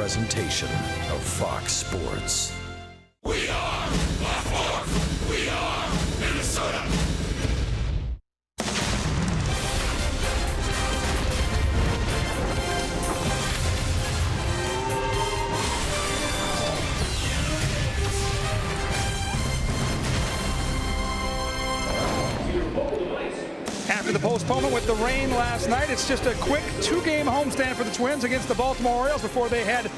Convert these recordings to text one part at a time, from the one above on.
presentation of Fox Sports. We are Baltimore. We are Minnesota. After the postponement with the rain last night, it's just a quick two-game homestand for the Twins against the Baltimore Orioles before they head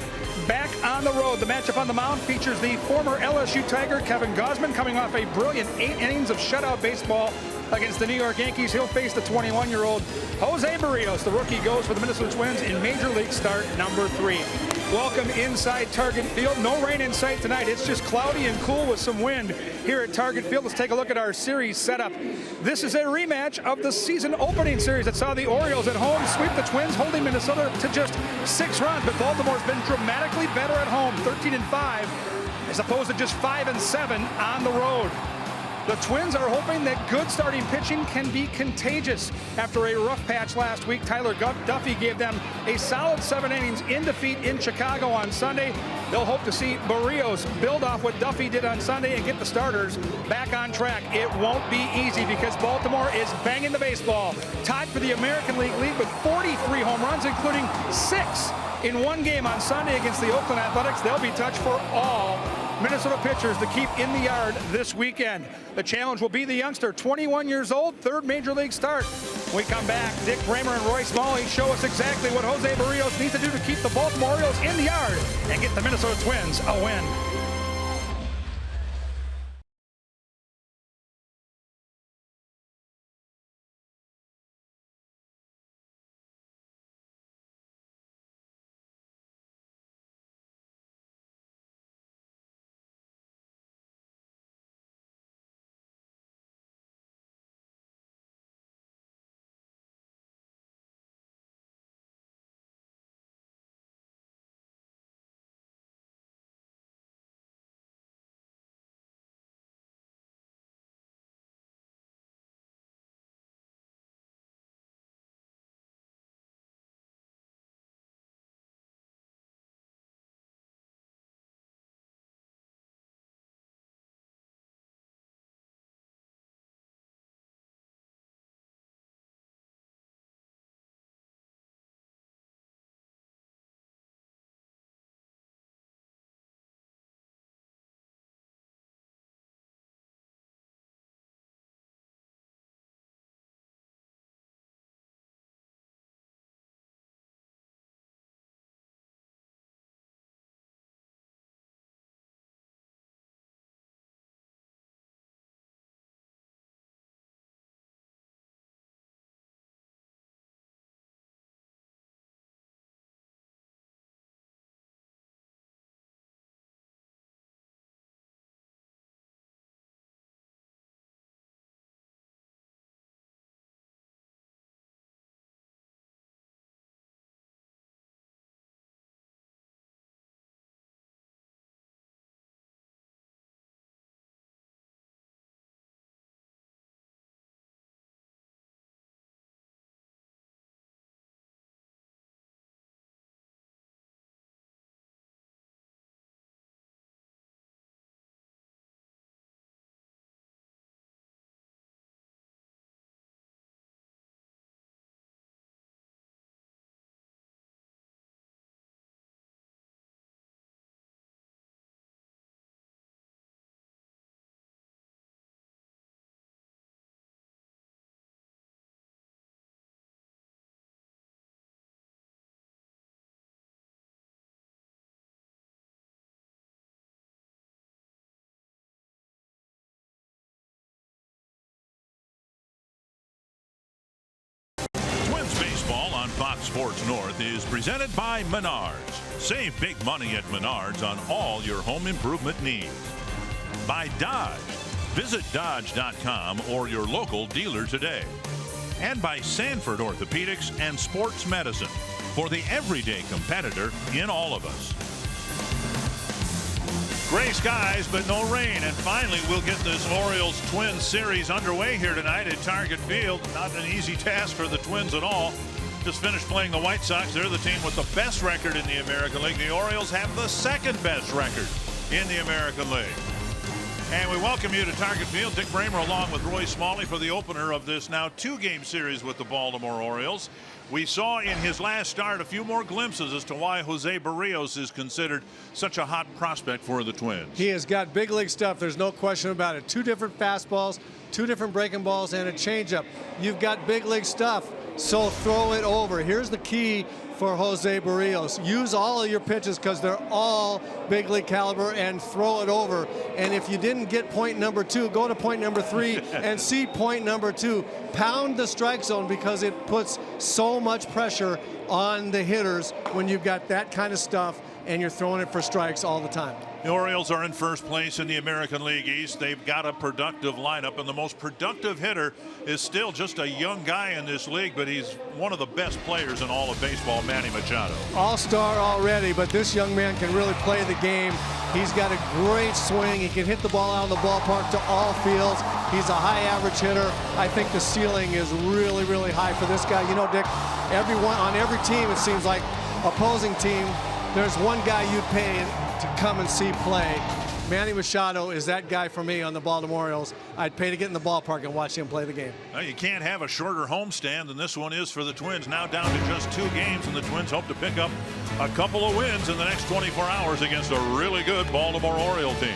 back on the road. The matchup on the mound features the former LSU Tiger Kevin Gausman, coming off a brilliant 8 innings of shutout baseball against the New York Yankees. He'll face the 21-year-old Jose Barrios. The rookie goes for the Minnesota Twins in Major League start number 3. Welcome inside Target Field. No rain in sight tonight. It's just cloudy and cool with some wind here at Target Field. Let's take a look at our series setup. This is a rematch of the season opening series that saw the Orioles at home sweep the Twins, holding Minnesota to just 6 runs. But Baltimore's been dramatically better at home, 13-5, as opposed to just 5-7 on the road. The Twins are hoping that good starting pitching can be contagious. After a rough patch last week, Tyler Duffy gave them a solid 7 innings in defeat in Chicago on Sunday. They'll hope to see Barrios build off what Duffy did on Sunday and get the starters back on track. It won't be easy because Baltimore is banging the baseball. Tied for the American League lead with 43 home runs, including 6 in one game on Sunday against the Oakland Athletics. They'll be touched for all Minnesota pitchers to keep in the yard this weekend. The challenge will be the youngster, 21 years old, 3rd Major League start. When we come back, Dick Bramer and Roy Smalley show us exactly what Jose Barrios needs to do to keep the Baltimore Orioles in the yard and get the Minnesota Twins a win. Baseball on Fox Sports North is presented by Menards. Save big money at Menards on all your home improvement needs. By Dodge. Visit Dodge.com or your local dealer today. And by Sanford Orthopedics and Sports Medicine, for the everyday competitor in all of us. Gray skies, but no rain. And finally, we'll get this Orioles-Twins series underway here tonight at Target Field. Not an easy task for the Twins at all. just finished playing the White Sox. They're the team with the best record in the American League. The Orioles have the second best record in the American League. And we welcome you to Target Field. Dick Bramer along with Roy Smalley for the opener of this now 2-game series with the Baltimore Orioles. We saw in his last start a few more glimpses as to why Jose Barrios is considered such a hot prospect for the Twins. He has got big league stuff. There's no question about it. 2 different fastballs, 2 different breaking balls, and a changeup. You've got big league stuff, so throw it over. Here's the key for Jose Barrios. Use all of your pitches because they're all big league caliber, and throw it over. And if you didn't get point number 2, go to point number 3 and see point number 2. Pound the strike zone because it puts so much pressure on the hitters when you've got that kind of stuff and you're throwing it for strikes all the time. The Orioles are in first place in the American League East. They've got a productive lineup, and the most productive hitter is still just a young guy in this league, but he's one of the best players in all of baseball, Manny Machado. All-star already, but this young man can really play the game. He's got a great swing. He can hit the ball out of the ballpark to all fields. He's a high average hitter. I think the ceiling is really, really high for this guy. You know, Dick, on every team, it seems like opposing team, there's one guy you'd pay to come and see play. Manny Machado is that guy for me on the Baltimore Orioles. I'd pay to get in the ballpark and watch him play the game. Well, you can't have a shorter homestand than this one is for the Twins. Now down to just 2 games, and the Twins hope to pick up a couple of wins in the next 24 hours against a really good Baltimore Oriole team.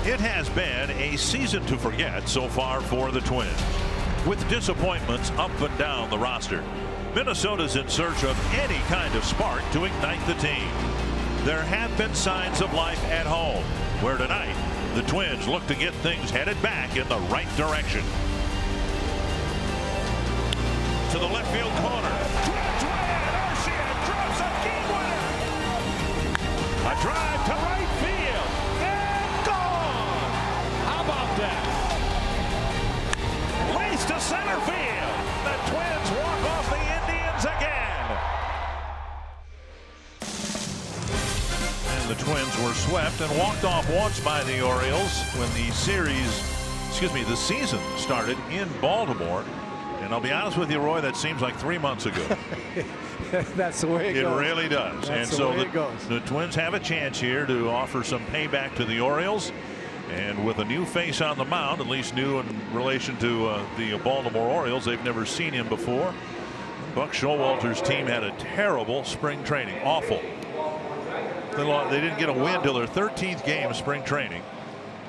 It has been a season to forget so far for the Twins, with disappointments up and down the roster. Minnesota's in search of any kind of spark to ignite the team. There have been signs of life at home, where tonight the Twins look to get things headed back in the right direction. To the left field corner. Drops a game winner. A drive to right field. And gone. How about that? Race to center field. The Twins walk off the Indians again. And the Twins were swept and walked off once by the Orioles when the season started in Baltimore. And I'll be honest with you, Roy, that seems like 3 months ago. That's the way it goes. It really does. That's and so the way it goes. The Twins have a chance here to offer some payback to the Orioles. And with a new face on the mound, at least new in relation to the Baltimore Orioles, they've never seen him before. Buck Showalter's team had a terrible spring training. Awful. They didn't get a win till their 13th game of spring training.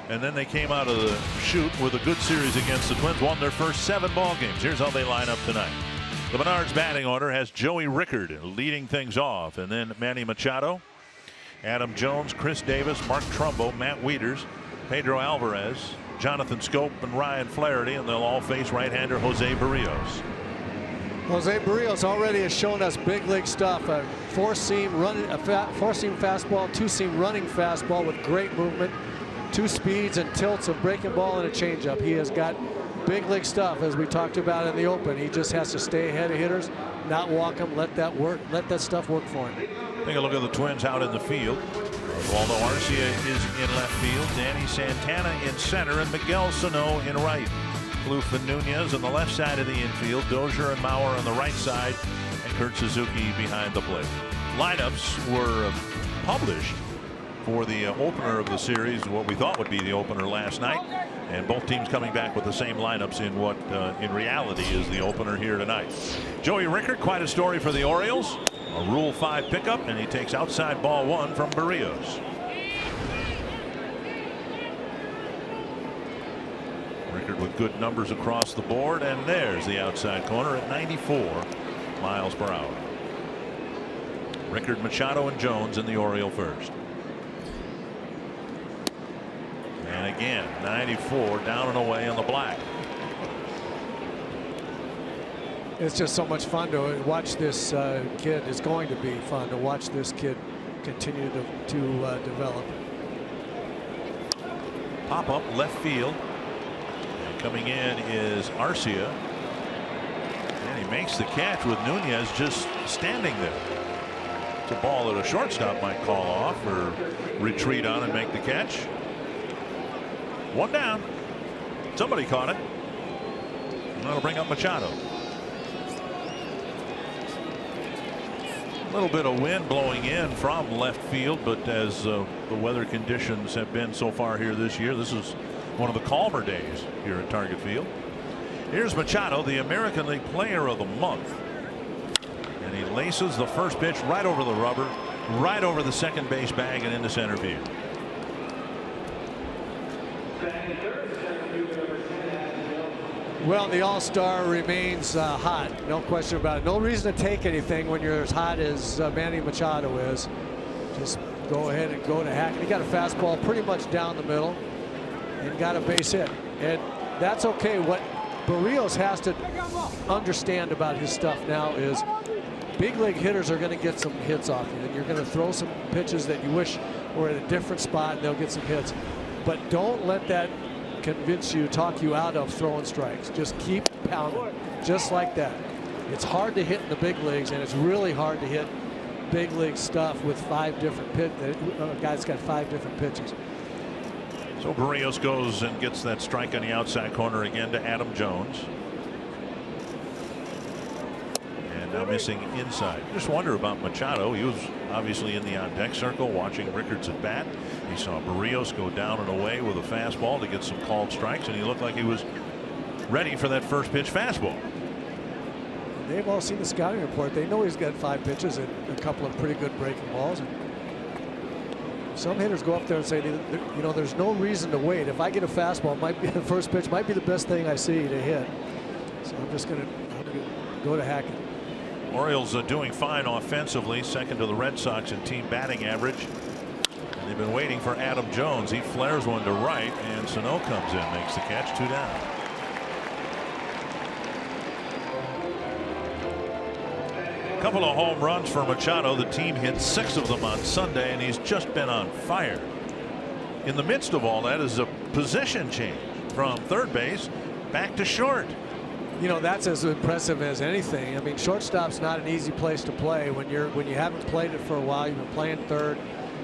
And then they came out of the chute with a good series against the Twins, won their first 7 ball games. Here's how they line up tonight. The Menards batting order has Joey Rickard leading things off, and then Manny Machado, Adam Jones, Chris Davis, Mark Trumbo, Matt Wieters, Pedro Alvarez, Jonathan Scope, and Ryan Flaherty, and they'll all face right-hander Jose Barrios. Jose Barrios already has shown us big league stuff. A four-seam fastball, two-seam running fastball with great movement, 2 speeds and tilts, a breaking ball and a changeup. He has got big league stuff, as we talked about in the open. He just has to stay ahead of hitters, not walk them, let that work, let that stuff work for him. Take a look at the Twins out in the field. Waldo Arcia is in left field, Danny Santana in center, and Miguel Sano in right. Lufin Nunez on the left side of the infield, Dozier and Mauer on the right side, and Kurt Suzuki behind the plate. Lineups were published for the opener of the series, what we thought would be the opener last night, and both teams coming back with the same lineups in what in reality is the opener here tonight. Joey Rickard, quite a story for the Orioles. A Rule 5 pickup, and he takes outside ball 1 from Barrios. Rickard with good numbers across the board, and there's the outside corner at 94 miles per hour. Rickard, Machado, and Jones in the Oriole first. And again, 94 down and away on the black. It's just so much fun to watch this kid. It's going to be fun to watch this kid continue to develop. Pop up left field. And coming in is Arcia. And he makes the catch with Nunez just standing there. It's a ball that a shortstop might call off or retreat on and make the catch. 1 down. Somebody caught it. And that'll bring up Machado. A little bit of wind blowing in from left field, but as the weather conditions have been so far here this year, this is one of the calmer days here at Target Field. Here's Machado, the American League Player of the Month, and he laces the first pitch right over the rubber, right over the second base bag and into center field. Well, the All-Star remains hot, no question about it. No reason to take anything when you're as hot as Manny Machado is. Just go ahead and go to Hackett. He got a fastball pretty much down the middle and got a base hit, and that's okay. What Barrios has to understand about his stuff now is big league hitters are going to get some hits off you, and you're going to throw some pitches that you wish were at a different spot, and they'll get some hits. But don't let that convince you, talk you out of throwing strikes. Just keep pounding, just like that. It's hard to hit in the big leagues, and it's really hard to hit big league stuff with 5 different pitches. Guy's got 5 different pitches. So Barrios goes and gets that strike on the outside corner again to Adam Jones. And now missing inside. Just wonder about Machado. He was obviously in the on-deck circle watching Rickard's at bat. He saw Barrios go down and away with a fastball to get some called strikes, and he looked like he was ready for that first pitch fastball. They've all seen the scouting report. They know he's got 5 pitches and a couple of pretty good breaking balls. And some hitters go up there and say, you know, there's no reason to wait. If I get a fastball, might be the first pitch, might be the best thing I see to hit. So I'm just going to go to Hackett. Orioles are doing fine offensively, second to the Red Sox in team batting average. And they've been waiting for Adam Jones. He flares one to right, and Sano comes in, makes the catch, 2 down. A couple of home runs for Machado. The team hit 6 of them on Sunday, and he's just been on fire. In the midst of all that is a position change from third base back to short. You know, that's as impressive as anything. I mean, shortstop's not an easy place to play when you haven't played it for a while. You've been playing third.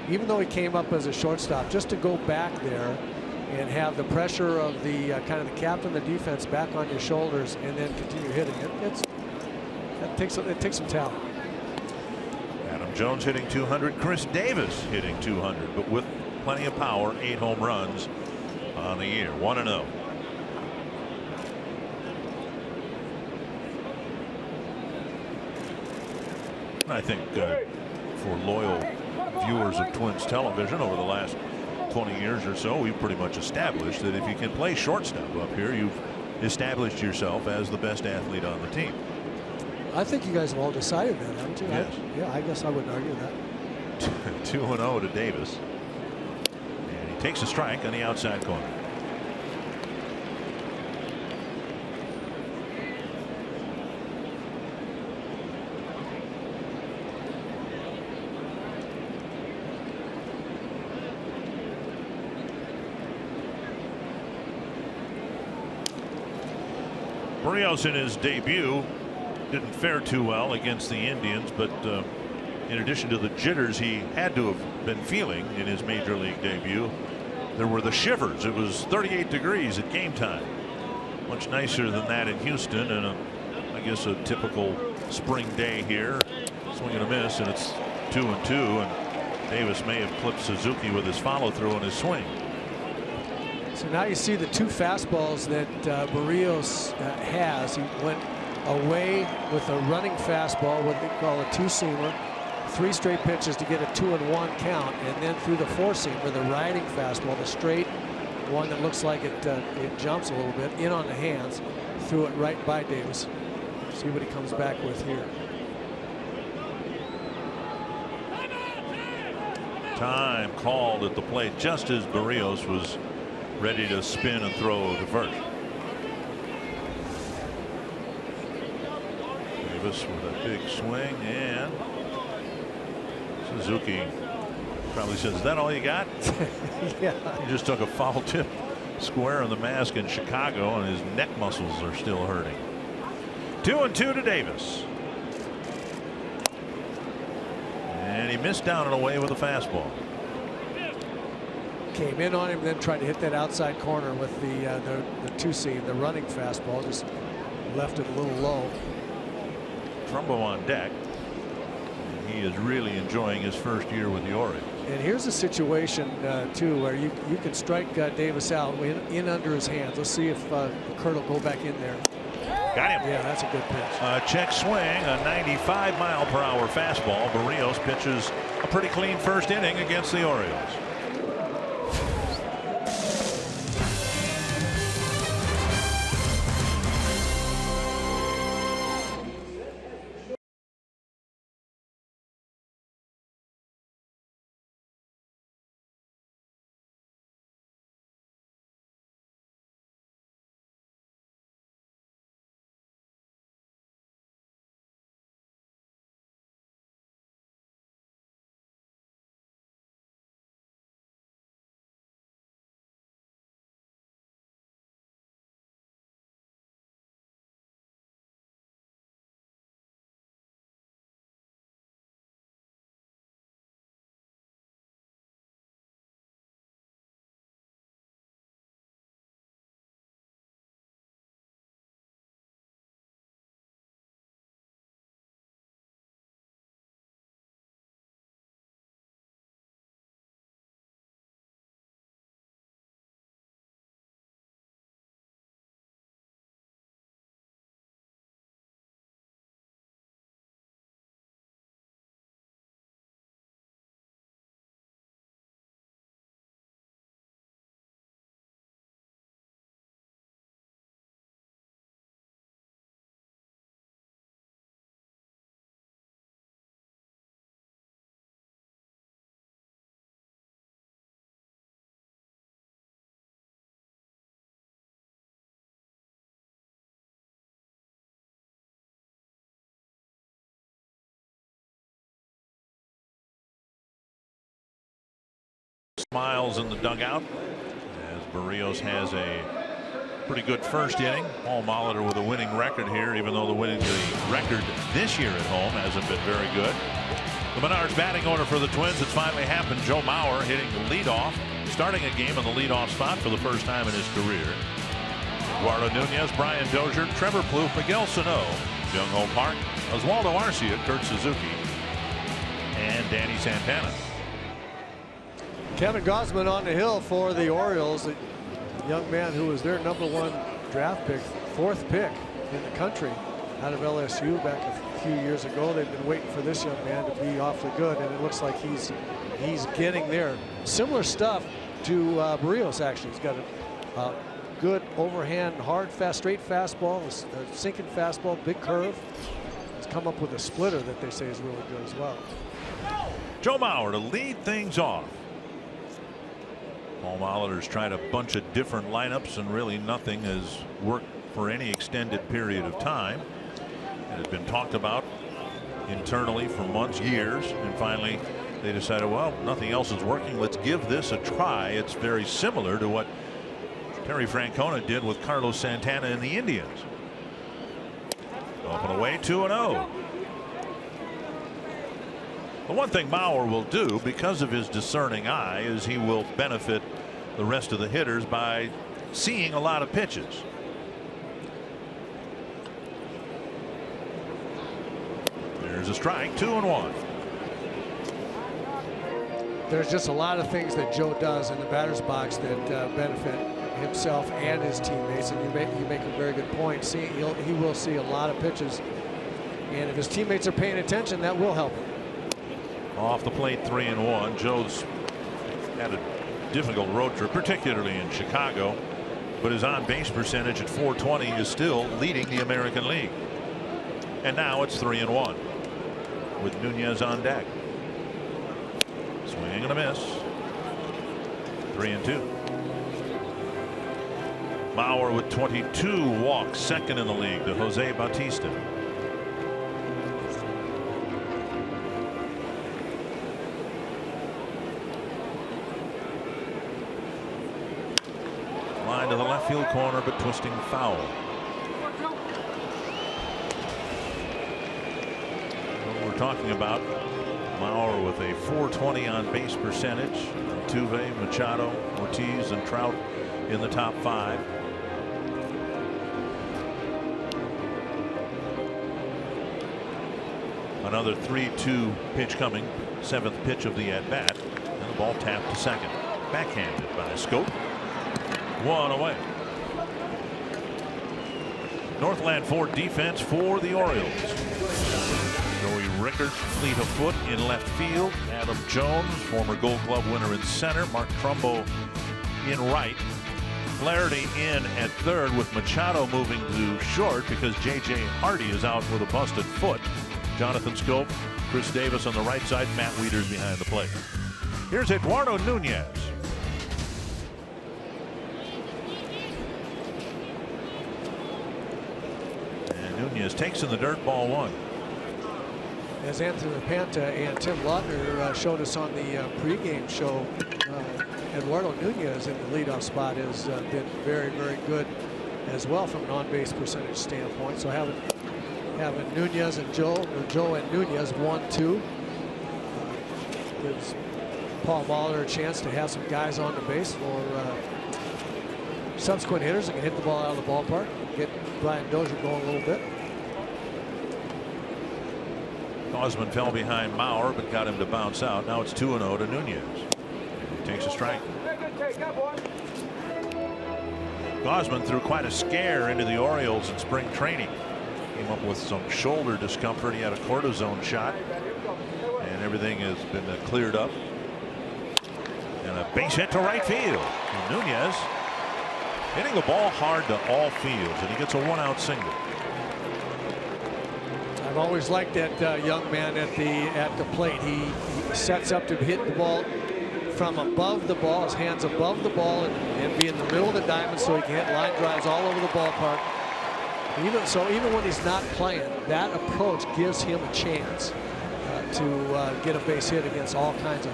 Even though he came up as a shortstop, just to go back there and have the pressure of the kind of the captain of the defense back on your shoulders and then continue hitting it, it takes some talent. Adam Jones hitting 200, Chris Davis hitting 200, but with plenty of power. 8 home runs on the year. 1-0. I think for loyal viewers of Twins television over the last 20 years or so, we've pretty much established that if you can play shortstop up here, you've established yourself as the best athlete on the team. I think you guys have all decided that, haven't you? Yes. Yeah, I guess I wouldn't argue that. 2-0 to Davis. And he takes a strike on the outside corner. Barrios in his debut didn't fare too well against the Indians, but in addition to the jitters he had to have been feeling in his major league debut, there were the shivers. It was 38 degrees at game time. Much nicer than that in Houston, and I guess a typical spring day here. Swing and a miss, and it's 2-2, and Davis may have clipped Suzuki with his follow through on his swing. So now you see the two fastballs that Barrios has. He went away with a running fastball, what they call a two-seamer, 3 straight pitches to get a 2-1 count, and then through the four-seamer, the riding fastball, the straight one that looks like it jumps a little bit in on the hands, threw it right by Davis. See what he comes back with here. Time called at the plate just as Barrios was ready to spin and throw to first. Davis with a big swing, and Suzuki probably says, "Is that all you got?" Yeah. He just took a foul tip square on the mask in Chicago, and his neck muscles are still hurting. 2-2 to Davis. And he missed down and away with a fastball. Came in on him, then tried to hit that outside corner with the two-seam, the running fastball, just left it a little low. Trumbo on deck. He is really enjoying his first year with the Orioles. And here's a situation too where you can strike Davis out in under his hands. Let's see if Kurt will go back in there. Got him. Yeah, that's a good pitch. Check swing, a 95-mile-per-hour fastball. Barrios pitches a pretty clean first inning against the Orioles. Smiles in the dugout as Barrios has a pretty good first inning. Paul Molitor with a winning record here, even though the record this year at home hasn't been very good. The Menards batting order for the Twins. It's finally happened. Joe Mauer hitting the leadoff, starting a game in the leadoff spot for the first time in his career. Eduardo Nunez, Brian Dozier, Trevor Plouffe, Miguel Sano, Jung-Ho Park, Oswaldo Arcia, Kurt Suzuki, and Danny Santana. Kevin Gausman on the hill for the Orioles, a young man who was their #1 draft pick, 4th pick in the country. out of LSU back a few years ago. They've been waiting for this young man to be awfully good, and it looks like he's getting there. Similar stuff to Berríos, actually. He's got a good overhand, hard, straight fastball, a sinking fastball, big curve. He's come up with a splitter that they say is really good as well. Joe Mauer to lead things off. Paul Molitor's tried a bunch of different lineups, and really nothing has worked for any extended period of time. It had been talked about internally for months, years, and finally they decided, well, nothing else is working. Let's give this a try. It's very similar to what Terry Francona did with Carlos Santana and the Indians. Up and away, 2-0. The one thing Mauer will do, because of his discerning eye, is he will benefit the rest of the hitters by seeing a lot of pitches. There's a strike, 2-1. There's just a lot of things that Joe does in the batter's box that benefit himself and his teammates, and you make a very good point. He will see a lot of pitches, and if his teammates are paying attention, that will help him. Off the plate, 3-1. Joe's had a difficult road trip, particularly in Chicago, but his on-base percentage at .420 is still leading the American League. And now it's 3-1 with Nunez on deck. Swing and a miss. 3-2. Mauer with 22 walks, second in the league to Jose Bautista. Line to the left field corner, but twisting foul. What we're talking about, Mauer with a .420 on base percentage. Altuve, Machado, Ortiz, and Trout in the top 5. Another 3-2 pitch coming, 7th pitch of the at bat, and the ball tapped to second. Backhanded by Scope. 1 away. Northland Ford defense for the Orioles. Joey Rickard, fleet of foot in left field. Adam Jones, former Gold Glove winner, in center. Mark Trumbo in right. Flaherty in at third, with Machado moving to short because J.J. Hardy is out with a busted foot. Jonathan Scope, Chris Davis on the right side, Matt Wieters behind the plate. Here's Eduardo Nunez. And Nunez takes in the dirt, ball 1. As Anthony Panta and Tim Lautner showed us on the pregame show, Eduardo Nunez in the leadoff spot has been very, very good as well from an on-base percentage standpoint. So having Nunez and Joe and Nunez 1-2 gives Paul Molitor a chance to have some guys on the base for subsequent hitters that can hit the ball out of the ballpark, get Brian Dozier going a little bit. Osmond fell behind Mauer, but got him to bounce out. Now it's 2-0 to Nunez. He takes a strike. Osmond threw quite a scare into the Orioles in spring training. Came up with some shoulder discomfort. He had a cortisone shot, and everything has been cleared up. And a base hit to right field. And Nunez hitting the ball hard to all fields, and he gets a 1-out single. I've always liked that young man at the plate. He sets up to hit the ball from above the ball, his hands above the ball, and be in the middle of the diamond so he can hit line drives all over the ballpark. Even when he's not playing, that approach gives him a chance to get a base hit against all kinds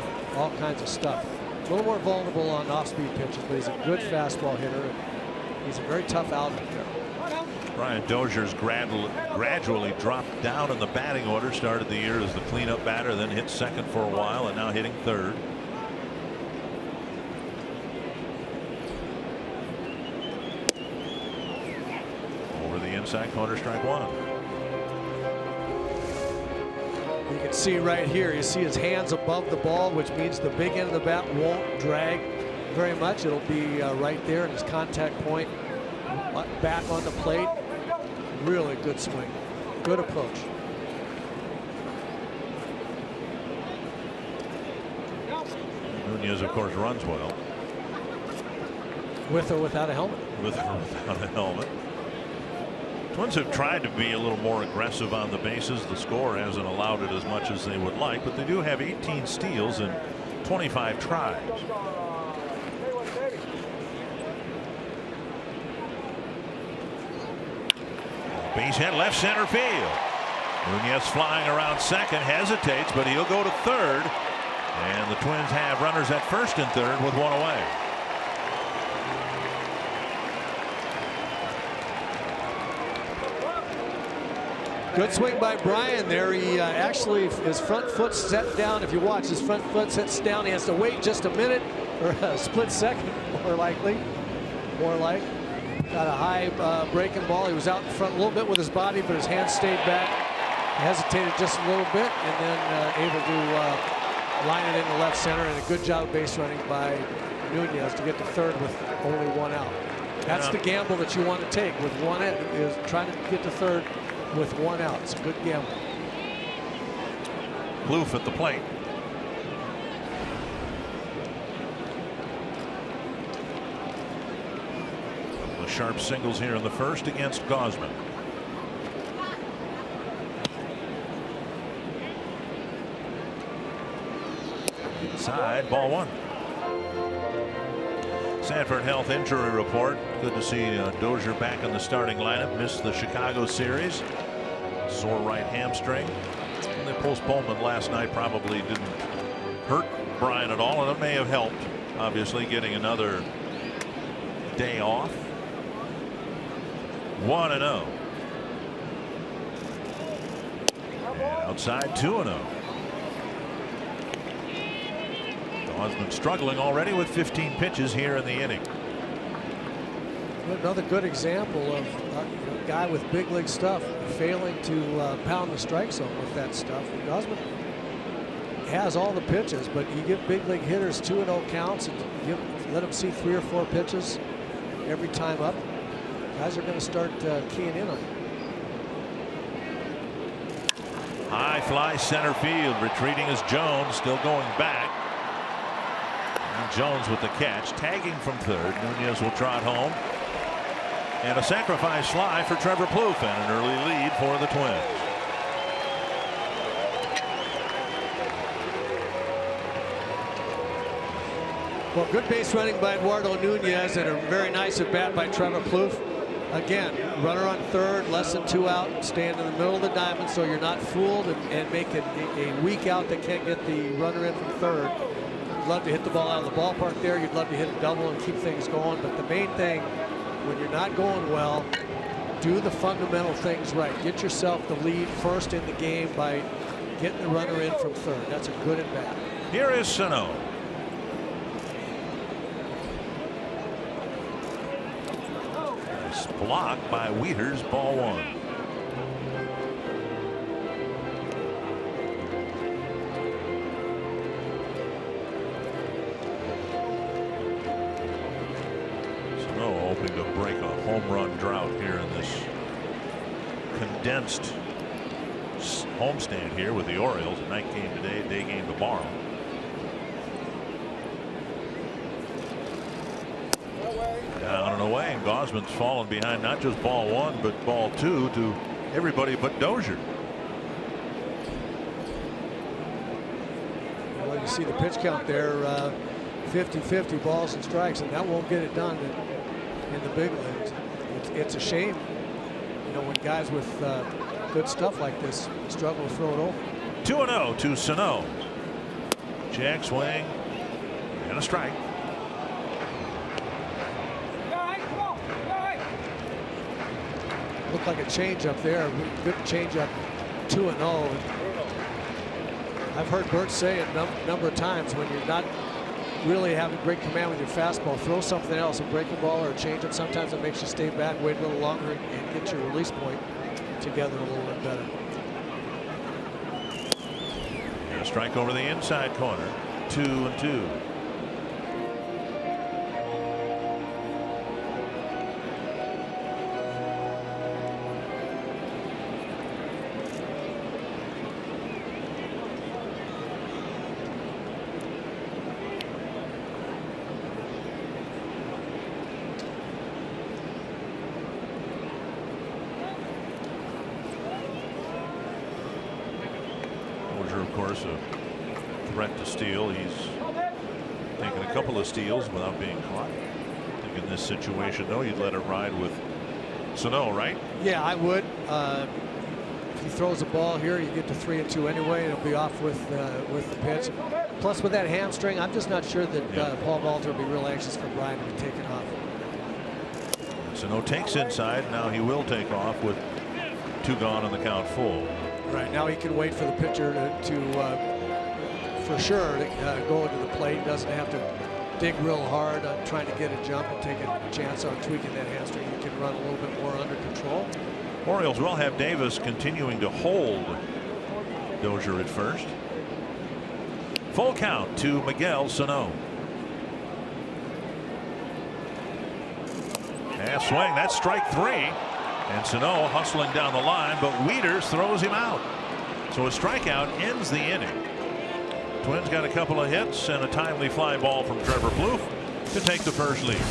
of stuff. A little more vulnerable on off-speed pitches, but he's a good fastball hitter. And he's a very tough outlet there. Brian Dozier's gradually dropped down in the batting order. Started the year as the cleanup batter, then hit second for a while, and now hitting third. Over the inside corner, strike 1. You can see right here, you see his hands above the ball, which means the big end of the bat won't drag very much. It'll be right there in his contact point, back on the plate. Really good swing. Good approach. Nunez, of course, runs well. With or without a helmet? With or without a helmet. Twins have tried to be a little more aggressive on the bases. The score hasn't allowed it as much as they would like, but they do have 18 steals and 25 tries. Base hit left center field. Nunez flying around second, hesitates, but he'll go to third. And the Twins have runners at first and third with one away. Good swing by Brian there. He actually, his front foot set down. If you watch, his front foot sets down. He has to wait just a minute or a split second, more likely. More like. Got a high breaking ball. He was out in front a little bit with his body, but his hands stayed back. He hesitated just a little bit and then able to line it into left center. And a good job base running by Nunez to get to third with only one out. That's the gamble that you want to take with one out, is trying to get to third with one out. It's a good gamble. Plouffe at the plate. The sharp singles here in the first against Gausman. Inside, ball one. Sanford health injury report. Good to see Dozier back in the starting lineup. Missed the Chicago series. Sore right hamstring. And the postponement last night probably didn't hurt Brian at all, and it may have helped, obviously, getting another day off. 1-0. And outside 2-0. Gausman struggling already with 15 pitches here in the inning. Another good example of a guy with big league stuff failing to pound the strike zone with that stuff. Gausman has all the pitches, but you give big league hitters 2-0 counts and let them see 3 or 4 pitches every time up. Guys are going to start keying in on it. High fly center field. Retreating is Jones, still going back. And Jones with the catch, tagging from third. Nunez will trot home. And a sacrifice fly for Trevor Plouffe, and an early lead for the Twins. Well, good base running by Eduardo Nunez and a very nice at bat by Trevor Plouffe. Again, runner on third, less than 2 out, stand in the middle of the diamond so you're not fooled and make it a weak out that can't get the runner in from third. You'd love to hit the ball out of the ballpark there. You'd love to hit a double and keep things going. But the main thing, when you're not going well, do the fundamental things right. Get yourself the lead first in the game by getting the runner in from third. That's a good at bat. Here is Sano. Blocked by Wieters, ball one. Sano hoping to break a home run drought here in this condensed homestand here with the Orioles. A night game today, day game tomorrow. Down and away, and Gausman's fallen behind not just ball one, but ball two to everybody but Dozier. Well, you see the pitch count there, 50-50 balls and strikes, and that won't get it done in the big leagues. It's a shame, you know, when guys with good stuff like this struggle to throw it over. 2-0 to Sano. Jack swing and a strike. Looked like a changeup there. Good changeup, 2-0. I've heard Bert say it a number of times, when you're not really having great command with your fastball, throw something else, a breaking ball or a changeup. Sometimes it makes you stay back, wait a little longer, and get your release point together a little bit better. And a strike over the inside corner. 2-2. of course, a threat to steal. He's taken a couple of steals without being caught. I think in this situation, though, you'd let it ride with Sano, right? Yeah, I would. If he throws the ball here, you get to 3-2 anyway, and it'll be off with the pitch. Plus, with that hamstring, I'm just not sure that Paul Balter will be real anxious for Brian to take it off. Sano takes inside. Now he will take off with 2 gone and the count full. Right now, he can wait for the pitcher to for sure go into the plate. He doesn't have to dig real hard on trying to get a jump and take a chance on tweaking that hamstring. He can run a little bit more under control. Orioles will have Davis continuing to hold Dozier at first. Full count to Miguel Sano. Half swing, that's strike 3. And Sano hustling down the line, but Wieters throws him out. So a strikeout ends the inning. Twins got a couple of hits and a timely fly ball from Trevor Plouffe to take the first lead.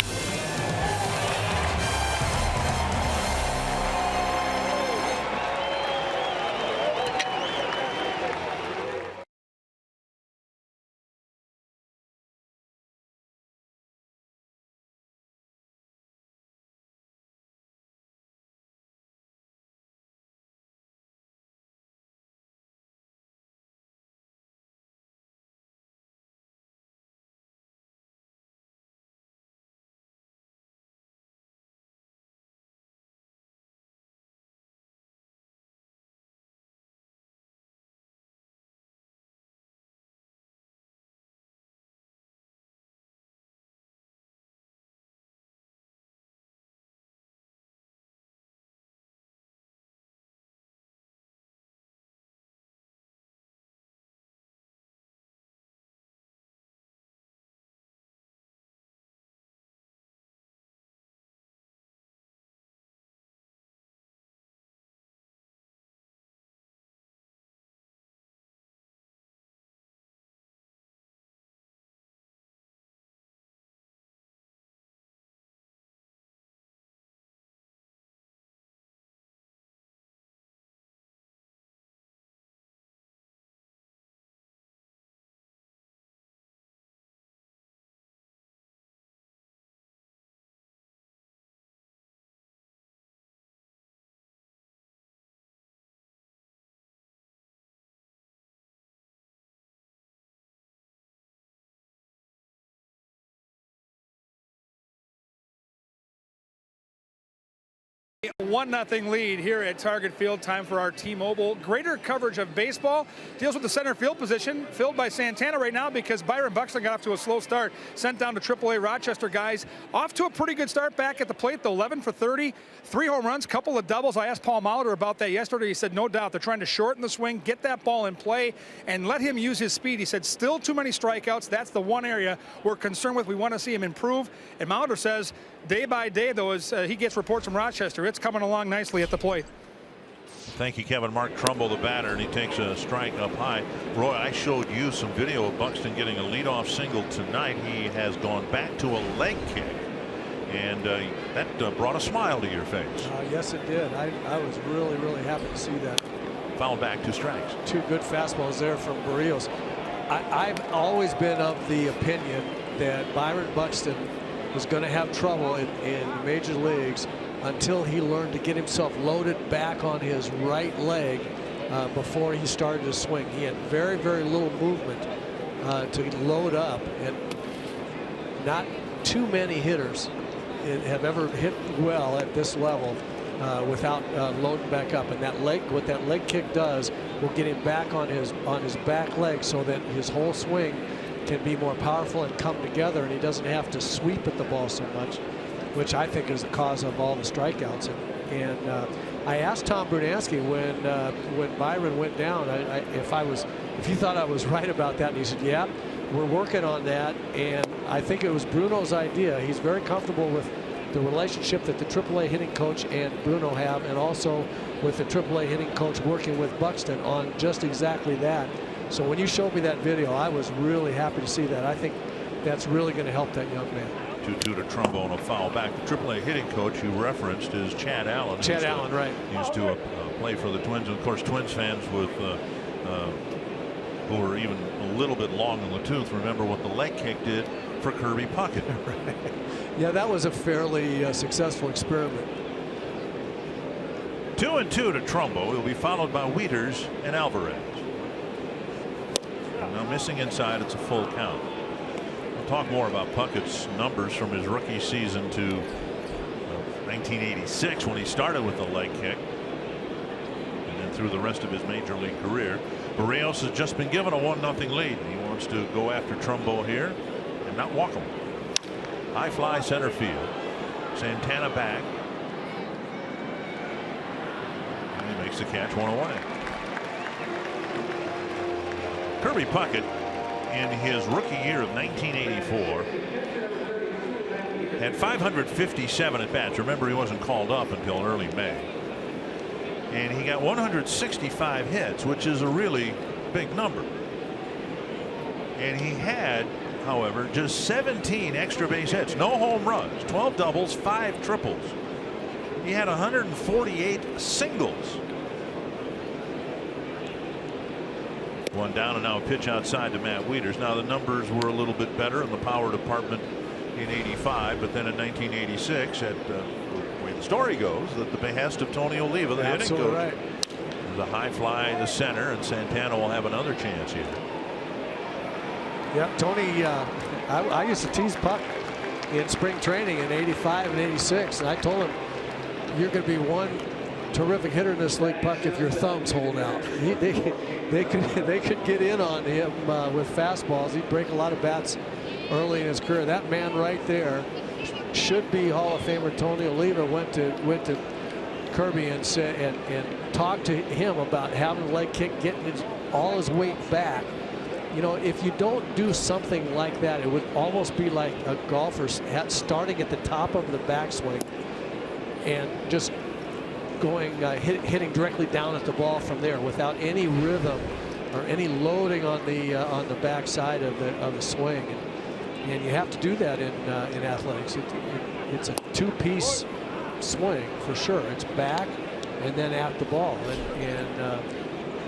A 1-0 lead here at Target Field. Time for our T-Mobile greater coverage of baseball. Deals with the center field position filled by Santana right now because Byron Buxton got off to a slow start. Sent down to AAA Rochester guys. Off to a pretty good start back at the plate, though. 11 for 30, 3 home runs, couple of doubles. I asked Paul Molitor about that yesterday. He said no doubt they're trying to shorten the swing, get that ball in play, and let him use his speed. He said still too many strikeouts. That's the one area we're concerned with. We want to see him improve. And Molitor says day by day, though, as he gets reports from Rochester, it's coming along nicely at the plate. Thank you, Kevin. Mark Trumbull, the batter, and he takes a strike up high. Roy, I showed you some video of Buxton getting a leadoff single tonight. He has gone back to a leg kick, and that brought a smile to your face. Yes, it did. I was really, really happy to see that. Foul back, 2 strikes. 2 good fastballs there from Barrios. I've always been of the opinion that Byron Buxton was going to have trouble in the major leagues until he learned to get himself loaded back on his right leg before he started to swing. He had very, very little movement to load up, and not too many hitters have ever hit well at this level without loading back up. And that leg, what that leg kick does, will get him back on his back leg so that his whole swing can be more powerful and come together, and he doesn't have to sweep at the ball so much, which I think is the cause of all the strikeouts. And I asked Tom Brunansky when Byron went down if he thought I was right about that, and he said, yeah, we're working on that. And I think it was Bruno's idea. He's very comfortable with the relationship that the AAA hitting coach and Bruno have, and also with the AAA hitting coach working with Buxton on just exactly that. So when you showed me that video, I was really happy to see that. I think that's really going to help that young man. 2-2 to Trumbo on a foul back. The AAA hitting coach you referenced is Chad Allen. Chad Allen, right. Used to play for the Twins. And of course, Twins fans with who are even a little bit long in the tooth remember what the leg kick did for Kirby Puckett. Right. Yeah, that was a fairly successful experiment. 2-2 to Trumbo. He'll be followed by Wieters and Alvarez. And now missing inside, it's a full count. We'll talk more about Puckett's numbers from his rookie season to 1986 when he started with the leg kick, and then through the rest of his major league career. Barrios has just been given a 1-0 lead. He wants to go after Trumbo here and not walk him. High fly center field. Santana back. And he makes the catch, 1 away. Kirby Puckett, in his rookie year of 1984, had 557 at bats. Remember, he wasn't called up until early May. And he got 165 hits, which is a really big number. And he had, however, just 17 extra base hits, no home runs, 12 doubles, 5 triples. He had 148 singles. One down, and now a pitch outside to Matt Wieters. Now the numbers were a little bit better in the power department in '85, but then in 1986, at the way the story goes, at the behest of Tony Oliva, the hitting coach. Right. The high fly to center, and Santana will have another chance here. Yeah, Tony, I used to tease Puck in spring training in '85 and '86, and I told him, you're going to be one terrific hitter in this league, Puck, if your thumbs hold out. They could get in on him with fastballs. He'd break a lot of bats early in his career. That man right there should be Hall of Famer Tony Oliva. Went to Kirby and said and talked to him about having a leg kick, getting all his weight back. You know, if you don't do something like that, it would almost be like a golfer starting at the top of the backswing and just going hitting directly down at the ball from there without any rhythm or any loading on the backside of the swing. And you have to do that in athletics. It's a two-piece swing for sure. It's back and then at the ball. And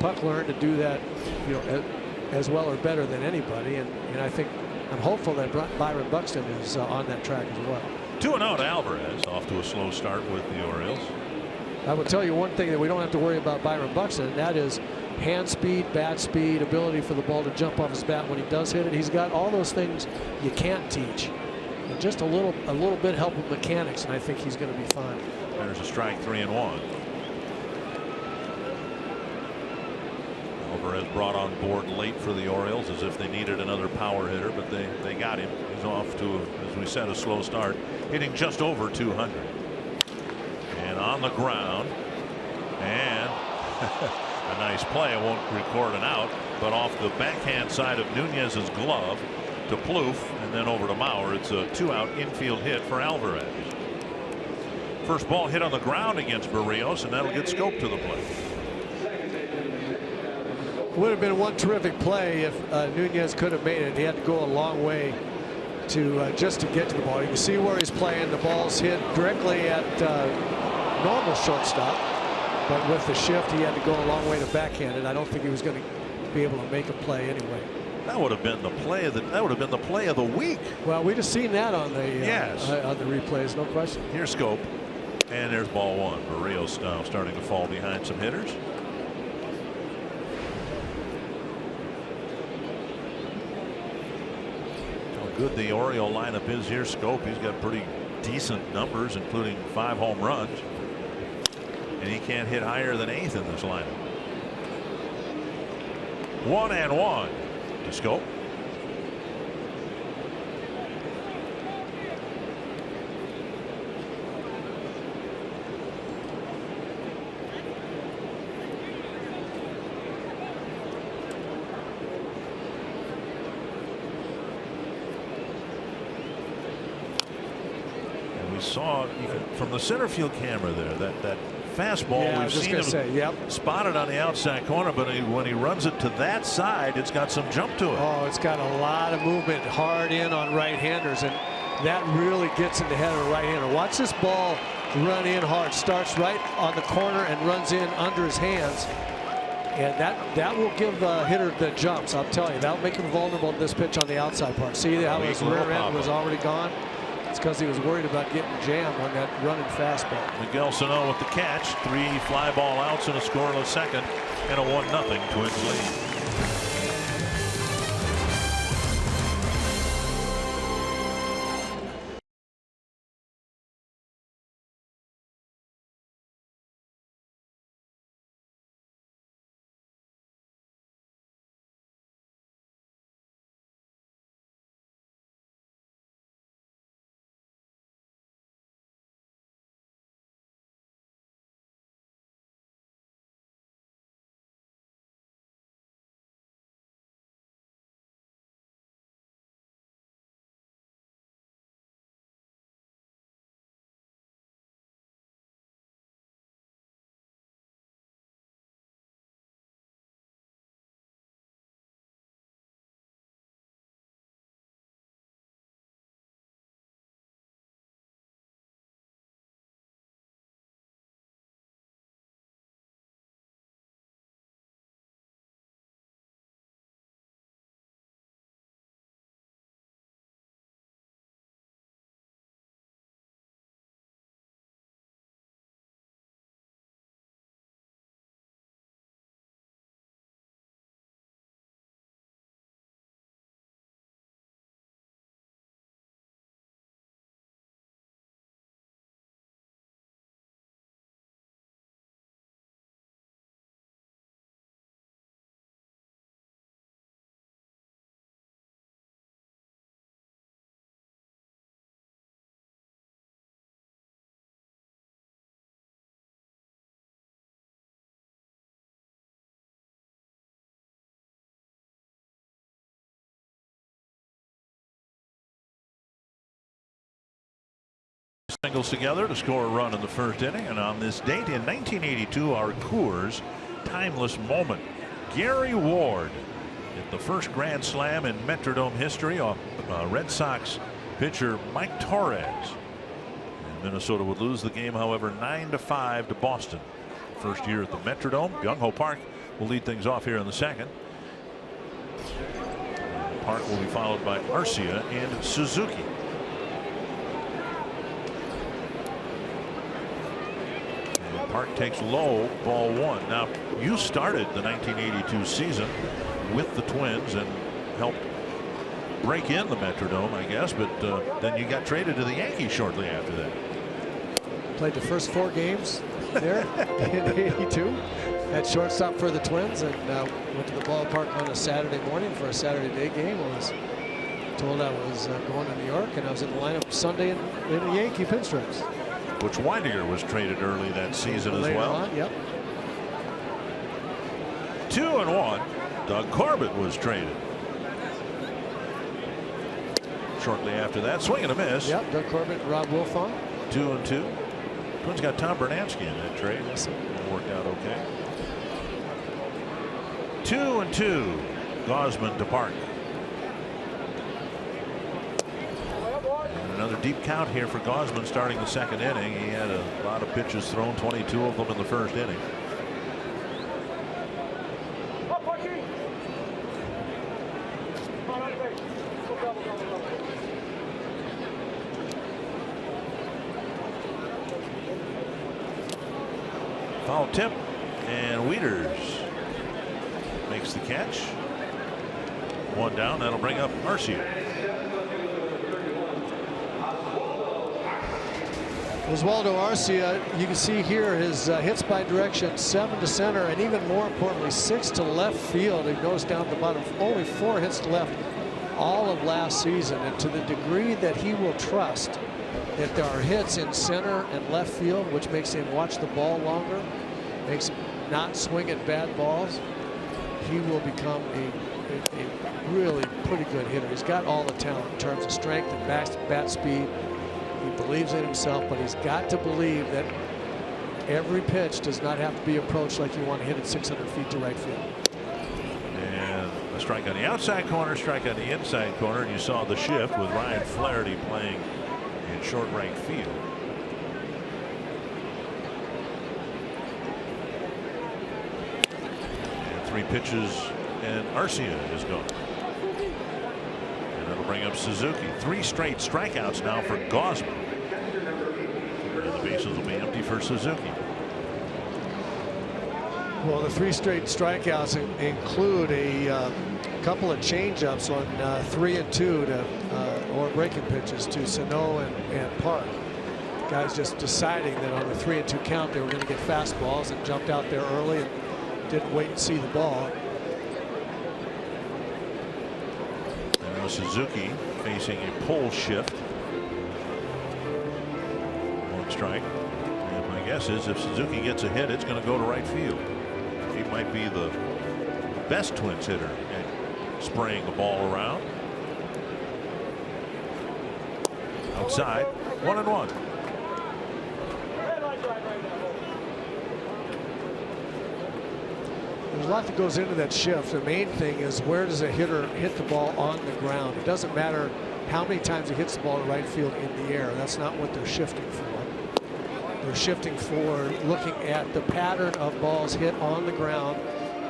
Puck learned to do that, you know, as well or better than anybody. And I'm hopeful that Byron Buxton is on that track as well. 2-0 to Alvarez, off to a slow start with the Orioles. I will tell you one thing that we don't have to worry about Byron Buxton, and that is hand speed, bat speed, ability for the ball to jump off his bat when he does hit it. He's got all those things you can't teach. And just a little bit help with mechanics, and I think he's going to be fine. There's a strike, 3-1. Alvarez brought on board late for the Orioles as if they needed another power hitter, but they got him. He's off to, as we said, a slow start, hitting just over 200. And on the ground, and a nice play. I won't record an out, but off the backhand side of Nunez's glove to Plouffe and then over to Mauer. It's a 2-out infield hit for Alvarez. First ball hit on the ground against Barrios, and that'll get Schoop to the plate. Would have been one terrific play if Nunez could have made it. He had to go a long way to just to get to the ball. You can see where he's playing. The ball's hit directly at normal shortstop, but with the shift he had to go a long way to backhand it. I don't think he was going to be able to make a play anyway. That would have been the play of the week. Well, we just seen that on the yes, on the replays, no question. Here's Schoop, and there's ball one. Barrios now starting to fall behind some hitters. How good the Oriole lineup is here. Schoop, he's got pretty decent numbers, including 5 home runs. And he can't hit higher than 8th in this lineup. 1-1 to Schoop. And we saw even from the center field camera there that fastball, yeah, we've seen him spotted on the outside corner, but when he runs it to that side, it's got some jump to it. Oh, it's got a lot of movement hard in on right-handers, and that really gets in the head of a right-hander. Watch this ball run in hard. Starts right on the corner and runs in under his hands, And that will give the hitter the jumps. I'll tell you, that'll make him vulnerable to this pitch on the outside part. See how his rear end was already gone? It's because he was worried about getting jammed on that running fastball. Miguel Sano with the catch. 3 fly ball outs and a scoreless second, and a 1-0 Twins lead. Singles together to score a run in the first inning, and on this date in 1982, our Coors timeless moment. Gary Ward hit the first grand slam in Metrodome history off Red Sox pitcher Mike Torres. And Minnesota would lose the game, however, 9-5 to Boston. First year at the Metrodome. Byung-ho Park will lead things off here in the second. Park will be followed by Arcia and Suzuki. Park takes low, ball 1. Now, you started the 1982 season with the Twins and helped break in the Metrodome, I guess, but then you got traded to the Yankees shortly after that. Played the first 4 games there in '82 at shortstop for the Twins, and went to the ballpark on a Saturday morning for a Saturday day game. I was told I was going to New York, and I was in the lineup Sunday in the Yankee pinstripes. Butch Weidiger was traded early that season as well. On, yep. 2-1. Doug Corbett was traded. Shortly after that, swing and a miss. Yep, Doug Corbett, Rob Wilfong. 2-2. Twins got Tom Bernansky in that trade. Yes, it worked out okay. 2-2. Gosman to Park. Another deep count here for Gosman starting the second inning. He had a lot of pitches thrown, 22 of them in the first inning. Foul tip, and Wieters makes the catch. 1 down. That'll bring up Arcia. Oswaldo Arcia, you can see here his hits by direction, 7 to center, and even more importantly 6 to left field. It goes down to the bottom. Only 4 hits to left all of last season, and to the degree that he will trust that there are hits in center and left field, which makes him watch the ball longer, makes him not swing at bad balls, he will become a really pretty good hitter. He's got all the talent in terms of strength and bat speed. He believes in himself, but he's got to believe that every pitch does not have to be approached like you want to hit it 600 feet to right field. And a strike on the outside corner, strike on the inside corner, and you saw the shift with Ryan Flaherty playing in short right field. 3 pitches, and Arcia is gone. And that'll bring up Suzuki. 3 straight strikeouts now for Gausman. And the bases will be empty for Suzuki. Well, the 3 straight strikeouts include a couple of changeups on 3 and 2 to or breaking pitches to Sano and Park. Guys just deciding that on the 3 and 2 count they were going to get fastballs and jumped out there early and didn't wait and see the ball. And now Suzuki facing a pull shift. 1 strike. And my guess is if Suzuki gets a hit, it's going to go to right field. He might be the best Twins hitter at spraying the ball around. Outside, 1-1. There's a lot that goes into that shift. The main thing is where does a hitter hit the ball on the ground. It doesn't matter how many times he hits the ball to right field in the air. That's not what they're shifting for. They're shifting for looking at the pattern of balls hit on the ground.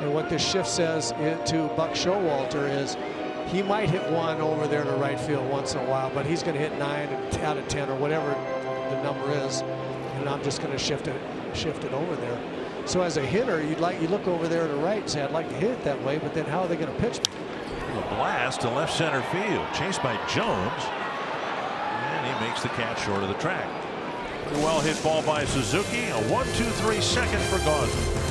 And what this shift says to Buck Showalter is he might hit one over there to right field once in a while, but he's going to hit 9 out of 10 or whatever the number is, and I'm just going to shift it over there. So as a hitter, you look over there to right and say, I'd like to hit it that way, but then how are they going to pitch me? A blast to left center field, chased by Jones, and he makes the catch short of the track. Pretty well hit ball by Suzuki. A 1-2-3 second for Gausman.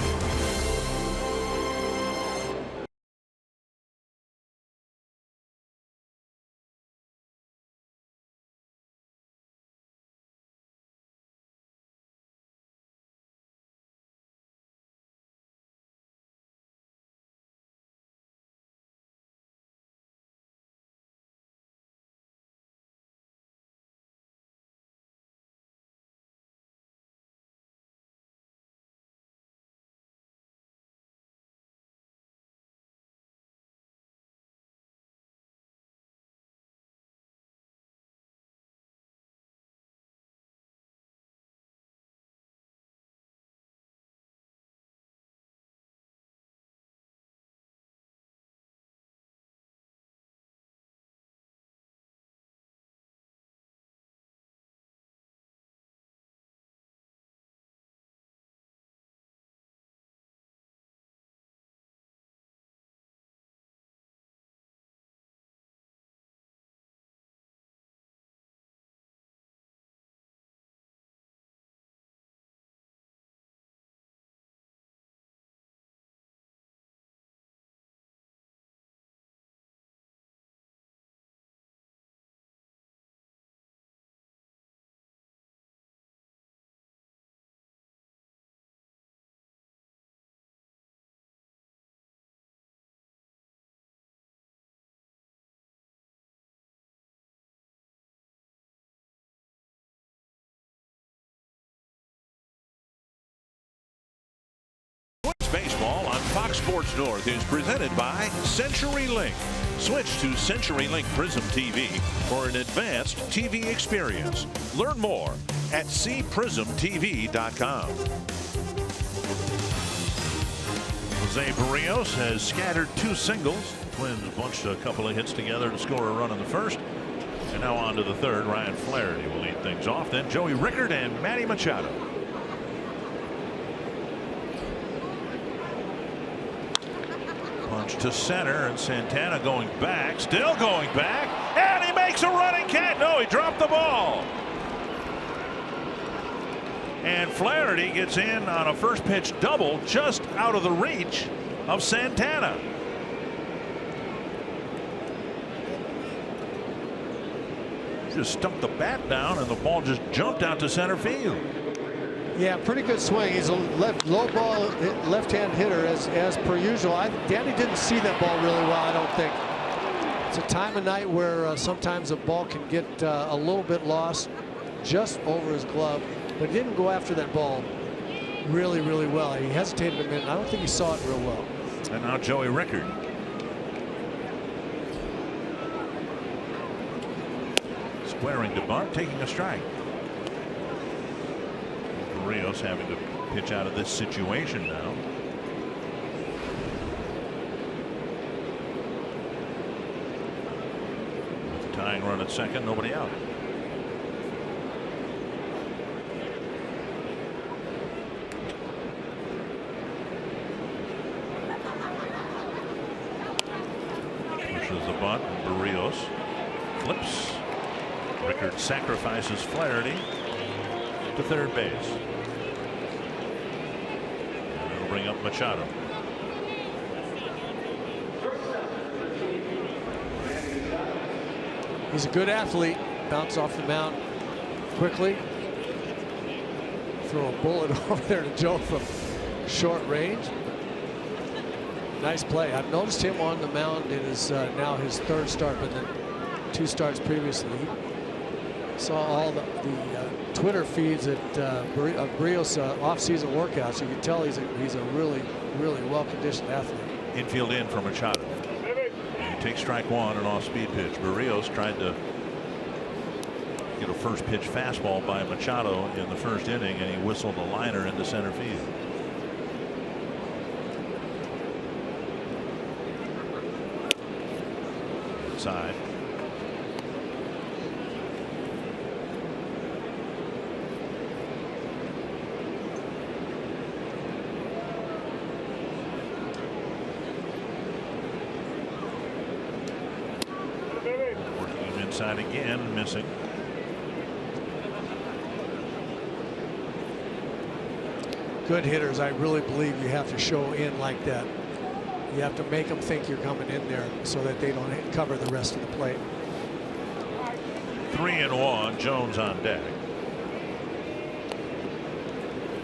Baseball on Fox Sports North is presented by CenturyLink. Switch to CenturyLink Prism TV for an advanced TV experience. Learn more at cprismtv.com. Jose Barrios has scattered 2 singles. Twins bunched a couple of hits together to score a run in the first. And now on to the third. Ryan Flaherty will lead things off. Then Joey Rickard and Manny Machado. Punch to center, and Santana going back, still going back, and he makes a running catch. No, he dropped the ball. And Flaherty gets in on a first pitch double just out of the reach of Santana. Just stuck the bat down, and the ball just jumped out to center field. Yeah, pretty good swing. He's a low ball left-hand hitter as per usual. Danny didn't see that ball really well, I don't think. It's a time of night where sometimes a ball can get a little bit lost just over his glove, but he didn't go after that ball really well. He hesitated a minute. I don't think he saw it real well. And now Joey Rickard. Squaring to bunt, taking a strike. Rios having to pitch out of this situation now. Tying run at second, nobody out. Pushes the bunt. Barrios flips. Rickard sacrifices Flaherty to third base. And it'll bring up Machado. He's a good athlete. Bounce off the mound quickly. Throw a bullet over there to Joe from short range. Nice play. I've noticed him on the mound in his now his third start, but then 2 starts previously. He saw all the Twitter feeds of Barrios off-season workouts. You can tell he's a really well-conditioned athlete. Infield in for Machado. He takes strike 1, an off-speed pitch. Barrios tried to get a first pitch fastball by Machado in the first inning, and he whistled a liner into center field. Inside. Working him inside again, missing. Good hitters, I really believe you have to show in like that. You have to make them think you're coming in there so that they don't cover the rest of the plate. 3-1, Jones on deck.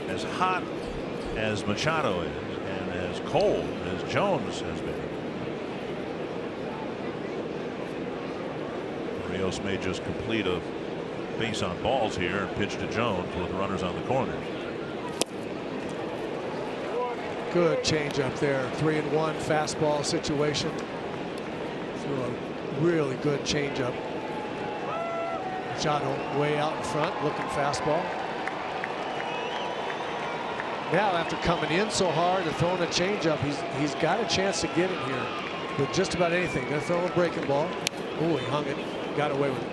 As hot as Machado is and as cold as Jones has been, Barrios may just complete a base on balls here and pitch to Jones with runners on the corners. Good changeup there. 3-1 fastball situation. Threw a really good changeup. Machado way out in front, looking fastball. Now, after coming in so hard and throwing a changeup, he's got a chance to get it here with just about anything. Gonna throw a breaking ball. Oh, he hung it, got away with it.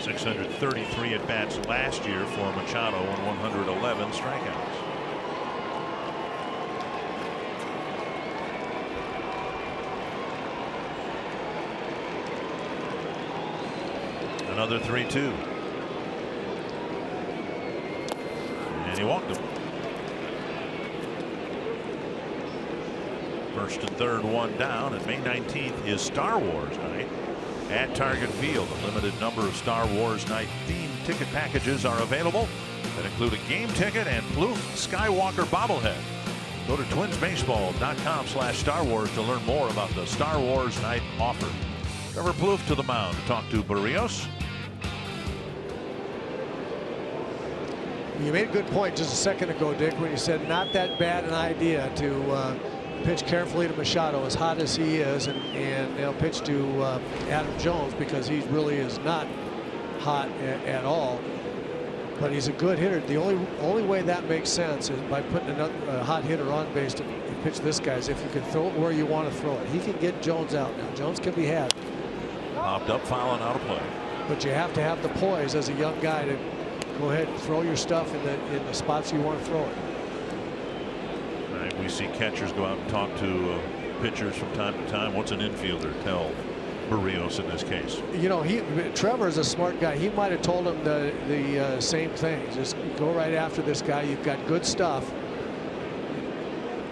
633 at bats last year for Machado and 111 strikeouts. Another 3-2. And he walked him. First and third, 1 down, and May 19th is Star Wars night at Target Field. A limited number of Star Wars night themed ticket packages are available that include a game ticket and Plouffe Skywalker bobblehead. Go to twinsbaseball.com/Star Wars to learn more about the Star Wars night offer. Trevor Plouffe to the mound to talk to Barrios. You made a good point just a second ago, Dick, when you said not that bad an idea to pitch carefully to Machado, as hot as he is, and they'll pitch to Adam Jones, because he really is not hot at all. But he's a good hitter. The only way that makes sense is by putting a hot hitter on base to pitch this guy. Is if you can throw it where you want to throw it. He can get Jones out now. Jones can be had. Popped up, fouling out of play. But you have to have the poise as a young guy to go ahead and throw your stuff in the spots you want to throw it. We see catchers go out and talk to pitchers from time to time. What's an infielder tell Barrios in this case? You know, Trevor is a smart guy. He might have told him the same thing. Just go right after this guy. You've got good stuff.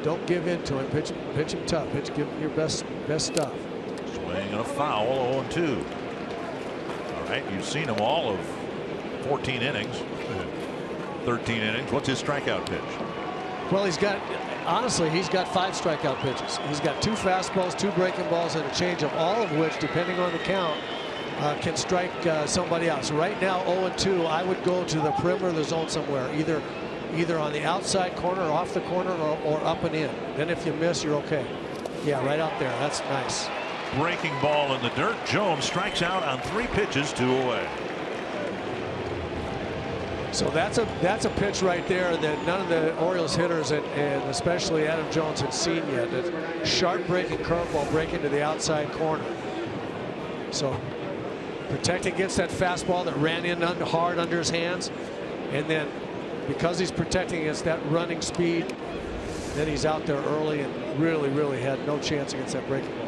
Don't give in to him. Pitch him tough. Give him your best stuff. Swing and a foul. 0-2. All right, you've seen him all of 14 innings, 13 innings. What's his strikeout pitch? Well, he's got 5 strikeout pitches. He's got 2 fastballs, 2 breaking balls, and a changeup, all of which, depending on the count, can strike somebody out. So right now, 0-2. I would go to the perimeter of the zone somewhere, either on the outside corner, off the corner, or up and in. Then if you miss, you're okay. Yeah, right out there. That's nice. Breaking ball in the dirt. Jones strikes out on 3 pitches, 2 away. So that's a pitch right there that none of the Orioles hitters and especially Adam Jones had seen yet. That sharp breaking curveball breaking to the outside corner. So protecting against that fastball that ran in hard under his hands, and then because he's protecting against that running speed, then he's out there early and really had no chance against that breaking ball.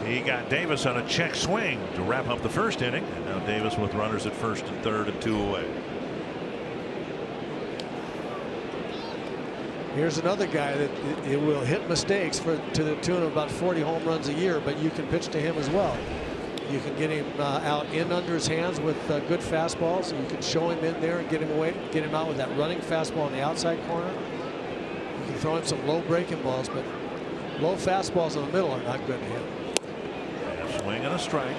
He got Davis on a check swing to wrap up the first inning, and now Davis with runners at first and third and 2 away. Here's another guy that it will hit mistakes to the tune of about 40 home runs a year, but you can pitch to him as well. You can get him out in under his hands with good fastballs. You can show him in there and get him away, get him out with that running fastball on the outside corner. You can throw him some low breaking balls, but low fastballs in the middle are not good to him. A swing and a strike.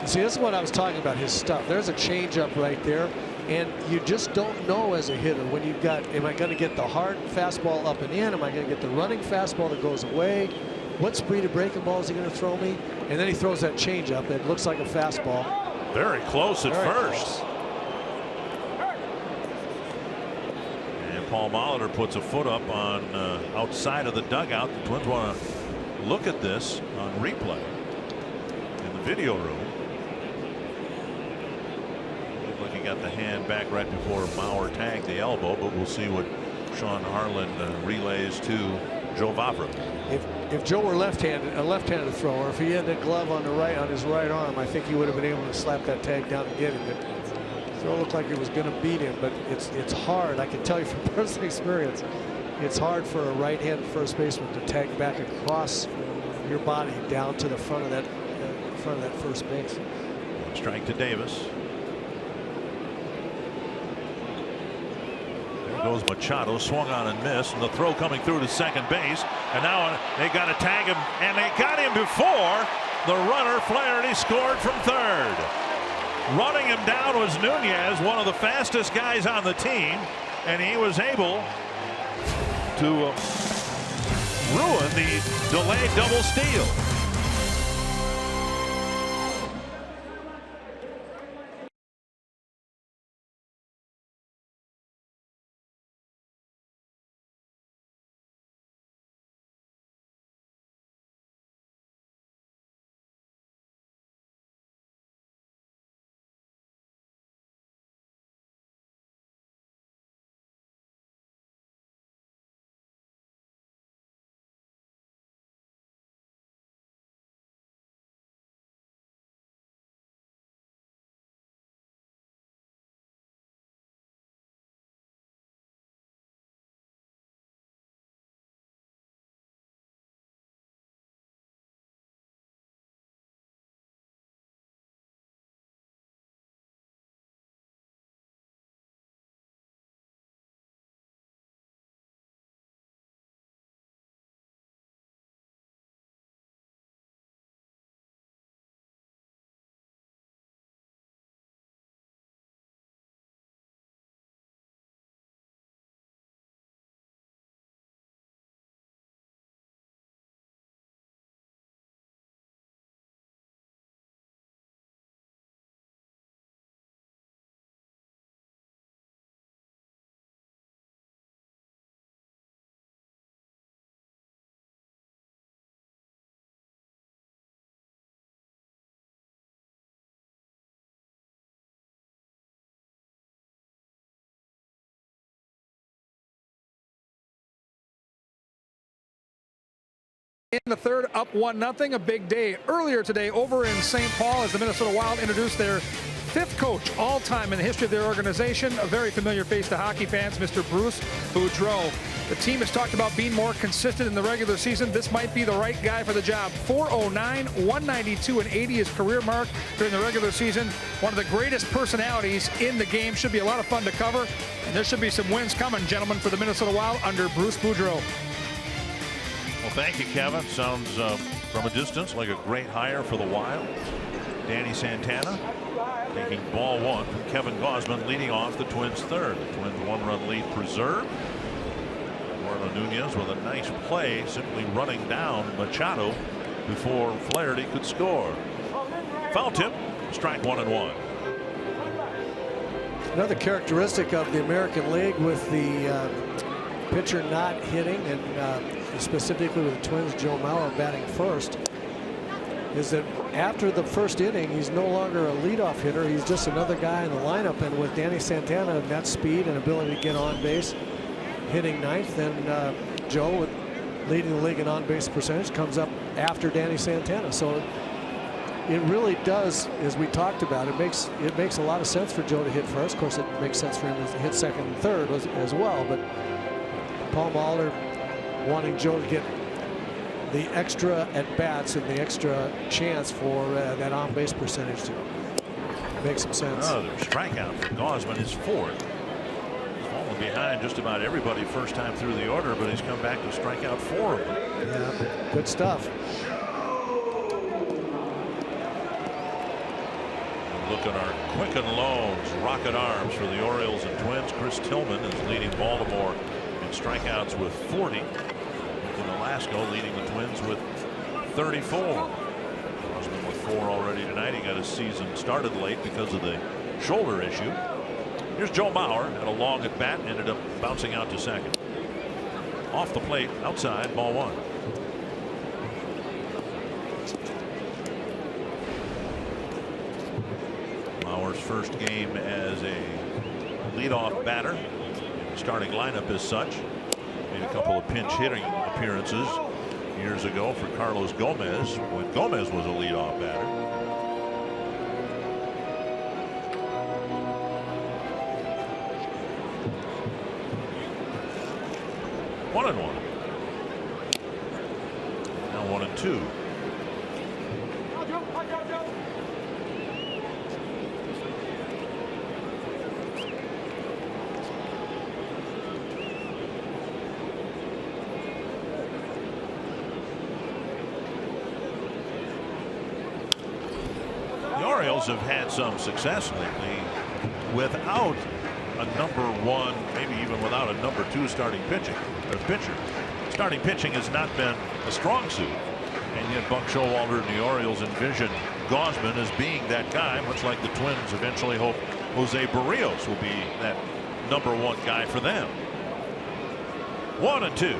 See, this is what I was talking about, his stuff. There's a changeup right there, and you just don't know as a hitter when you've got, am I going to get the hard fastball up and in? Am I going to get the running fastball that goes away? What speed of breaking ball is he going to throw me? And then he throws that changeup that looks like a fastball. Very close at first. And Paul Molitor puts a foot up on outside of the dugout. The Twins want to look at this on replay in the video room. Looked like he got the hand back right before Mauer tagged the elbow, but we'll see what Sean Harlan relays to Joe Vavra. If Joe were left-handed, a left-handed thrower, if he had the glove on his right arm, I think he would have been able to slap that tag down and get him. The throw looked like it was going to beat him, but it's hard. I can tell you from personal experience, it's hard for a right-handed first baseman to tag back across your body down to the front of that first base. One strike to Davis. Goes Machado, swung on and missed, and the throw coming through to second base, and now they got to tag him, and they got him before the runner Flaherty scored from third. Running him down was Nunez, one of the fastest guys on the team, and he was able to ruin the delayed double steal. In the third, up 1-0, a big day earlier today over in St. Paul as the Minnesota Wild introduced their fifth coach all time in the history of their organization. A very familiar face to hockey fans, Mr. Bruce Boudreau. The team has talked about being more consistent in the regular season. This might be the right guy for the job. 409, 192, and 80 his career mark during the regular season. One of the greatest personalities in the game. Should be a lot of fun to cover. And there should be some wins coming, gentlemen, for the Minnesota Wild under Bruce Boudreau. Well, thank you, Kevin. Sounds from a distance like a great hire for the Wild. Danny Santana taking ball one from Kevin Gausman, leading off the Twins' third. The Twins' one-run lead preserved. Eduardo Nunez with a nice play, simply running down Machado before Flaherty could score. Foul tip, strike 1-1. Another characteristic of the American League with the pitcher not hitting, and specifically with the Twins, Joe Mauer batting first, is that after the first inning, he's no longer a leadoff hitter. He's just another guy in the lineup. And with Danny Santana and that speed and ability to get on base, hitting ninth, and Joe, leading the league in on-base percentage, comes up after Danny Santana. So it really does, as we talked about, it makes a lot of sense for Joe to hit first. Of course, it makes sense for him to hit second and third as well. But Paul Mahler wanting Joe to get the extra at-bats and the extra chance for that on-base percentage to make some sense. Another strikeout for Gausman, his fourth. Falling behind just about everybody first time through the order, but he's come back to strike out 4 of them. Yeah, good stuff. Look at our Quicken Loans rocket arms for the Orioles and Twins. Chris Tillman is leading Baltimore in strikeouts with 40. Velasco leading the Twins with 34. Gausman with 4 already tonight. He got his season started late because of the shoulder issue. Here's Joe Mauer, had a long at bat, ended up bouncing out to second. Off the plate, outside, ball 1. Mauer's first game as a leadoff batter. Starting lineup as such. Made a couple of pinch hitting appearances years ago for Carlos Gomez when Gomez was a leadoff batter. One and 1. Now 1 and 2. Have had some success lately without a number 1, maybe even without a number 2 starting pitcher. Starting pitching has not been a strong suit, and yet Buck Showalter and the Orioles envision Gausman as being that guy, much like the Twins eventually hope Jose Barrios will be that number 1 guy for them. 1 and 2.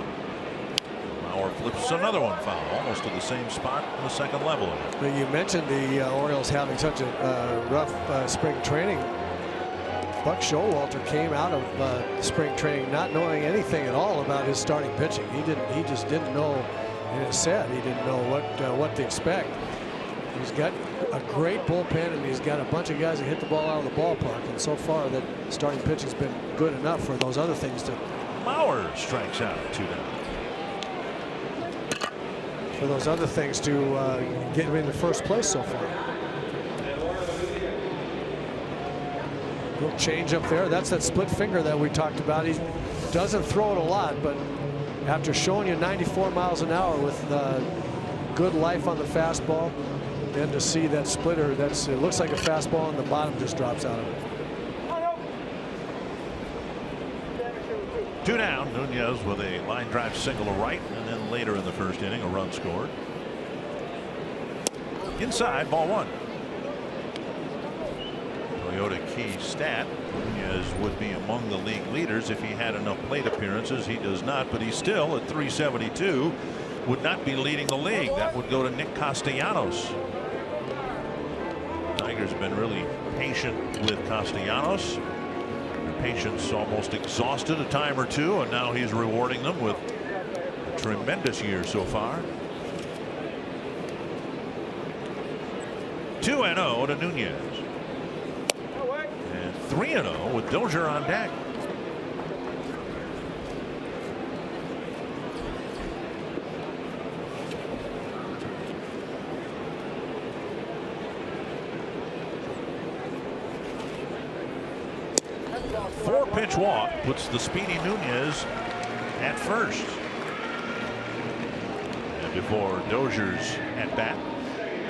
Or flips another one foul, almost to the same spot in the second level. But you mentioned the Orioles having such a rough spring training. Buck Showalter came out of spring training not knowing anything at all about his starting pitching. He just didn't know. And it said he didn't know what to expect. He's got a great bullpen, and he's got a bunch of guys that hit the ball out of the ballpark. And so far, that starting pitching's been good enough for those other things to. Mauer strikes out 2 down. For those other things to get him into first place so far. Little change up there. That's that split finger that we talked about. He doesn't throw it a lot, but after showing you 94 miles an hour with good life on the fastball, then to see that splitter, it looks like a fastball, and the bottom just drops out of it. 2 down. Nunez with a line drive single to right, and then later in the first inning a run scored. Inside, ball 1. Toyota key stat. Nunez would be among the league leaders if he had enough plate appearances. He does not, but he's still at 372. Would not be leading the league. That would go to Nick Castellanos. Tigers have been really patient with Castellanos. Patience almost exhausted a time or 2, and now he's rewarding them with a tremendous year so far. 2-0 to Nunez, and 3-0 with Dozier on deck. Pitch walk puts the speedy Nunez at first. And before Dozier's at bat,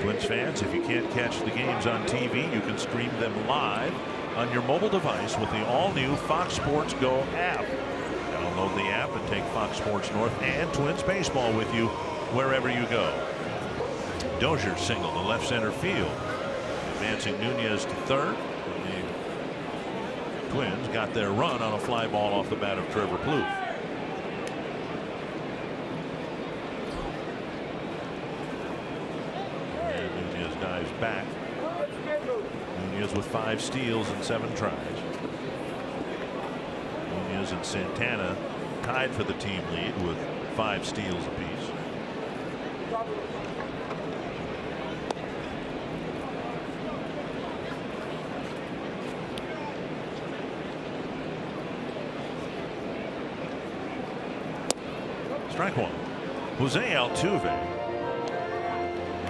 Twins fans, if you can't catch the games on TV, you can stream them live on your mobile device with the all-new Fox Sports Go app. Download the app and take Fox Sports North and Twins baseball with you wherever you go. Dozier single to left center field, advancing Nunez to third. Twins got their run on a fly ball off the bat of Trevor Plouffe. And Nunez dives back. Nunez with 5 steals and 7 tries. Nunez and Santana tied for the team lead with 5 steals apiece. Strike one. Jose Altuve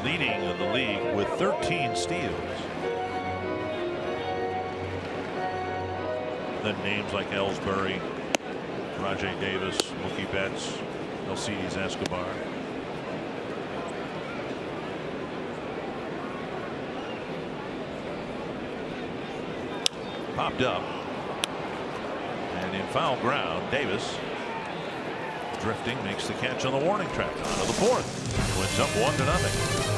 leading the league with 13 steals. Then names like Ellsbury, Rajai Davis, Mookie Betts, Alcides Escobar. Popped up. And in foul ground, Davis drifting makes the catch on the warning track. On to the 4th. Twins up 1-0.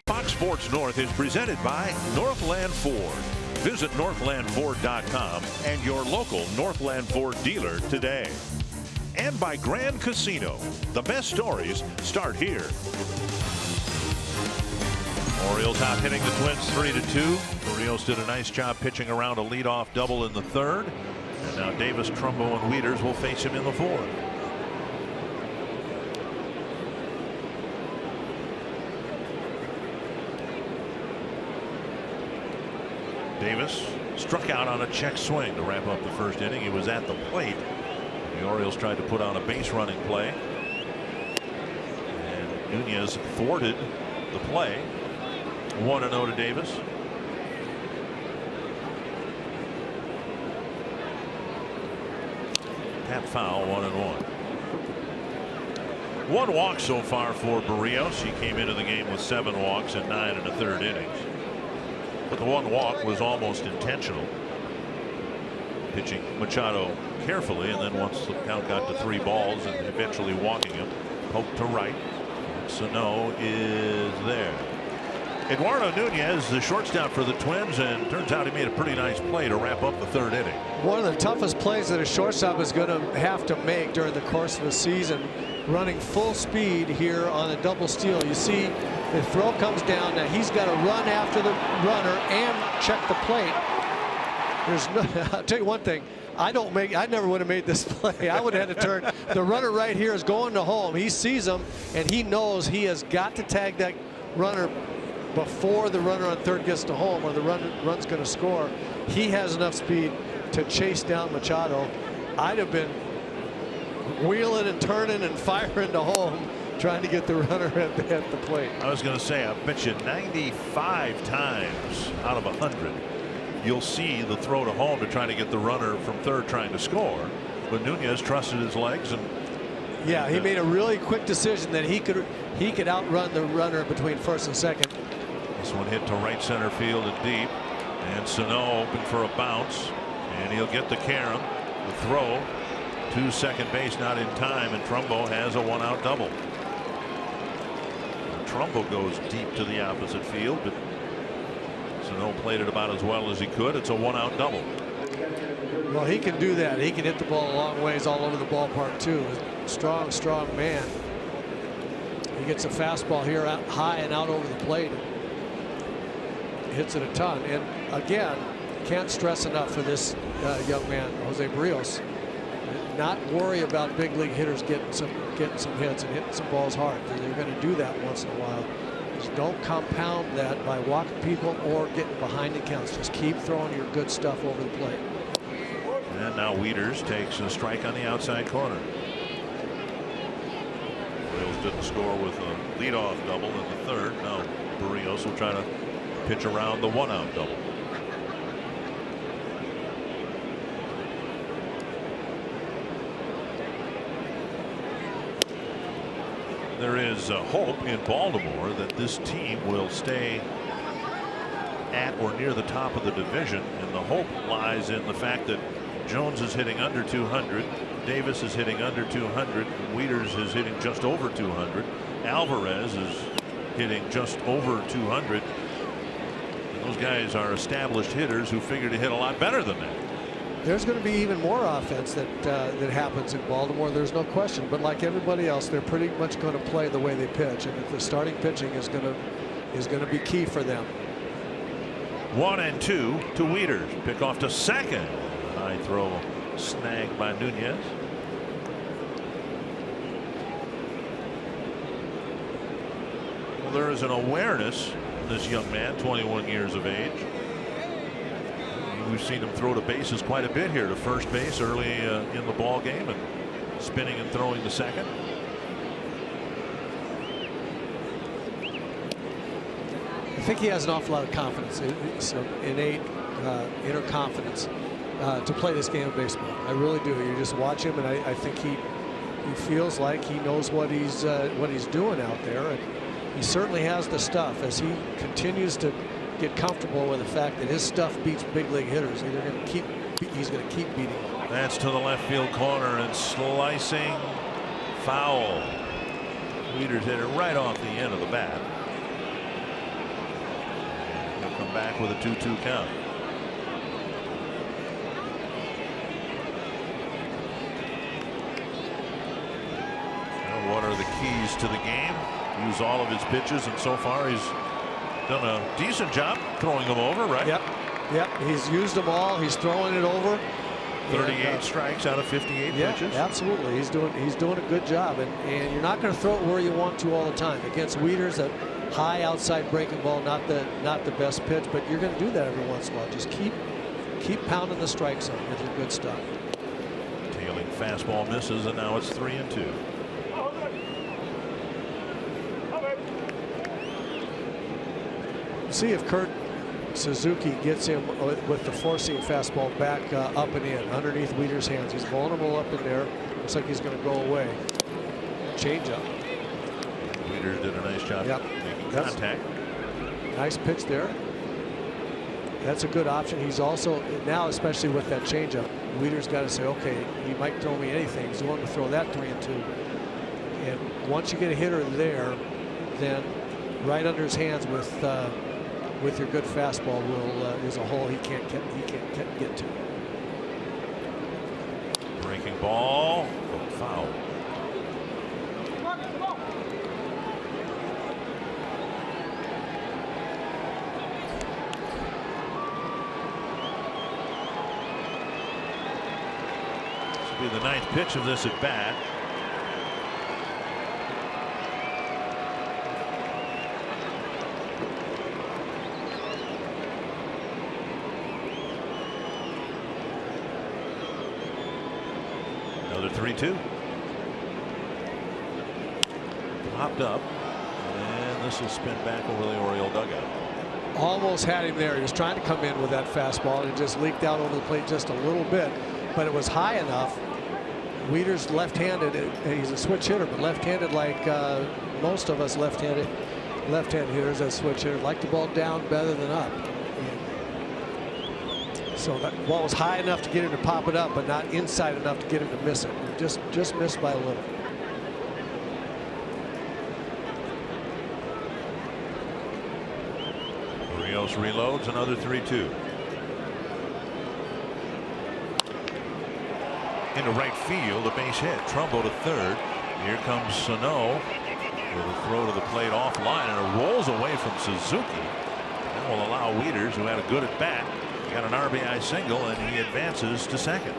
Fox Sports North is presented by Northland Ford. Visit northlandford.com and your local Northland Ford dealer today. And by Grand Casino. The best stories start here. Orioles out hitting the Twins 3-2. Orioles did a nice job pitching around a leadoff double in the 3rd. And now Davis, Trumbo, and Wieters will face him in the 4th. Davis struck out on a check swing to wrap up the 1st inning. He was at the plate. The Orioles tried to put on a base running play. And Nunez thwarted the play. 1-0 to Davis. Tap foul, 1-1. 1 walk so far for Berríos. He came into the game with 7 walks and 9 1/3 innings. But the 1 walk was almost intentional. Pitching Machado carefully, and then once the count got to 3 balls and eventually walking him, poked to right. Sano is there. Eduardo Nunez, the shortstop for the Twins, and turns out he made a pretty nice play to wrap up the 3rd inning. One of the toughest plays that a shortstop is going to have to make during the course of a season, running full speed here on a double steal. You see the throw comes down. Now he's got to run after the runner and check the plate. There's no, I'll tell you one thing. I never would have made this play. I would have had to turn. The runner right here is going to home. He sees him and he knows he has got to tag that runner before the runner on 3rd gets to home, or the run's going to score. He has enough speed to chase down Machado. I'd have been wheeling and turning and firing to home, trying to get the runner at the plate. I was going to say, I bet you 95 times out of 100 you'll see the throw to home to try to get the runner from 3rd trying to score. But Nunez trusted his legs, and yeah, he made a really quick decision that he could outrun the runner between 1st and 2nd. This one hit to right center field and deep, and Sano open for a bounce, and he'll get the carom. The throw to second base, not in time, and Trumbo has a 1-out double. Trumbo goes deep to the opposite field, but Sano played it about as well as he could. It's a 1-out double. Well, he can do that. He can hit the ball a long ways all over the ballpark too. Strong man. He gets a fastball here out high and out over the plate. Hits it a ton. And again, can't stress enough for this young man, Jose Barrios, not worry about big league hitters getting some hits and hitting some balls hard. They're going to do that once in a while. Just don't compound that by walking people or getting behind the counts. Just keep throwing your good stuff over the plate. And now Wieters takes a strike on the outside corner. Orioles didn't score with a leadoff double in the third. Now Barrios will try to pitch around the 1-out double. There is hope in Baltimore that this team will stay at or near the top of the division, and the hope lies in the fact that Jones is hitting under 200, Davis is hitting under 200, Wieters is hitting just over 200, Alvarez is hitting just over 200. And those guys are established hitters who figure to hit a lot better than that. There's going to be even more offense that happens in Baltimore. There's no question. But like everybody else, they're pretty much going to play the way they pitch, and if the starting pitching is going to be key for them. 1-2 to Wieters. Pick off to second. High throw snagged by Nunez. Well, there is an awareness in this young man, 21 years of age. We've seen him throw to bases quite a bit here, to first base early in the ball game, and spinning and throwing to second. I think he has an awful lot of confidence. It's innate inner confidence to play this game of baseball. I really do. You just watch him, and I think he feels like he knows what he's doing out there, and he certainly has the stuff. As he continues to get comfortable with the fact that his stuff beats big league hitters, he's going to keep beating them. That's to the left field corner, and slicing foul. Wieters hit it right off the end of the bat. He'll come back with a 2-2 count. Well, what are the keys to the game? Use all of his pitches, and so far he's done a decent job throwing them over, right? Yep. He's used them all. He's throwing it over. 38 strikes out of 58 pitches. Absolutely. He's doing a good job, and you're not going to throw it where you want to all the time. Against Wieters, a high outside breaking ball, not the best pitch, but you're going to do that every once in a while. Just keep pounding the strike zone with your good stuff. Tailing fastball misses, and now it's 3-2. See if Kurt Suzuki gets him with the four-seam fastball back up and in underneath Wieters' hands. He's vulnerable up in there. Looks like he's going to go away. Changeup. Wieters did a nice job making contact. Nice pitch there. That's a good option. He's also now, especially with that changeup, Wieters got to say, okay, he might throw me anything. He's willing to throw that 3-2. And once you get a hitter there, then right under his hands with your good fastball is a hole he can't get to. Breaking ball, foul. This will be the ninth pitch of this at bat. Another 3-2. Popped up, and this will spin back over the Oriole dugout. Almost had him there. He was trying to come in with that fastball, and it just leaked out over the plate just a little bit, but it was high enough. Wieters left-handed. He's a switch hitter, but left-handed like most of us left-handed. left-hand hitters as switch hitters like the ball down better than up. So that ball was high enough to get him to pop it up, but not inside enough to get him to miss it. Just missed by a little. Rios reloads, another 3-2. Into right field, a base hit. Trumbo to third. Here comes Sano with a throw to the plate offline, and it rolls away from Suzuki. That will allow Wieters, who had a good at bat, got an RBI single, and he advances to second.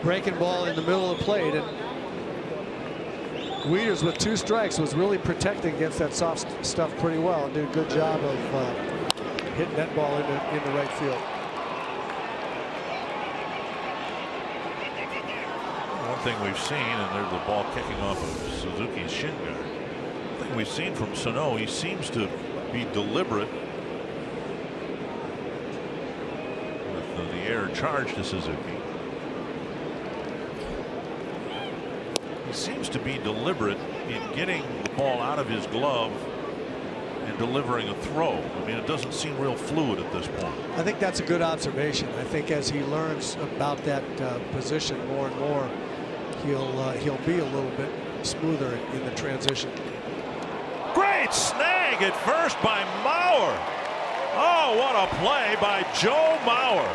Breaking ball in the middle of the plate, and Wieters with 2 strikes was really protecting against that soft stuff pretty well and did a good job of hitting that ball in the right field. One thing we've seen, and there's the ball kicking off of Suzuki's shin guard. One thing we've seen from Sano, he seems to be deliberate with the error charge to Suzuki. He seems to be deliberate in getting the ball out of his glove and delivering a throw. I mean, it doesn't seem real fluid at this point. I think that's a good observation. I think as he learns about that position more and more, he'll be a little bit smoother in the transition. Great snag at first by Mauer. Oh, what a play by Joe Mauer.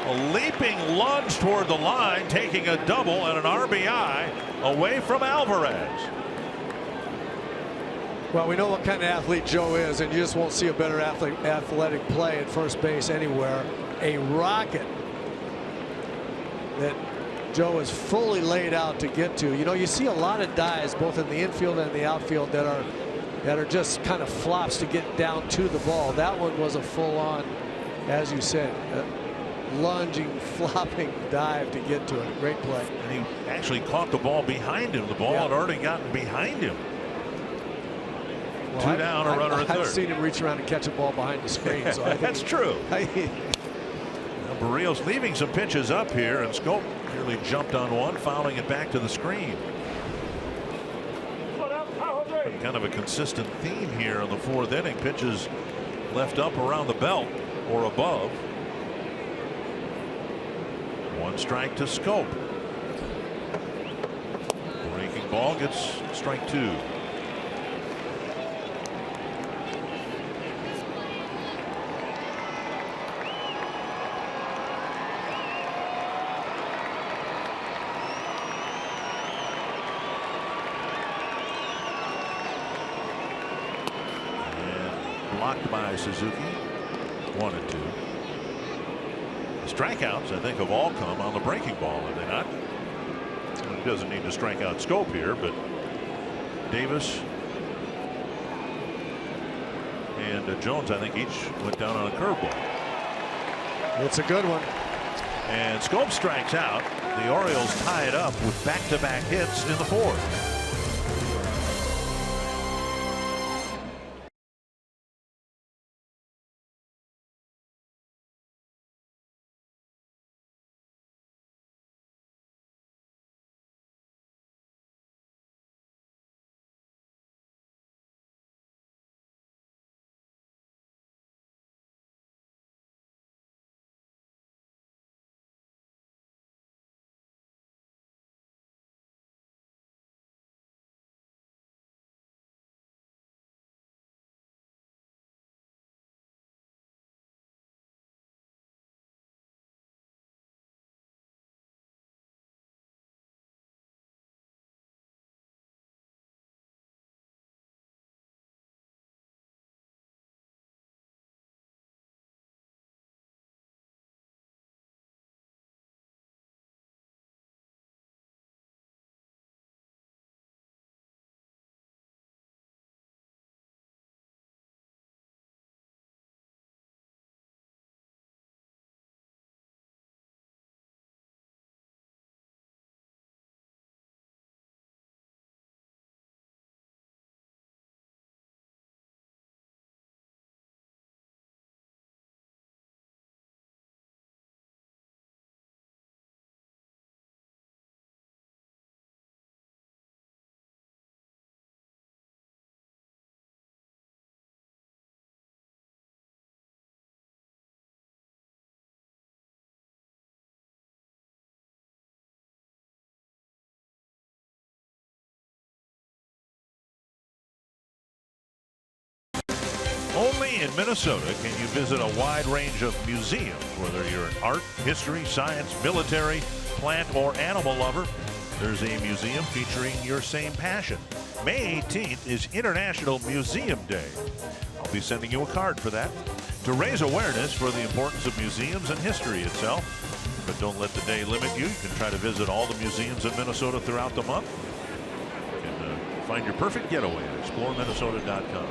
A leaping lunge toward the line, taking a double and an RBI away from Alvarez. Well, we know what kind of athlete Joe is, and you just won't see a better athletic play at first base anywhere. A rocket that Joe is fully laid out to get to. You know, you see a lot of dives both in the infield and the outfield that are just kind of flops to get down to the ball. That one was a full-on, as you said, lunging, flopping dive to get to it. Great play. And he actually caught the ball behind him. The ball had already gotten behind him. Well, 2 down, a runner at third. I've seen him reach around and catch a ball behind the screen. So I think that's true. Barrios leaving some pitches up here, and Scope nearly jumped on one, fouling it back to the screen. Kind of a consistent theme here in the 4th inning. Pitches left up around the belt or above. 1 strike to Scope. Breaking ball gets strike 2. Blocked by Suzuki. 1-2. The strikeouts, I think, have all come on the breaking ball, have they not? He doesn't need to strike out Scope here, but Davis and Jones, I think, each went down on a curveball. It's a good one. And Scope strikes out. The Orioles tie it up with back-to-back hits in the 4th. Only in Minnesota can you visit a wide range of museums, whether you're an art, history, science, military, plant, or animal lover. There's a museum featuring your same passion. May 18th is International Museum Day. I'll be sending you a card for that to raise awareness for the importance of museums and history itself. But don't let the day limit you. You can try to visit all the museums in Minnesota throughout the month. You can find your perfect getaway at exploreminnesota.com.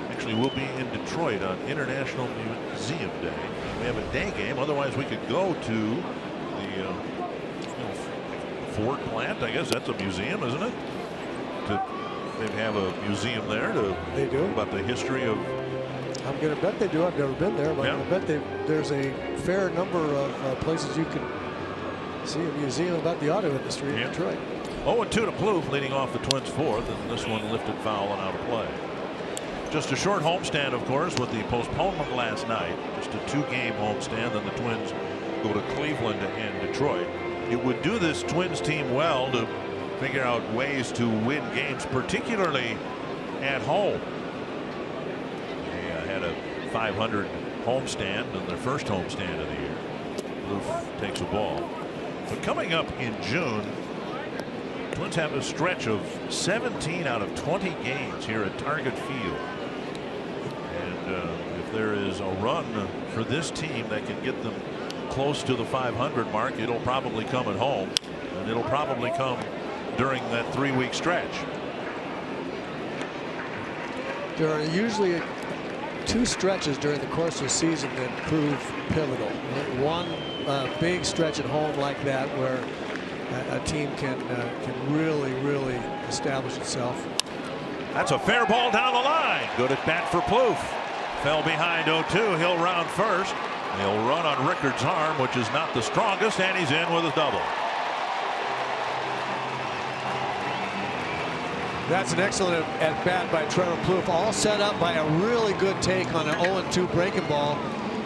Actually, we'll be in Detroit on International Museum Day. We have a day game. Otherwise, we could go to the Ford plant. I guess that's a museum, isn't it? They have a museum there. They do. About the history of. I'm going to bet they do. I've never been there, but I'm going to bet there's a fair number of places you can see a museum about the auto industry in Detroit. 0-2 to Plouffe, leading off the Twins' fourth, and this one lifted foul and out of play. Just a short homestand, of course, with the postponement last night. Just a 2-game homestand, then the Twins go to Cleveland and Detroit. It would do this Twins team well to figure out ways to win games, particularly at home. They had a .500 homestand in their first homestand of the year. Plouffe takes a ball. But coming up in June, Twins have a stretch of 17 out of 20 games here at Target Field. And if there is a run for this team that can get them close to the 500 mark, it'll probably come at home, and it'll probably come during that 3-week stretch. There are usually 2 stretches during the course of the season that prove pivotal. One big stretch at home like that, where a team can really establish itself. That's a fair ball down the line. Good at bat for Plouffe. Fell behind 0-2. He'll round first. He'll run on Rickard's arm, which is not the strongest, and he's in with a double. That's an excellent at bat by Trevor Plouffe, all set up by a really good take on an 0-2 breaking ball.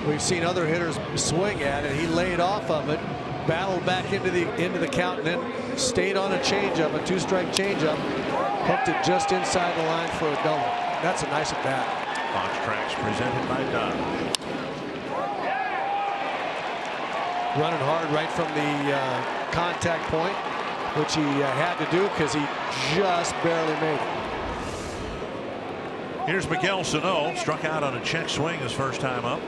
We've seen other hitters swing at it. He laid off of it, battled back into the count, and then stayed on a changeup, a 2-strike changeup, hooked it just inside the line for a double. That's a nice at bat. Fox Tracks presented by Dodge. Running hard right from the contact point, which he had to do because he just barely made it. Here's Miguel Sano, struck out on a check swing his first time up.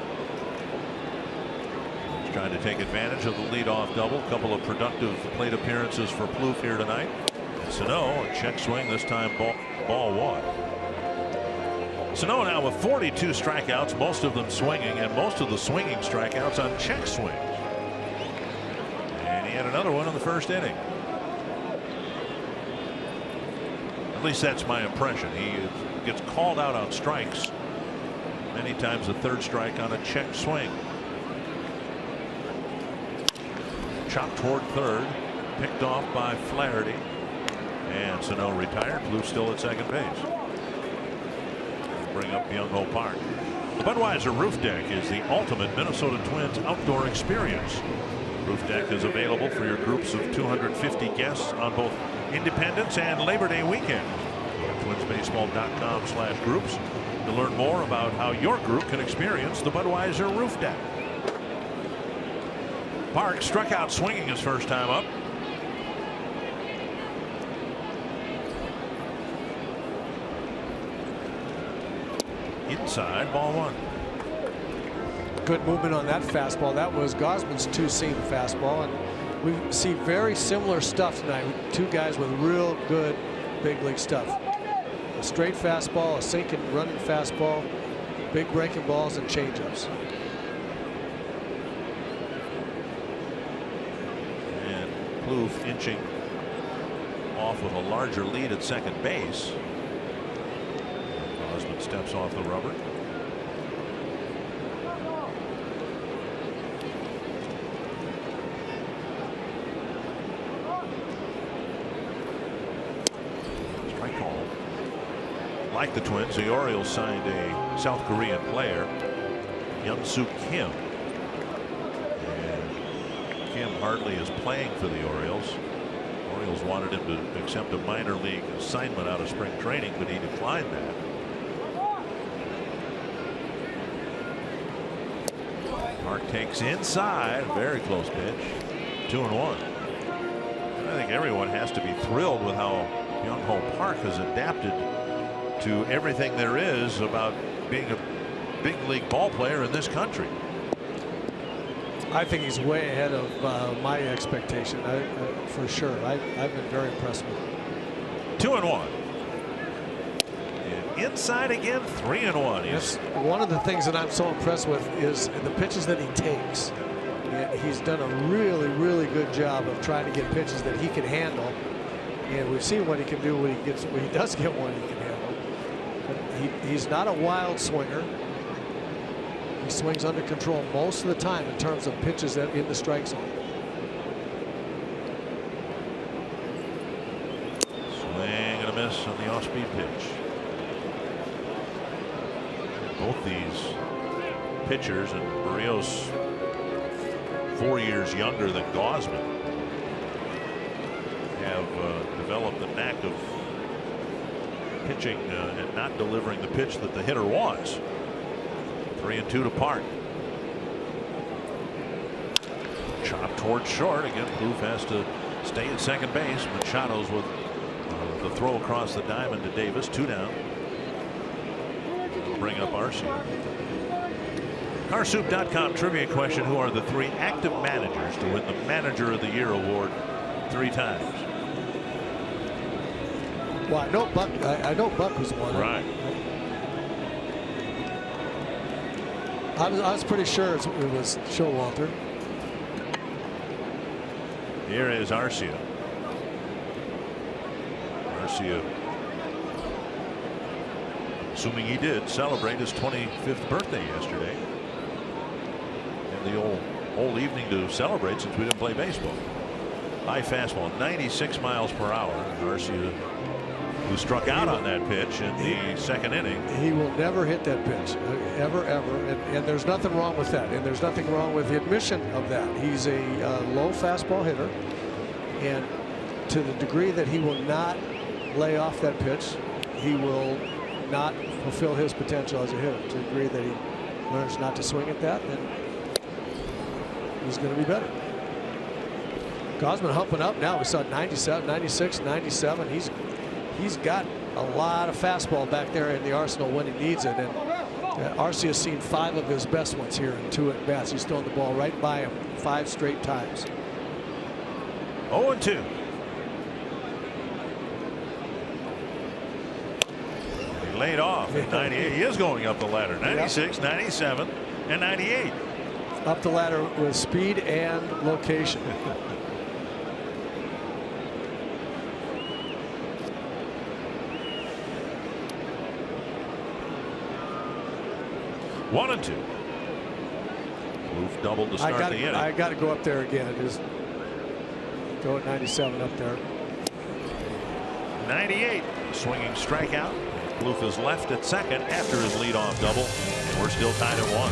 He's trying to take advantage of the leadoff double. A couple of productive plate appearances for Plouffe here tonight. Sano, a check swing, this time ball 1. Sano now with 42 strikeouts, most of them swinging, and most of the swinging strikeouts on check swings. And he had another one in the first inning. At least that's my impression. He gets called out on strikes many times. A 3rd strike on a check swing. Chopped toward 3rd, picked off by Flaherty, and Sano retired. Plouffe still at second base. Bring up Young-Ho Park. The Budweiser Roof Deck is the ultimate Minnesota Twins outdoor experience. Roof Deck is available for your groups of 250 guests on both Independence and Labor Day weekend. Go to twinsbaseball.com/groups to learn more about how your group can experience the Budweiser Roof Deck. Park struck out swinging his first time up. Inside, ball 1. Good movement on that fastball. That was Gausman's 2-seam fastball, and we see very similar stuff tonight. 2 guys with real good big league stuff. A straight fastball, a sinking running fastball, big breaking balls, and changeups. And Plouffe inching off with a larger lead at second base. Gausman steps off the rubber. Strike call. Like the Twins, the Orioles signed a South Korean player, Young-Soo Kim. And Kim hardly is playing for the Orioles. Orioles wanted him to accept a minor league assignment out of spring training, but he declined that. Mark takes inside. Very close pitch. 2-1. I think everyone has to be thrilled with how Young Ho Park has adapted to everything there is about being a big league ball player in this country. I think he's way ahead of my expectation. For sure. I've been very impressed with him. 2-1. And inside again. 3-1. Yes. One of the things that I'm so impressed with is the pitches that he takes. He's done a really, really good job of trying to get pitches that he can handle, and we've seen what he can do when he does get one he can handle. But he's not a wild swinger. He swings under control most of the time in terms of pitches that in the strike zone. Swing and a miss on the off-speed pitch. Both these pitchers, and Berrios 4 years younger than Gausman, have developed the knack of pitching and not delivering the pitch that the hitter wants. 3-2 to Park. Chop towards short. Again, Kloof has to stay at second base. Machado's with the throw across the diamond to Davis. 2 down. We'll bring up Arcia. Carsoup.com trivia question: who are the 3 active managers to win the Manager of the Year award 3 times? Well, I know Buck was one. Right. I was pretty sure it was Showalter. Here is Arcia. Arcia, assuming he did celebrate his 25th birthday yesterday. And the whole evening to celebrate since we didn't play baseball. High fastball, 96 miles per hour. Arcia, who struck out on that pitch in the second inning. He will never hit that pitch, ever. And there's nothing wrong with that. And there's nothing wrong with the admission of that. He's a low fastball hitter. And to the degree that he will not lay off that pitch, he will not fulfill his potential as a hitter. To the degree that he learns not to swing at that, then he's going to be better. Gausman humping up now. We saw 97, 96, 97. He's got a lot of fastball back there in the arsenal when he needs it. And Arcia's seen 5 of his best ones here in 2 at bats. He's thrown the ball right by him 5 straight times. 0-2. He laid off at 98. He is going up the ladder. 96, 97, and 98. Up the ladder with speed and location. One and 2. Kloof doubled to start the inning. I got to go up there again. Just go at 97 up there. 98. Swinging strikeout. Kloof is left at second after his leadoff double. And we're still tied at 1.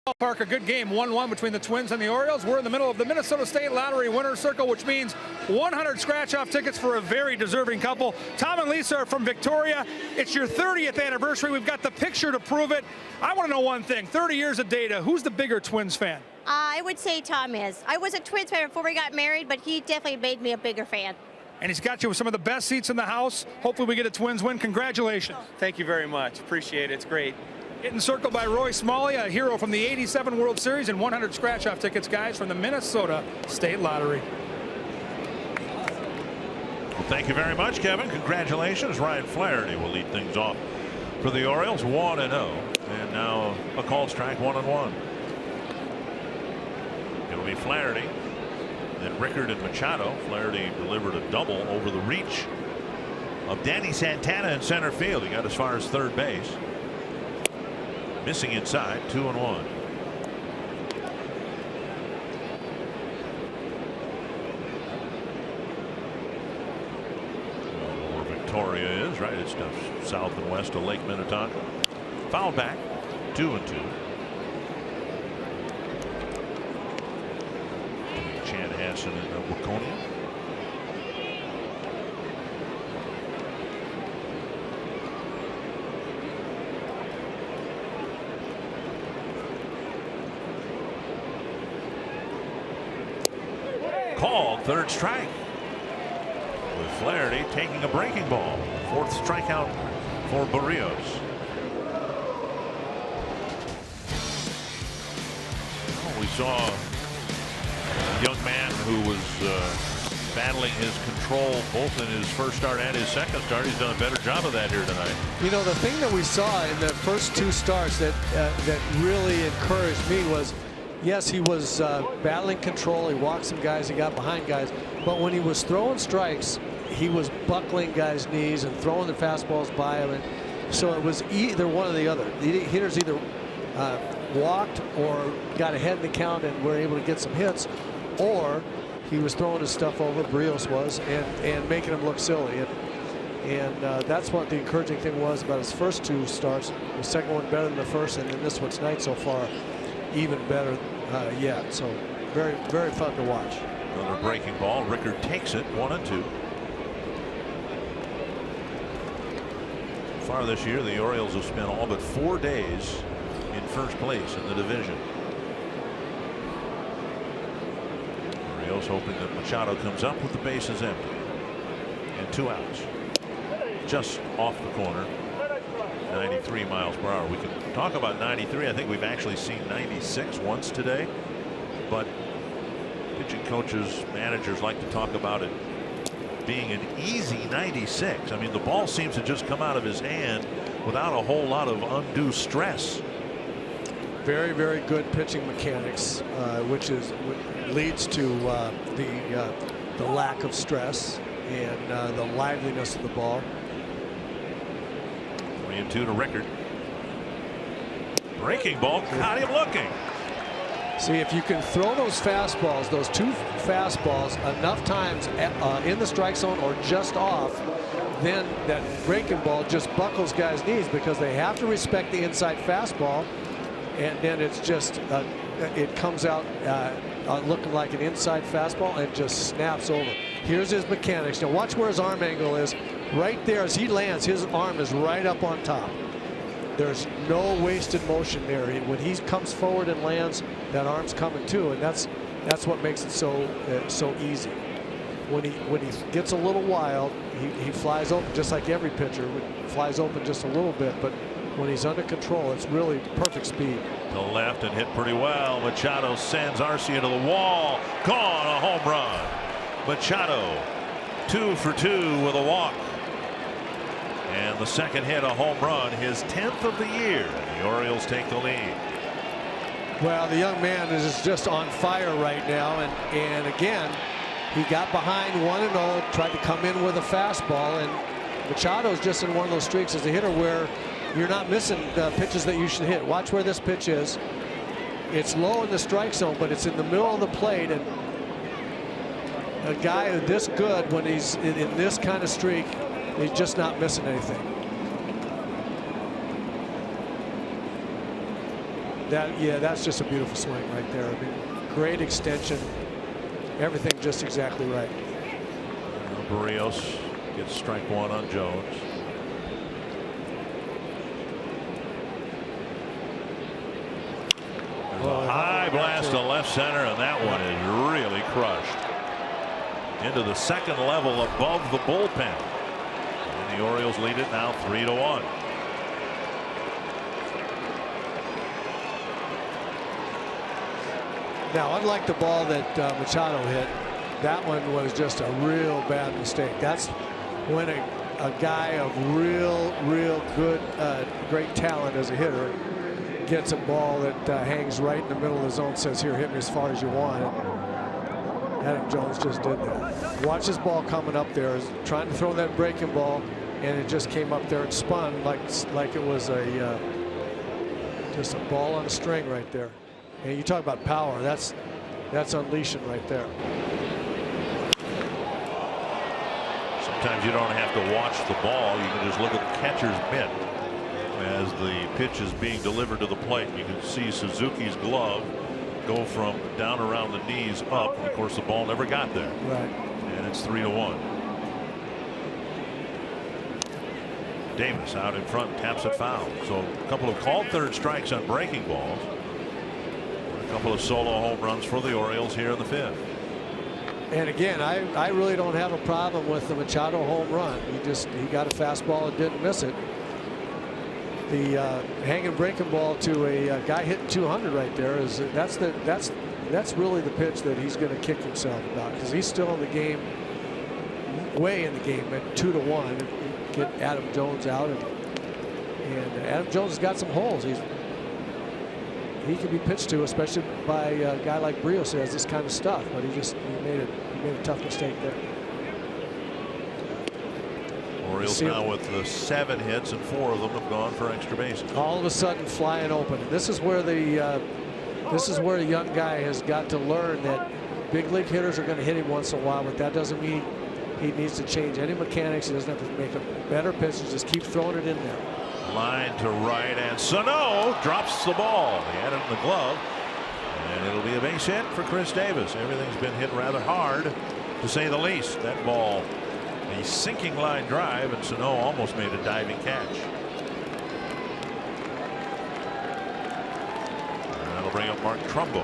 Ballpark, a good game, 1-1 between the Twins and the Orioles. We're in the middle of the Minnesota State Lottery winner's circle, which means 100 scratch-off tickets for a very deserving couple. Tom and Lisa are from Victoria. It's your 30th anniversary. We've got the picture to prove it. I want to know one thing, 30 years of data. Who's the bigger Twins fan? I would say Tom is. I was a Twins fan before we got married, but he definitely made me a bigger fan. And he's got you with some of the best seats in the house. Hopefully we get a Twins win. Congratulations. Thank you very much. Appreciate it. It's great. Getting circled by Roy Smalley, a hero from the '87 World Series, and 100 scratch-off tickets, guys, from the Minnesota State Lottery. Well, thank you very much, Kevin. Congratulations. Ryan Flaherty will lead things off for the Orioles, 1-0, and now a called strike, 1-1. It'll be Flaherty, then Rickard and Machado. Flaherty delivered a double over the reach of Danny Santana in center field. He got as far as third base. Missing inside, 2-1. Where Victoria is, right? It's just south and west of Lake Minnetonka. Foul back, 2-2. Chanhassen and Waconia. Called, third strike, with Flaherty taking a breaking ball. Fourth strikeout for Barrios. Well, we saw a young man who was battling his control both in his first start and his second start. He's done a better job of that here tonight. You know, the thing that we saw in the first two starts that really encouraged me was, yes, he was battling control. He walked some guys, he got behind guys, but when he was throwing strikes, he was buckling guys' knees and throwing the fastballs by him. And so it was either one or the other. The hitters either walked or got ahead in the count and were able to get some hits, or he was throwing his stuff over, Barrios was, and making him look silly. And that's what the encouraging thing was about his first two starts. The second one better than the first, and then this one tonight so far even better yet. So very, very fun to watch. Another breaking ball. Rickard takes it, 1-2. Far this year, the Orioles have spent all but 4 days in first place in the division. Orioles hoping that Machado comes up with the bases empty and 2 outs. Just off the corner. 93 miles per hour. We can talk about 93. I think we've actually seen 96 once today, but pitching coaches, managers like to talk about it being an easy 96. I mean, the ball seems to just come out of his hand without a whole lot of undue stress. Very, very good pitching mechanics, which leads to the lack of stress and the liveliness of the ball. 3-2 to Rickard. Breaking ball, got him looking. See, if you can throw those fastballs, those two fastballs, enough times in the strike zone or just off, then that breaking ball just buckles guys' knees because they have to respect the inside fastball, and then it's just it comes out looking like an inside fastball and just snaps over. Here's his mechanics. Now watch where his arm angle is. Right there as he lands, his arm is right up on top. There's no wasted motion there. When he comes forward and lands, that arm's coming too, and that's what makes it so easy. When he gets a little wild, he flies open just like every pitcher. Flies open just a little bit, but when he's under control, it's really perfect speed. To left and hit pretty well. Machado sends Arcia to the wall. Gone, a home run. Machado 2 for 2 with a walk. And the second hit, a home run, his 10th of the year. The Orioles take the lead. Well, the young man is just on fire right now, and again, he got behind 1-0, tried to come in with a fastball, and Machado's just in one of those streaks as a hitter where you're not missing the pitches that you should hit. Watch where this pitch is. It's low in the strike zone, but it's in the middle of the plate, and a guy this good when he's in this kind of streak, he's just not missing anything. That's just a beautiful swing right there. I mean, great extension. Everything just exactly right. Berrios gets strike one on Jones. A high blast to left center, and that one is really crushed into the second level above the bullpen. And the Orioles lead it now 3-1. Now, unlike the ball that Machado hit, that one was just a real bad mistake. That's when a guy of real good, great talent as a hitter gets a ball that hangs right in the middle of the zone, says, here, hit me as far as you want. Adam Jones just did that. Watch this ball coming up there, is trying to throw that breaking ball, and it just came up there and spun like it was just a ball on a string right there. And you talk about power, that's unleashing right there. Sometimes you don't have to watch the ball, you can just look at the catcher's mitt as the pitch is being delivered to the plate. You can see Suzuki's glove go from down around the knees up, and of course the ball never got there. Right. And it's 3-1. Davis out in front, taps it foul. So a couple of called third strikes on breaking balls. A couple of solo home runs for the Orioles here in the fifth. And again, I really don't have a problem with the Machado home run. He got a fastball and didn't miss it. The hanging breaking ball to a guy hitting 200 right there that's really the pitch that he's going to kick himself about, because he's still in the game, way in the game at 2-1. Get Adam Jones out, and Adam Jones has got some holes. He can be pitched to, especially by a guy like Berrios who has this kind of stuff. But he made a tough mistake there. Orioles now with the 7 hits, and 4 of them have gone for extra bases. All of a sudden flying open. This is where the young guy has got to learn that big league hitters are going to hit him once in a while, but that doesn't mean he needs to change any mechanics. He doesn't have to make a better pitch. Just keep throwing it in there. Line to right, and Sano drops the ball. He had it in the glove, and it'll be a base hit for Chris Davis. Everything's been hit rather hard, to say the least. That ball, a sinking line drive, and Sano almost made a diving catch. And that'll bring up Mark Trumbo.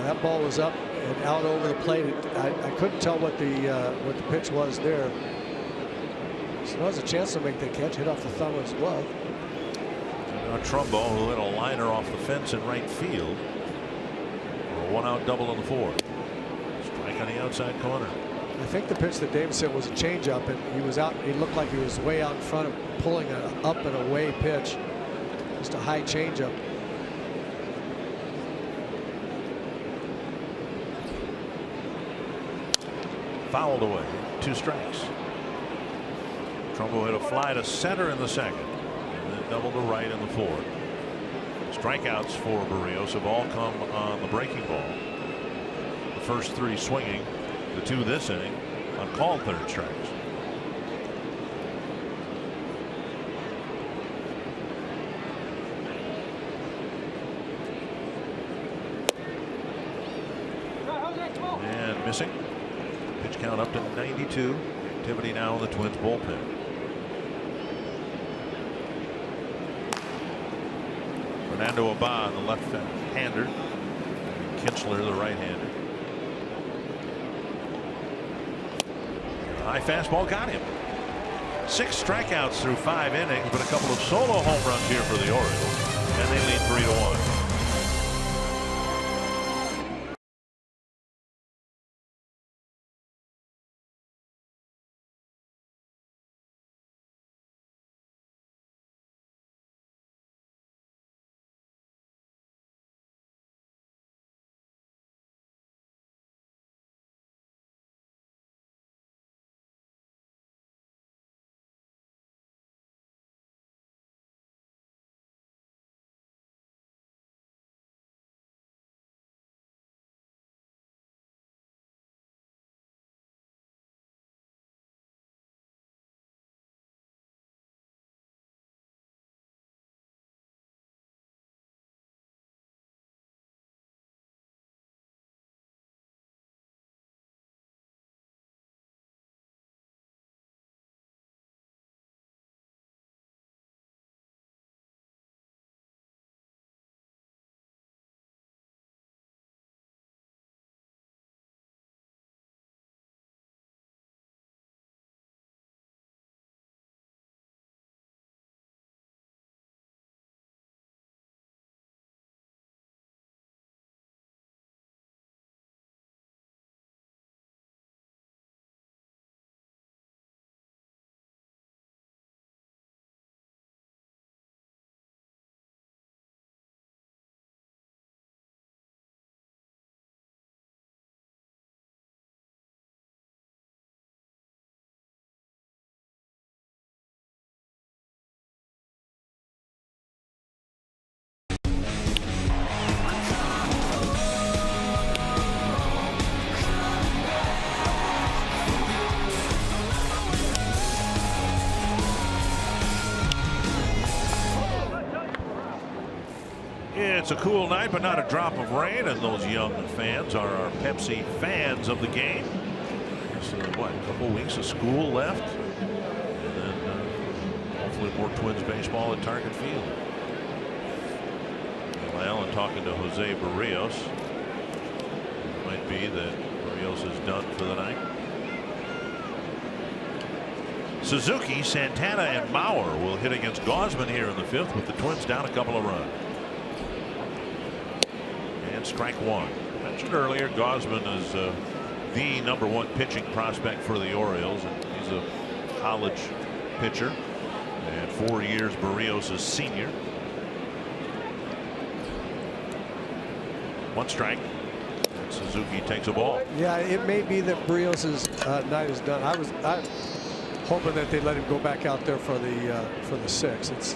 That ball was up and out over the plate. I couldn't tell what the pitch was there. So there was a chance to make that catch, hit off the thumb of his glove. Now Trumbo, who hit a liner off the fence in right field. A 1-out double in the 4th. Strike on the outside corner. I think the pitch that Davis hit was a changeup, and he was out. He looked like he was way out in front of pulling an up and away pitch. Just a high changeup. Fouled away. 2 strikes. Trumbo hit a fly to center in the 2nd, and then double to right in the 4th. Strikeouts for Berrios have all come on the breaking ball. The first 3 swinging, the 2 this inning on called third strikes. And missing. Pitch count up to 92. Activity now in the Twins bullpen. Fernando Abad, the left-hander. Kinchler, the right-hander. High fastball got him. 6 strikeouts through 5 innings, but a couple of solo home runs here for the Orioles, and they lead 3-1. It's a cool night, but not a drop of rain, and those young fans are our Pepsi fans of the game. So what, a couple weeks of school left, and then hopefully more Twins baseball at Target Field. Well, and talking to Jose Barrios, it might be that Barrios is done for the night. Suzuki, Santana, and Mauer will hit against Gausman here in the 5th, with the Twins down a couple of runs. And strike one. I mentioned earlier, Gausman is the #1 pitching prospect for the Orioles, and he's a college pitcher, and 4 years Barrios is senior. One strike. And Suzuki takes a ball. Yeah, it may be that Barrios' night is done. I hoping that they let him go back out there for the 6th. It's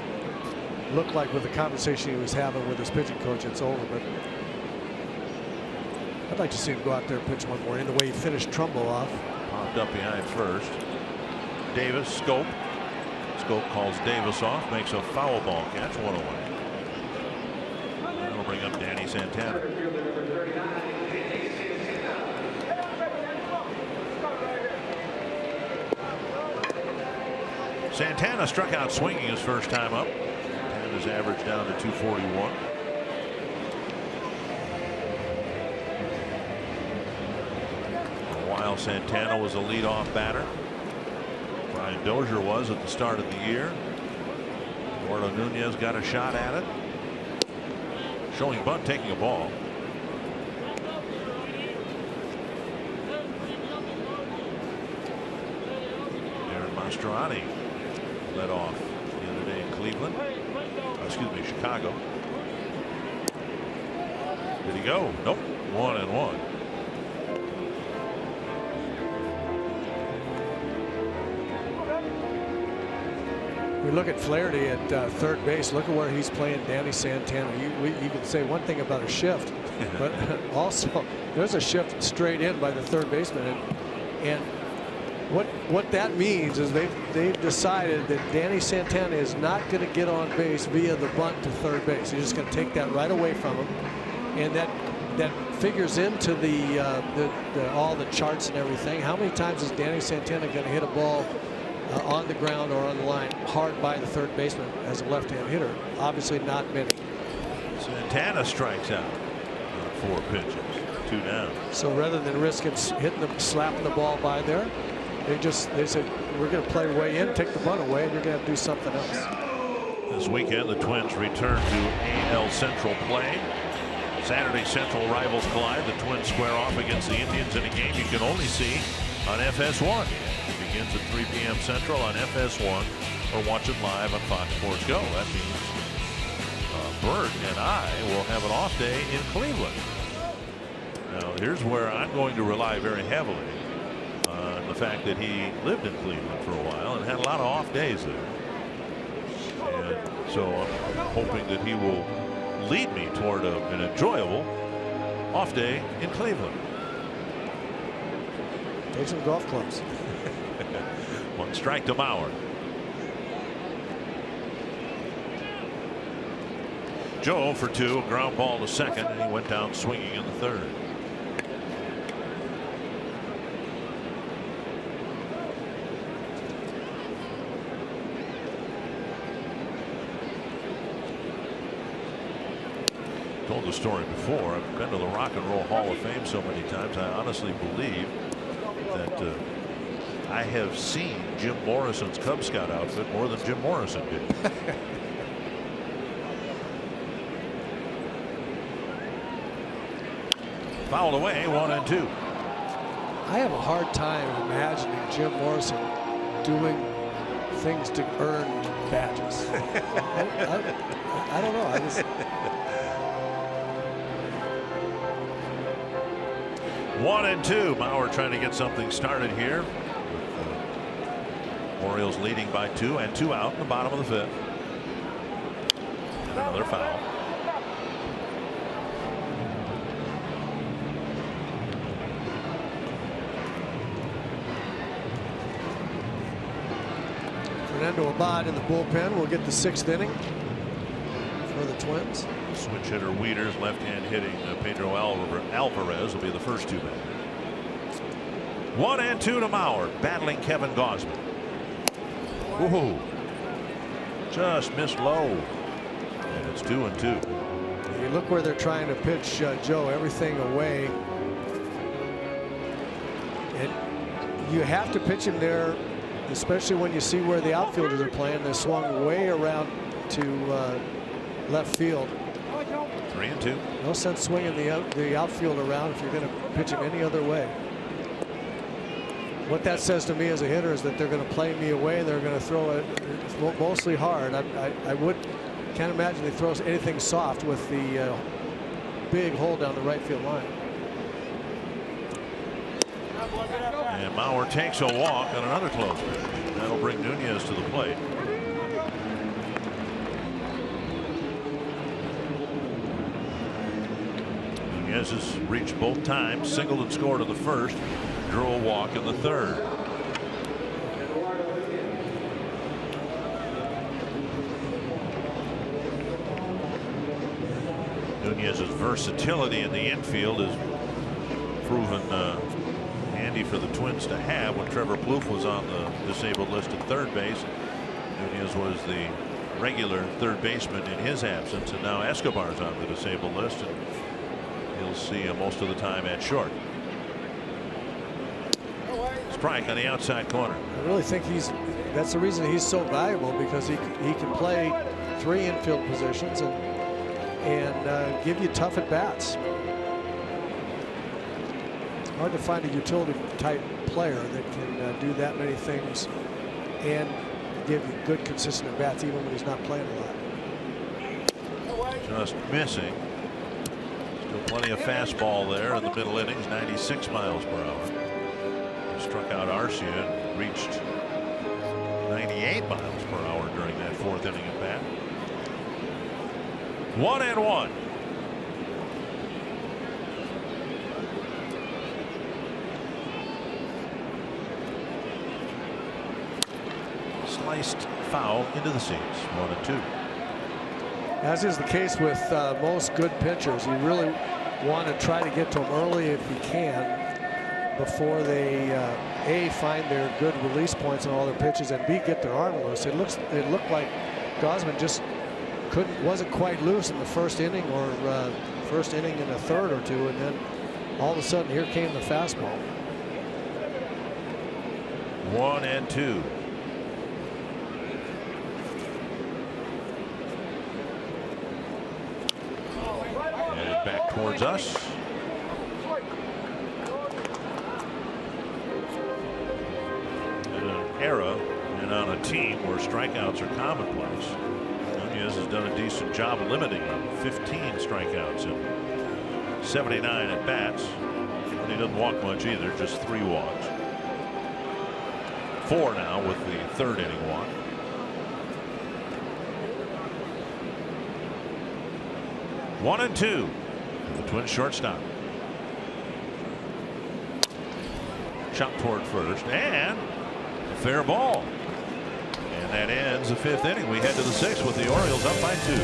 looked like with the conversation he was having with his pitching coach, it's over. But I'd like to see him go out there and pitch one more. In the way he finished Trumbo off. Popped up behind first. Davis, Scope. Scope calls Davis off, makes a foul ball catch, 1 away. That'll bring up Danny Santana. Santana struck out swinging his first time up, and his average down to 241. For a while, Santana was a leadoff batter. Brian Dozier was at the start of the year. Eduardo Nunez got a shot at it. Showing bunt, taking a ball. Aaron Mastrani led off the other day in Cleveland. Excuse me, Chicago. Did he go? Nope. 1-1. We look at Flaherty at third base. Look at where he's playing Danny Santana. You can say one thing about a shift, but also there's a shift straight in by the third baseman, and what that means is they've decided that Danny Santana is not going to get on base via the bunt to third base. He's just going to take that right away from him, and that figures into all the charts and everything. How many times is Danny Santana going to hit a ball on the ground or on the line hard by the third baseman as a left-hand hitter? Obviously not many. Santana strikes out on 4 pitches, 2 down. So rather than risk him slapping the ball by there, they said we're going to play way in, take the bunt away, and you're going to have to do something else. This weekend the Twins return to AL Central play. Saturday Central rivals collide. The Twins square off against the Indians in a game you can only see on FS1. It begins at 3 p.m. Central on FS1, or watch it live on Fox Sports Go. That means Bert and I will have an off day in Cleveland. Now here's where I'm going to rely very heavily on the fact that he lived in Cleveland for a while and had a lot of off days there. And so I'm hoping that he will lead me toward an enjoyable off day in Cleveland. Take some golf clubs. 1 strike to Mauer. Joe for 2, a ground ball to second, and he went down swinging in the 3rd. Told the story before. I've been to the Rock and Roll Hall of Fame so many times. I honestly believe that I have seen Jim Morrison's Cub Scout outfit more than Jim Morrison did. Fouled away, 1-2. I have a hard time imagining Jim Morrison doing things to earn badges. I don't know. I just. 1-2. Mauer trying to get something started here. Orioles leading by 2 and 2 out in the bottom of the 5th. And another foul. Fernando Abad in the bullpen will get the 6th inning for the Twins. Switch hitter Wieters, left-hand hitting Pedro Alvarez will be the first 2 men. 1-2 to Mauer, battling Kevin Gausman. Whoa. Just missed low. And it's 2-2. You look where they're trying to pitch Joe, everything away. And you have to pitch him there, especially when you see where the outfielders are playing. They swung way around to left field. 3-2. No sense swinging the outfield around if you're going to pitch him any other way. What that says to me as a hitter is that they're going to play me away. They're going to throw it mostly hard. I can't imagine they throw anything soft with the big hole down the right field line. And Mauer takes a walk on another close pitch. That'll bring Nunez to the plate. Nunez has reached both times, singled and scored in the first, drew a walk in the third. Nunez's versatility in the infield is proven handy for the Twins to have. When Trevor Plouffe was on the disabled list at third base, Nunez was the regular third baseman in his absence, and now Escobar's on the disabled list, and he'll see him most of the time at short. Strike on the outside corner. I really think that's the reason he's so valuable, because he can play 3 infield positions and give you tough at bats. Hard to find a utility type player that can do that many things and give you good consistent at bats even when he's not playing a lot. Just missing. Still plenty of fastball there in the middle innings. 96 miles per hour. He struck out Arcia and reached 98 miles per hour during that 4th inning at bat. 1-1. Sliced foul into the seats. 1-2. As is the case with most good pitchers, you really want to try to get to them early if you can, before they A, find their good release points on all their pitches, and B, get their arm loose. It looked like Gausman just wasn't quite loose in the first inning, or first inning in a third or two, and then all of a sudden here came the fastball. 1-2. Headed back towards us. In an era and on a team where strikeouts are commonplace, Nunez has done a decent job limiting them. 15 strikeouts in 79 at bats. But he doesn't walk much either, just 3 walks. 4 now with the 3rd inning walk. One and 2. The Twins shortstop. Chop toward first, and a fair ball. And that ends the 5th inning. We head to the 6th with the Orioles up by 2.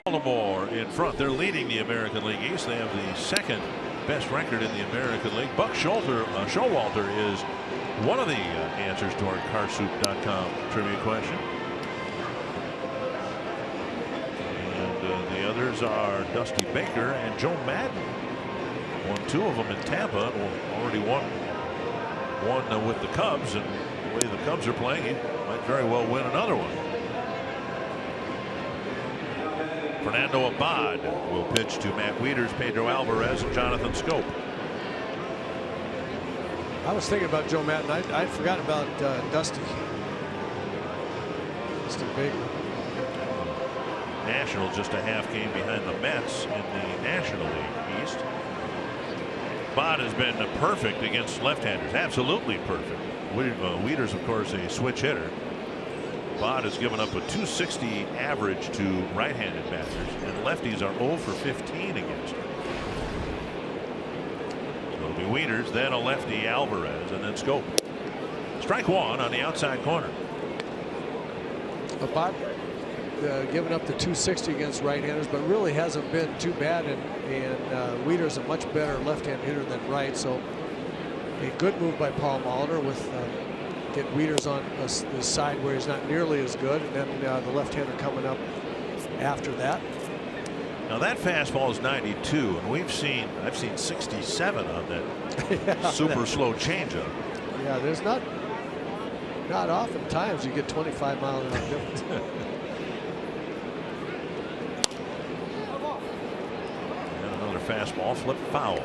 Baltimore in front. They're leading the American League East. They have the second best record in the American League. Buck Showalter is one of the answers to our carsoup.com trivia question. And the others are Dusty Baker and Joe Madden. Won 2 of them in Tampa. Already won one with the Cubs, and the way the Cubs are playing, he might very well win another one. Fernando Abad will pitch to Matt Wieters, Pedro Alvarez, and Jonathan Scope. I was thinking about Joe Madden. I'd forgotten about Dusty Baker. Nationals just a half game behind the Mets in the National League East. Abad has been perfect against left-handers, absolutely perfect. Wieters, of course, a switch hitter. Abad has given up a .260 average to right-handed batters, and lefties are 0 for 15 against him. So it'll be Wieters, then a lefty, Alvarez, and then Scope. Strike 1 on the outside corner. Abad giving up the .260 against right-handers, but really hasn't been too bad, and Wieters a much better left-hand hitter than right. So a good move by Paul Molitor with get Wieters on the side where he's not nearly as good, and then the left-hander coming up after that. Now that fastball is 92, and I've seen 67 on that super slow changeup. Yeah, there's not often times you get 25 miles an hour difference. And another fastball flip foul.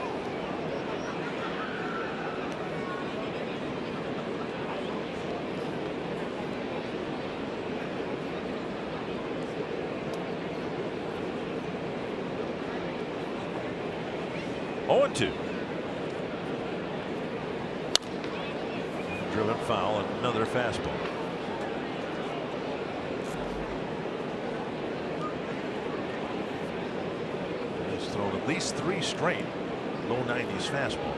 Oh, 2. Driven foul, another fastball. He's thrown at least 3 straight low 90s fastballs.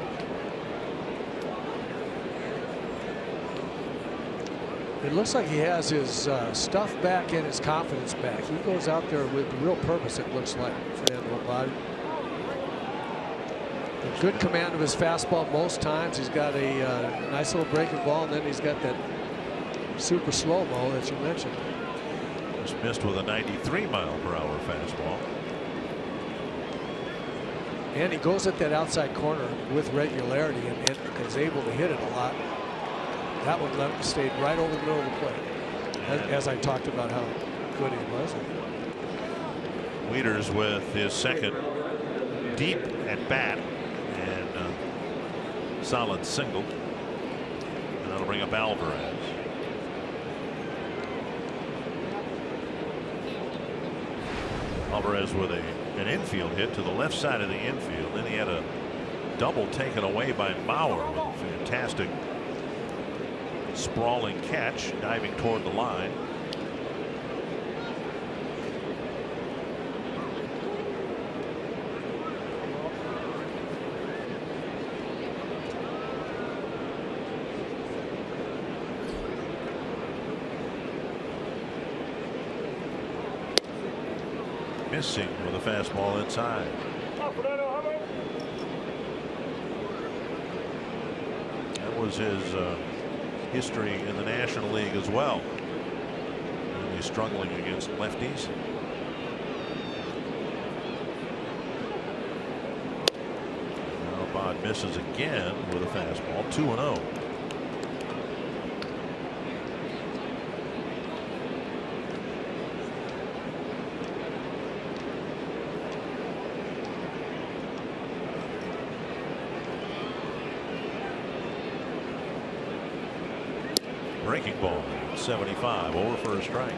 It looks like he has his stuff back and his confidence back. He goes out there with real purpose, it looks like, Fernando Abad. Good command of his fastball most times. He's got a nice little breaking ball, and then he's got that super slow-mo that you mentioned. Just missed with a 93-mile-per-hour fastball. And he goes at that outside corner with regularity and is able to hit it a lot. That one stayed right over the middle of the plate, as I talked about how good he was. Wieters with his second deep at bat. Solid single, and that'll bring up Alvarez. Alvarez with an infield hit to the left side of the infield. Then he had a double taken away by Bauer with a fantastic sprawling catch, diving toward the line. Missing with a fastball inside. That was his history in the National League as well. Really struggling against lefties. Now Abad misses again with a fastball. 2-0. Breaking ball, 75, over for a strike.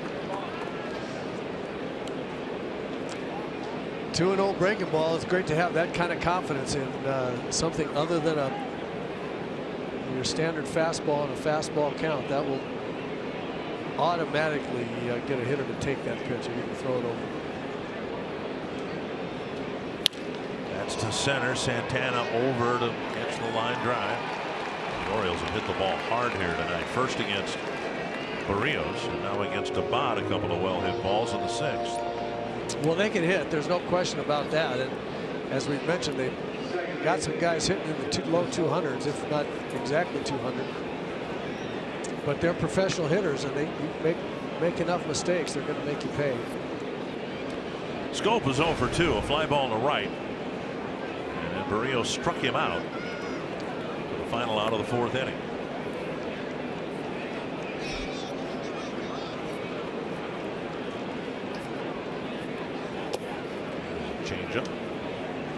2-0 breaking ball. It's great to have that kind of confidence in something other than your standard fastball and a fastball count. That will automatically get a hitter to take that pitch and you can throw it over. That's to center. Santana over to catch the line drive. The Orioles have hit the ball hard here tonight. First against Barrios, and now against Abad, a couple of well-hit balls in the 6th. Well, they can hit. There's no question about that. And as we've mentioned, they've got some guys hitting in the low 200s, if not exactly 200. But they're professional hitters, and they make enough mistakes, they're going to make you pay. Scope is 0 for 2, a fly ball to right. And then Berríos struck him out for the final out of the 4th inning. Changeup.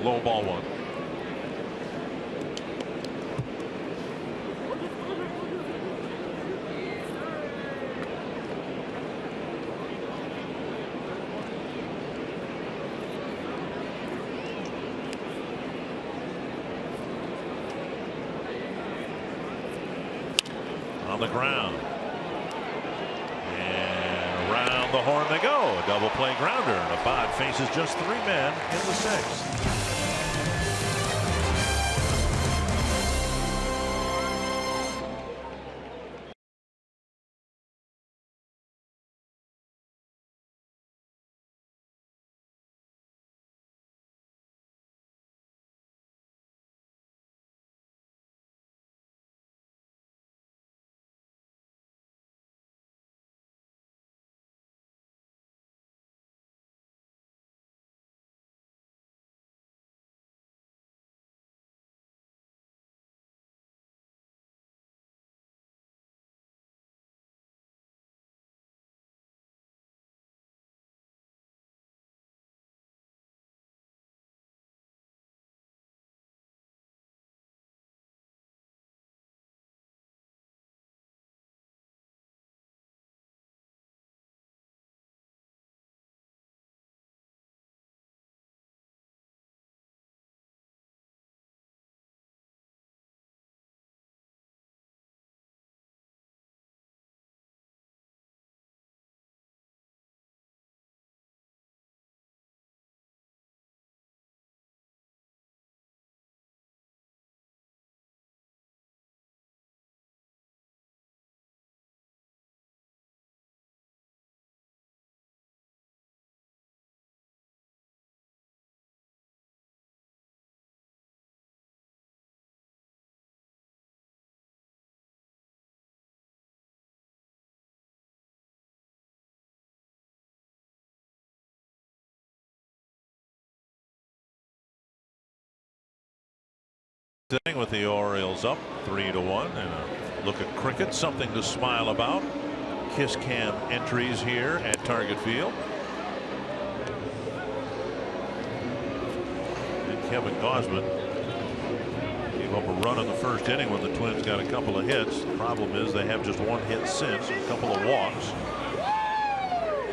Low ball 1. On the ground. And around the horn they go. A double play grounder. And Abad faces just 3 men in the 6th. With the Orioles up 3-1, and a look at cricket, something to smile about. Kiss cam entries here at Target Field. And Kevin Gausman gave up a run in the 1st inning when the Twins got a couple of hits. The problem is they have just 1 hit since, and a couple of walks.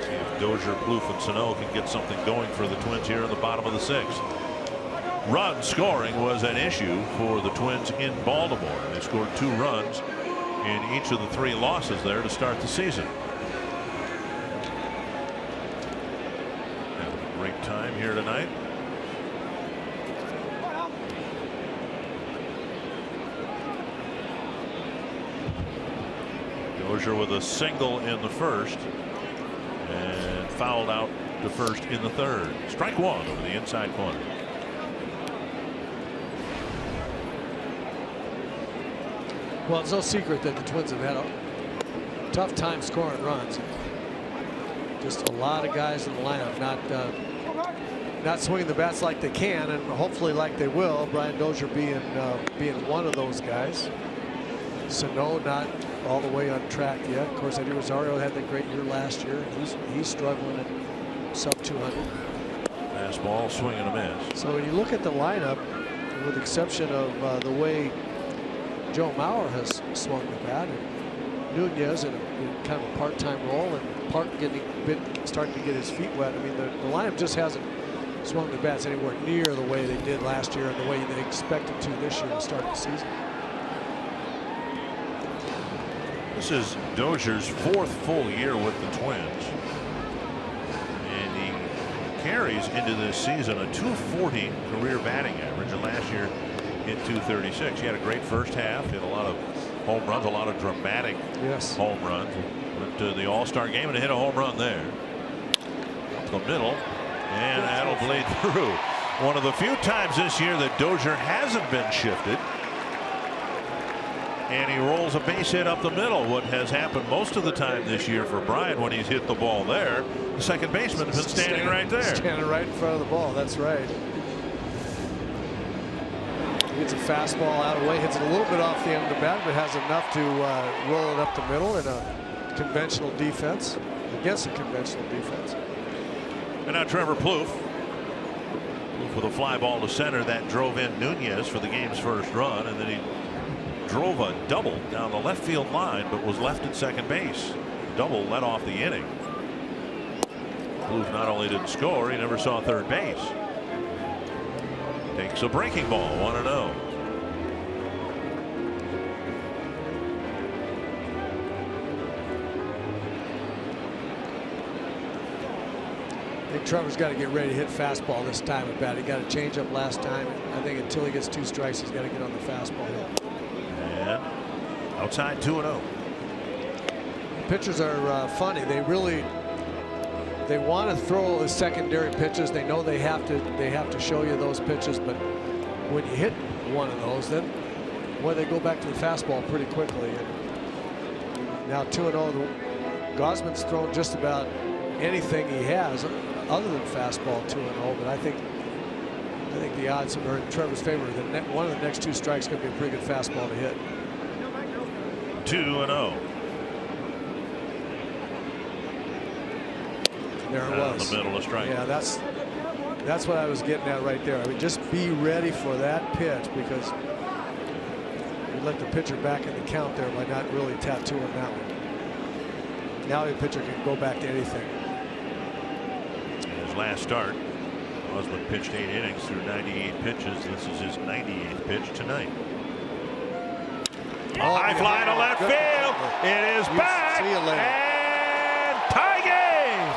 See if Dozier, Plouffe, and Sano can get something going for the Twins here in the bottom of the 6th. Run scoring was an issue for the Twins in Baltimore. They scored 2 runs in each of the 3 losses there to start the season. Having a great time here tonight. Dozier with a single in the 1st and fouled out to first in the 3rd. Strike 1 over the inside corner. Well, it's no secret that the Twins have had a tough time scoring runs. Just a lot of guys in the lineup not swinging the bats like they can, and hopefully like they will. Brian Dozier being one of those guys. Sano not all the way on track yet. Of course, Eddie Rosario had that great year last year. He's struggling at sub 200. Fastball, swing and a miss. So when you look at the lineup, with the exception of the way Joe Mauer has swung the bat, and Nunez in kind of a part-time role, and Park starting to get his feet wet. I mean, the lineup just hasn't swung the bats anywhere near the way they did last year and the way they expected to this year to start the season. This is Dozier's 4th full year with the Twins, and he carries into this season a .240 career batting average, and last year hit .236. He had a great 1st half, hit a lot of home runs, a lot of dramatic home runs. Went to the All-Star game and hit a home run there. Up the middle, And that'll bleed through. One of the few times this year that Dozier hasn't been shifted. And he rolls a base hit up the middle. What has happened most of the time this year for Brian when he's hit the ball there, the second baseman has been standing right there. Standing right in front of the ball. That's right. He gets a fastball out of the way, hits it a little bit off the end of the bat, but has enough to roll it up the middle in a conventional defense, against a conventional defense. And now Trevor Plouffe with a fly ball to center that drove in Nunez for the game's first run, and then he drove a double down the left field line, but was left at second base. Double led off the inning. Plouffe not only didn't score, he never saw third base. Takes a breaking ball, 1-0. I think Trevor's got to get ready to hit fastball this time at bat. He got a change up last time. I think until he gets 2 strikes, he's got to get on the fastball. And outside 2-0. Pitchers are funny. They want to throw the secondary pitches. They know they have to show you those pitches, but when you hit one of those, then they go back to the fastball pretty quickly. And now 2-0. Gosman's thrown just about anything he has other than fastball 2-0, but I think the odds are in Trevor's favor. One of the next 2 strikes could be a pretty good fastball to hit. 2-0. There it was. The middle of strike. Yeah, that's what I was getting at right there. I mean, just be ready for that pitch, because you let the pitcher back in the count there by not really tattooing that one. Now the pitcher can go back to anything. His last start, Osmond pitched 8 innings through 98 pitches. This is his 98th pitch tonight. High fly to left field. It is back. See you later. And tie game.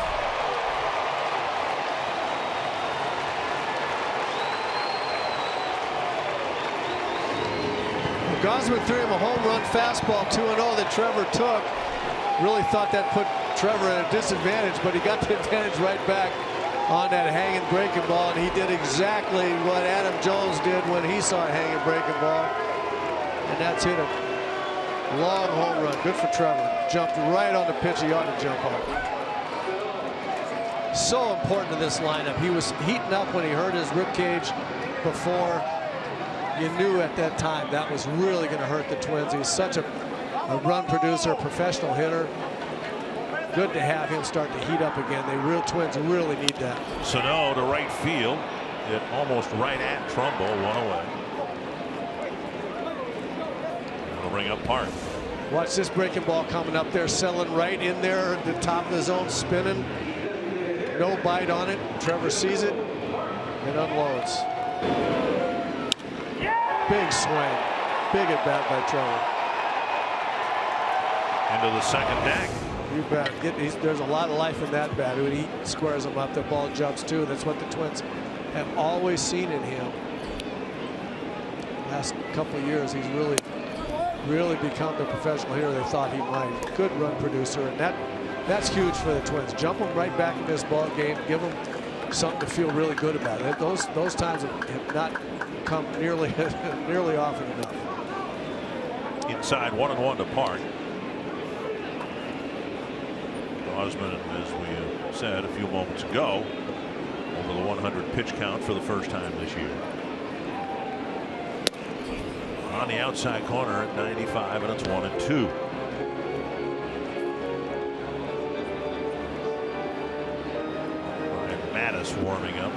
Gosman threw him a home run fastball 2-0 that Trevor took. Really thought that put Trevor at a disadvantage, but he got the advantage right back on that hanging breaking ball, and he did exactly what Adam Jones did when he saw a hanging breaking ball, and that's hit a long home run. Good for Trevor. Jumped right on the pitch he ought to jump on. So important to this lineup. He was heating up when he hurt his rib cage before. You knew at that time that was really going to hurt the Twins. He's such a run producer, a professional hitter. Good to have him start to heat up again. Twins really need that. Sano to right field. It almost right at Trumbo, 1 away. That'll bring up Park. Watch this breaking ball coming up there, selling right in there at the top of the zone, spinning. No bite on it. Trevor sees it and unloads. Big swing. Big at bat by Trevor. Into the second deck. You bet. There's a lot of life in that bat. When he squares them up, the ball jumps too. That's what the Twins have always seen in him. Last couple of years, he's really become the professional hitter they thought he might. Good run producer, and that's huge for the Twins. Jump them right back in this ball game. Give them something to feel really good about. Those times have not come nearly often enough. Inside 1-1 to Park. Osmond, as we said a few moments ago, over the 100 pitch count for the first time this year. On the outside corner at 95, and it's 1-2. Ryan Mattis warming up.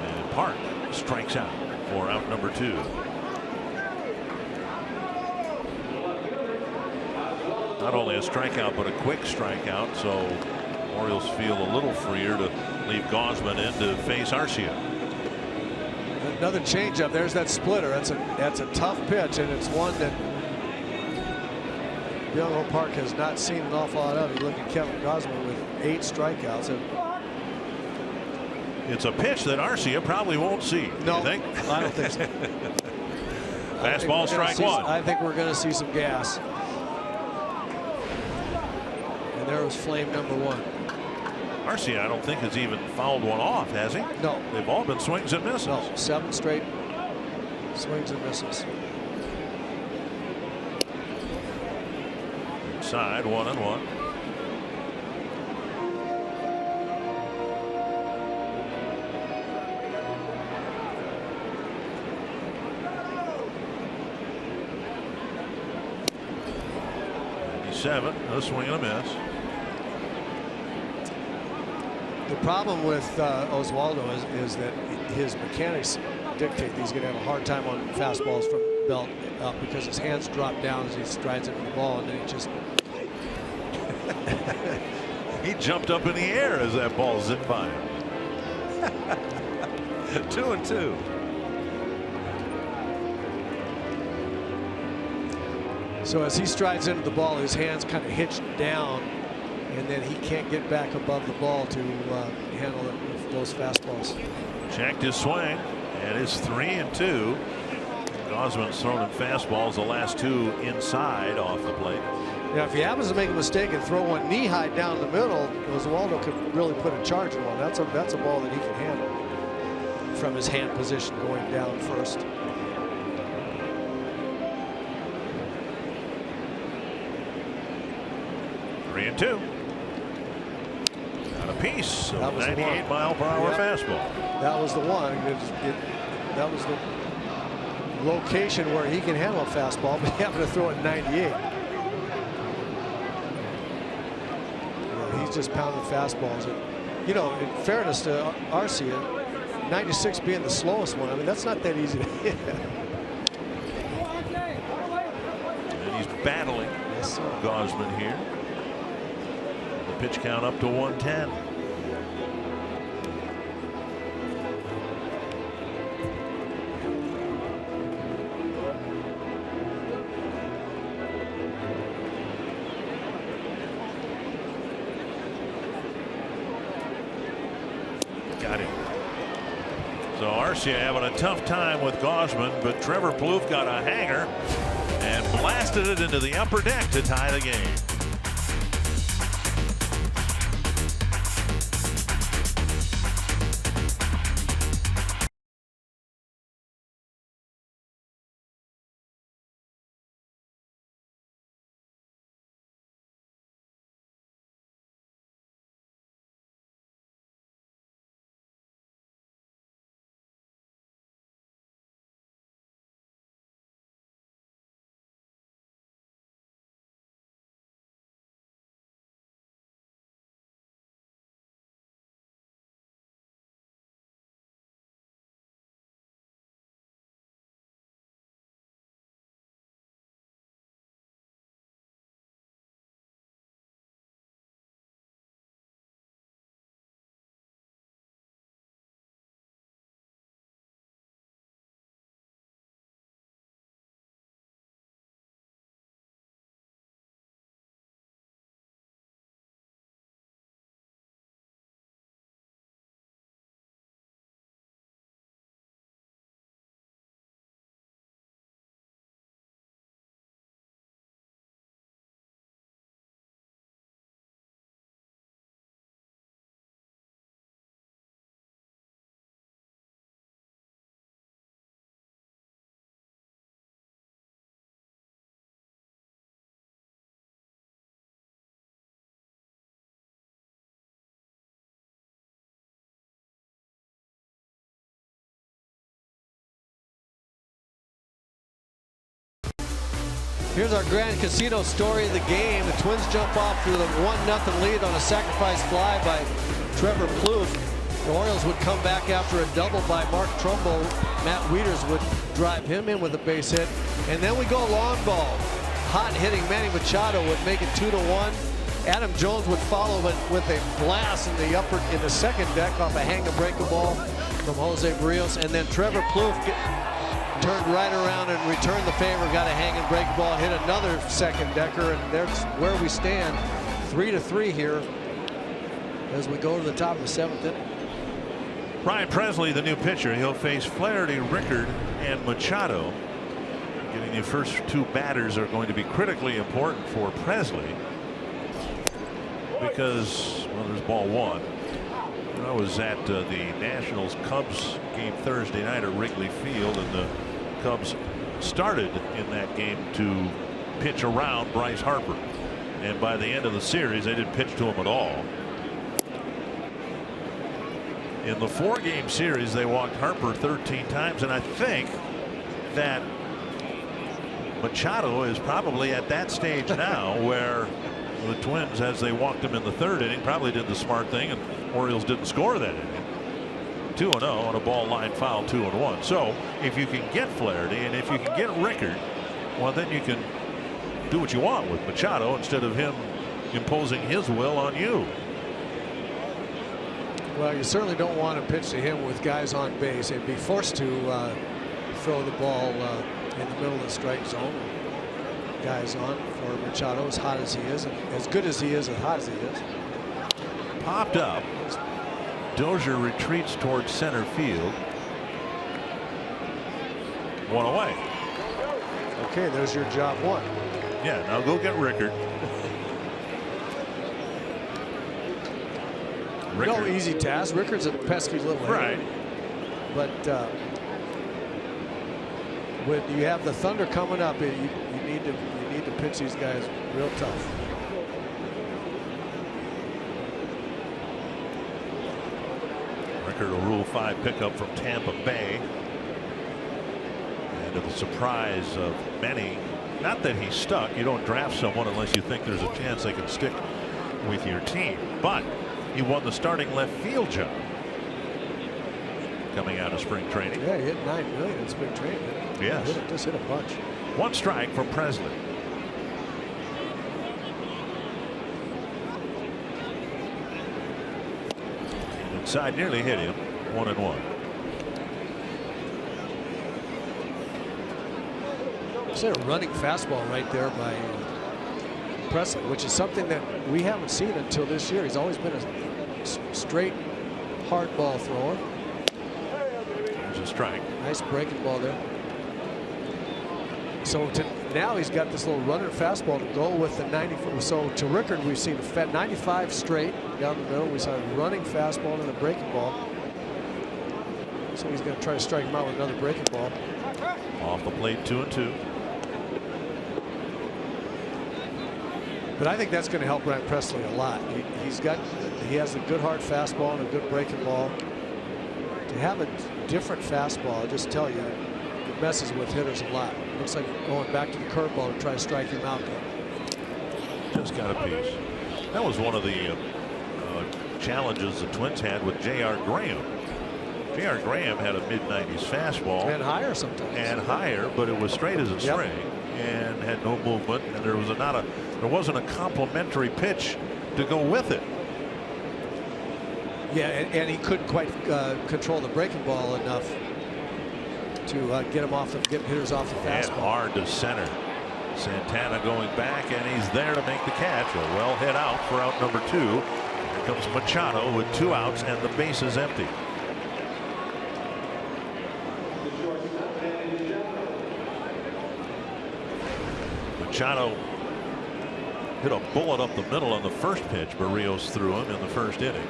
And Park strikes out for out number 2. Not only a strikeout, but a quick strikeout, so Orioles feel a little freer to leave Gosman in to face Arcia. Another changeup. There's that splitter. That's a tough pitch, and it's one that Young Park has not seen an awful lot of. You look at Kevin Gosman with 8 strikeouts. It's a pitch that Arcia probably won't see. No, you think? I don't think so. Fastball, strike one. I think we're going to see some gas. And there was flame number one. Arcia, I don't think, has even fouled one off, has he? No. They've all been swings and misses. No, 7 straight swings and misses. Inside, 1-1. A swing and a miss. The problem with Oswaldo is that his mechanics dictate that he's going to have a hard time on fastballs from belt up because his hands drop down as he strides into the ball, and then he just he jumped up in the air as that ball zipped by him. 2-2. So as he strides into the ball, his hands kind of hitch down, and then he can't get back above the ball to handle it with those fastballs. Checked his swing, and it's 3-2. Gausman's thrown him fastballs, the last 2 inside off the plate. Now, if he happens to make a mistake and throw one knee high down the middle, Oswaldo could really put a charge on. That's a ball that he can handle from his hand position going down first. Two. Got a piece. So that was 98-mile-per-hour fastball. That was the one. That was the location where he can handle a fastball, but he happened to throw it 98. He's just pounding fastballs. You know, in fairness to Arcia, 96 being the slowest one, I mean, that's not that easy to hit. And he's battling Gausman here. Pitch count up to 110. Got him. So Arcia having a tough time with Gausman, but Trevor Plouffe got a hanger and blasted it into the upper deck to tie the game. Here's our grand casino story of the game. The Twins jump off through the 1-0 lead on a sacrifice fly by Trevor Plouffe. The Orioles would come back after a double by Mark Trumbo. Matt Wieters would drive him in with a base hit. And then we go long ball. Hot hitting Manny Machado would make it 2-1. Adam Jones would follow with a blast in the second deck off a hang-and-breaker ball from Jose Barrios. And then Trevor Plouffe turned right around and returned the favor, got a hang-and-break ball, hit another second decker, and there's where we stand. 3-3 here as we go to the top of the 7th inning. Ryan Presley, the new pitcher, he'll face Flaherty, Rickard, and Machado. Getting the first two batters are going to be critically important for Presley because, well, there's ball one. I was at the Nationals Cubs game Thursday night at Wrigley Field, and the Cubs started in that game to pitch around Bryce Harper, and by the end of the series they didn't pitch to him at all. In the 4-game series they walked Harper 13 times, and I think that Machado is probably at that stage now where the Twins, as they walked him in the 3rd inning, probably did the smart thing, and Orioles didn't score that inning. 2-0 on a ball line foul, 2-1. So if you can get Flaherty and if you can get Rickard, well, then you can do what you want with Machado instead of him imposing his will on you. Well, you certainly don't want to pitch to him with guys on base. They'd be forced to throw the ball in the middle of the strike zone. Guys on for Machado, as hot as he is, and as good as he is, as hot as he is. Popped up. Dozier retreats towards center field. One away. Okay, there's your job one. Yeah, now go get Rickard. No easy task. Rickard's a pesky little hitter. Right. But when you have the Thunder coming up, you need to pitch these guys real tough. Rickard, a Rule 5 pickup from Tampa Bay, and to the surprise of many, not that he's stuck. You don't draft someone unless you think there's a chance they can stick with your team, but he won the starting left field job coming out of spring training. Yeah, he hit $9 million in spring training. Yes. Just hit a bunch. One strike from Presley. Inside, nearly hit him. 1-1. It's a running fastball right there by Presley, which is something that we haven't seen until this year. He's always been a straight, hard ball thrower. There's a strike. Nice breaking ball there. So now he's got this little running fastball to go with the 90. So to Rickard, we've seen a 95 straight down the middle. We saw a running fastball and a breaking ball. So he's going to try to strike him out with another breaking ball. Off the plate, 2-2. But I think that's going to help Ryan Presley a lot. He has a good hard fastball and a good breaking ball. To have a different fastball, I just tell you, it messes with hitters a lot. Looks like going back to the curveball to try to strike him out there. Just got a piece. That was one of the challenges the Twins had with J.R. Graham. J.R. Graham had a mid-90s fastball. And higher sometimes. And higher, but it was straight as a string and had no movement, and there wasn't a complementary pitch to go with it. Yeah, and he couldn't quite control the breaking ball enough to get hitters off the fastball. And hard to center. Santana going back, and he's there to make the catch. A well hit out for out number 2. Here comes Machado with 2 outs and the base is empty. Machado hit a bullet up the middle on the first pitch. Barrios threw him in the first inning.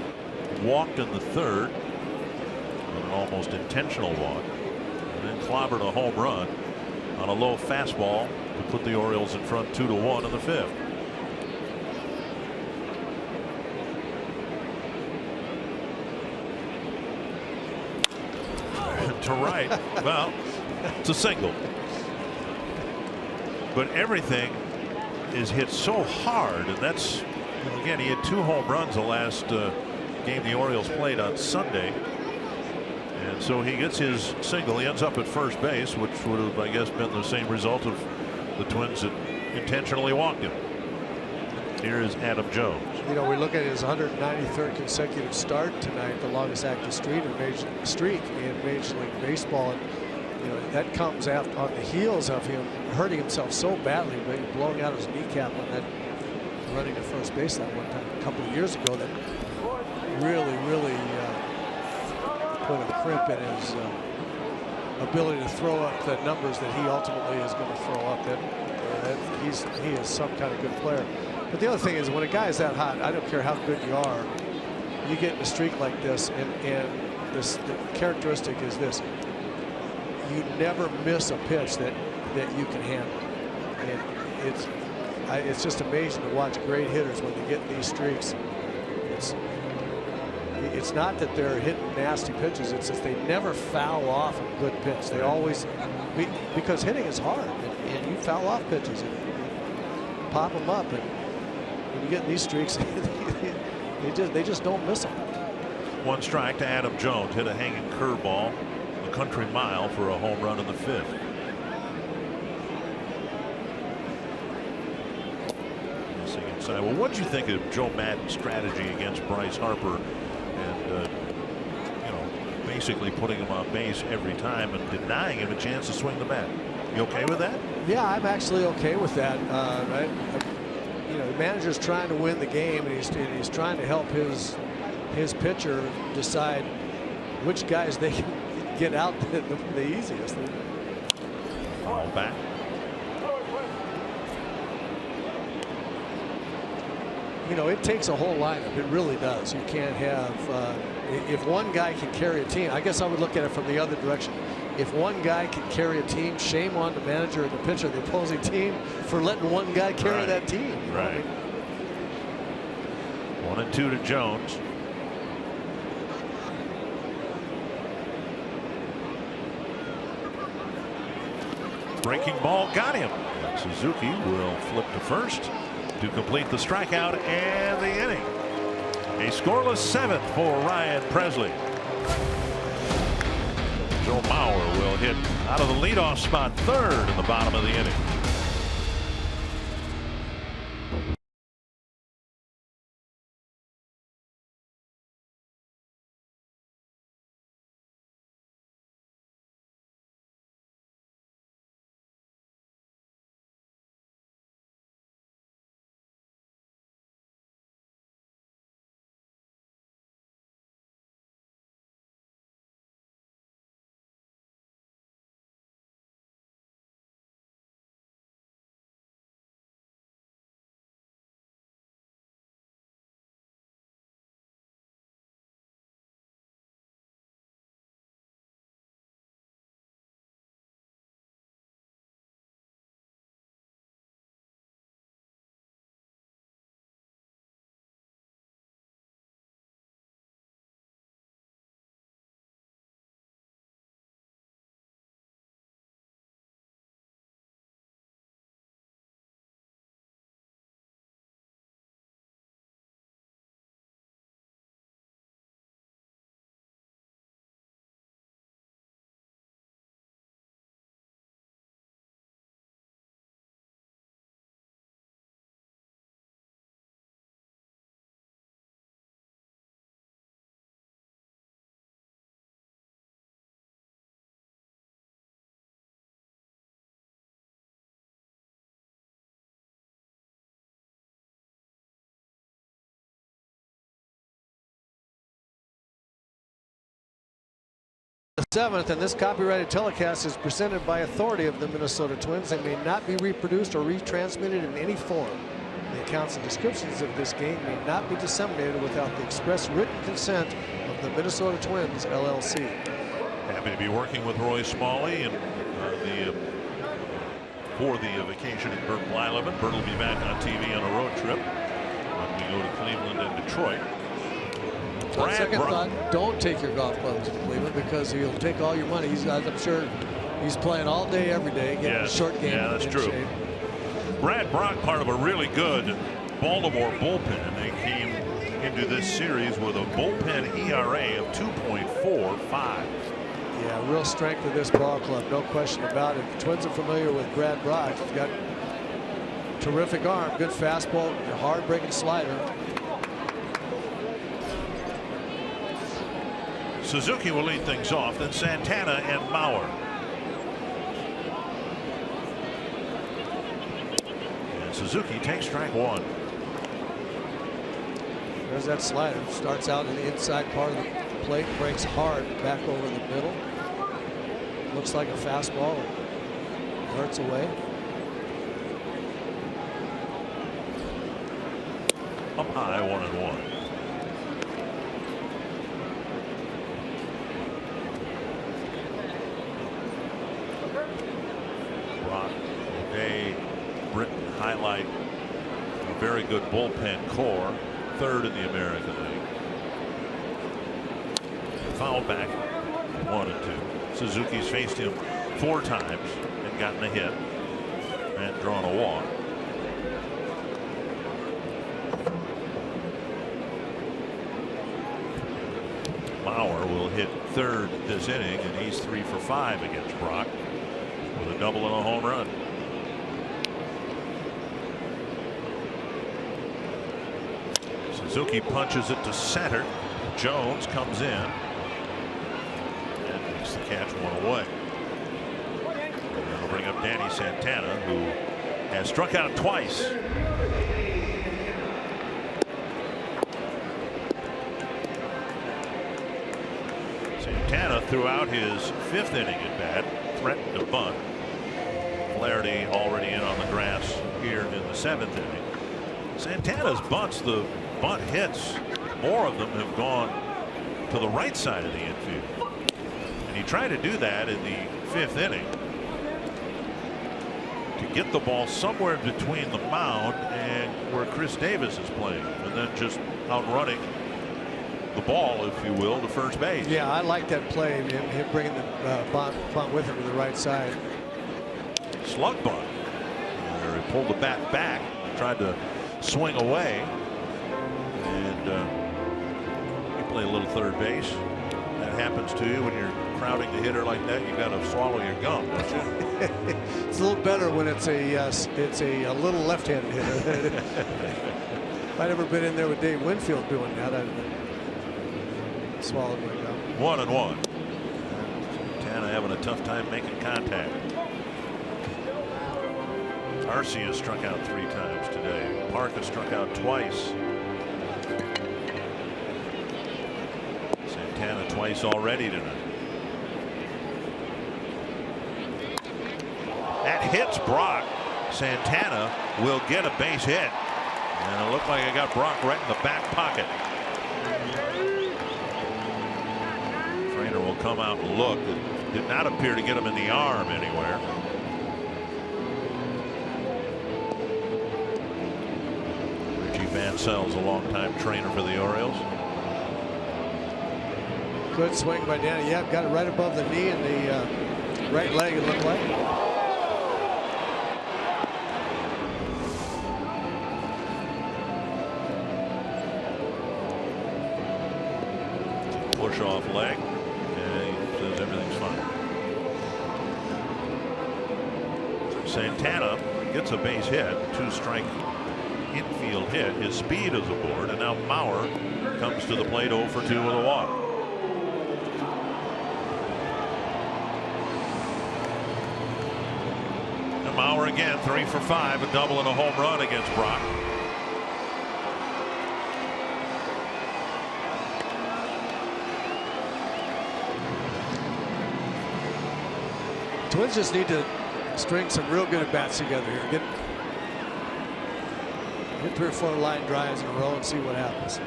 Walked in the 3rd. An almost intentional walk. And then clobbered a home run on a low fastball to put the Orioles in front 2-1 in the 5th. To right. Well, it's a single. But everything is hit so hard, and that's, again, he had 2 home runs the last game the Orioles played on Sunday. And so he gets his single. He ends up at first base, which would have, I guess, been the same result of the Twins that intentionally walked him. Here is Adam Jones. You know, we look at his 193rd consecutive start tonight, the longest active streak in Major League Baseball. And, you know, that comes on the heels of him hurting himself so badly, blowing out his kneecap on that running to first base that one time a couple of years ago. That really put a crimp in his ability to throw up the numbers that he ultimately is going to throw up. He is some kind of good player. But the other thing is, when a guy is that hot, I don't care how good you are, you get in a streak like this, and the characteristic is this: you never miss a pitch that you can handle. And it's just amazing to watch great hitters when they get in these streaks. It's not that they're hitting nasty pitches, it's that they never foul off a good pitch. They always, because hitting is hard, and you foul off pitches and pop them up, and when you get in these streaks, they just don't miss them. 1 strike to Adam Jones. Hit a hanging curveball a country mile for a home run in the 5th. Well, what did you think of Joe Maddon's strategy against Bryce Harper, and you know, basically putting him on base every time and denying him a chance to swing the bat? You okay with that? Yeah, I'm actually okay with that. Right? You know, the manager's trying to win the game, and he's trying to help his pitcher decide which guys they can get out the easiest. All back. You know, it takes a whole lineup. It really does. You can't have if one guy can carry a team. I guess I would look at it from the other direction. If one guy can carry a team, shame on the manager and the pitcher of the opposing team for letting one guy carry that team. Right. 1-2 to Jones. Breaking ball got him. Suzuki will flip to first to complete the strikeout and the inning. A scoreless 7th for Ryan Presley. Joe Mauer will hit out of the leadoff spot, 3rd in the bottom of the inning. The 7th, and this copyrighted telecast is presented by authority of the Minnesota Twins and may not be reproduced or retransmitted in any form. The accounts and descriptions of this game may not be disseminated without the express written consent of the Minnesota Twins, LLC. Happy to be working with Roy Smalley and for the vacation at Bert Blyleven. Bert will be back on TV on a road trip when we go to Cleveland and Detroit. On second thought, don't take your golf clubs to Cleveland because he'll take all your money. I'm sure he's playing all day, every day, getting a short game. Yeah, that's true. Shape. Brad Brock, part of a really good Baltimore bullpen. They came into this series with a bullpen ERA of 2.45. Yeah, real strength of this ball club, no question about it. The Twins are familiar with Brad Brock. He's got terrific arm, good fastball, hard breaking slider. Suzuki will lead things off, then Santana and Mauer. And Suzuki takes strike 1. There's that slider. Starts out in the inside part of the plate, breaks hard back over the middle. Looks like a fastball. Darts away. Up high, 1-1. Brock, Day, Britton highlight a very good bullpen core, third in the American League. Foul back, 1-2. Suzuki's faced him 4 times and gotten a hit and drawn a walk. Mauer will hit third this inning, and he's 3 for 5 against Brock with a double and a home run. Suzuki punches it to center. Jones comes in and makes the catch, 1 away. And that'll bring up Danny Santana, who has struck out twice. Santana throughout his 5th inning at bat, threatened to bunt. Flaherty already in on the grass here in the 7th inning. Santana's bunts, the bunt hits, more of them have gone to the right side of the infield. And he tried to do that in the 5th inning to get the ball somewhere between the mound and where Chris Davis is playing, and then just outrunning the ball, if you will, to first base. Yeah, I like that play, him bringing the bunt with him to the right side. Slug bunt. He pulled the bat back, tried to swing away, and you play a little third base. That happens to you when you're crowding the hitter like that. You got to swallow your gum, don't you? It's a little better when it's a little left-handed hitter. If I'd ever been in there with Dave Winfield doing that, I'd swallowed my gum. 1-1. Santana having a tough time making contact. Arcia struck out 3 times today. Park has struck out twice. Santana twice already tonight. That hits Brock. Santana will get a base hit. And it looked like it got Brock right in the back pocket. Trainer will come out and look. It did not appear to get him in the arm anywhere. Mansell's a longtime trainer for the Orioles. Good swing by Danny. Yeah, got it right above the knee and the right leg, it looked like. Push off leg, and he says everything's fine. Santana gets a base hit, 2-strike infield hit. His speed is aboard, and now Mauer comes to the plate 0 for 2 with a walk. And Mauer again 3 for 5, a double and a home run against Brock. Twins just need to string some real good at-bats together here. Get 3 or 4 line drives in a row and see what happens.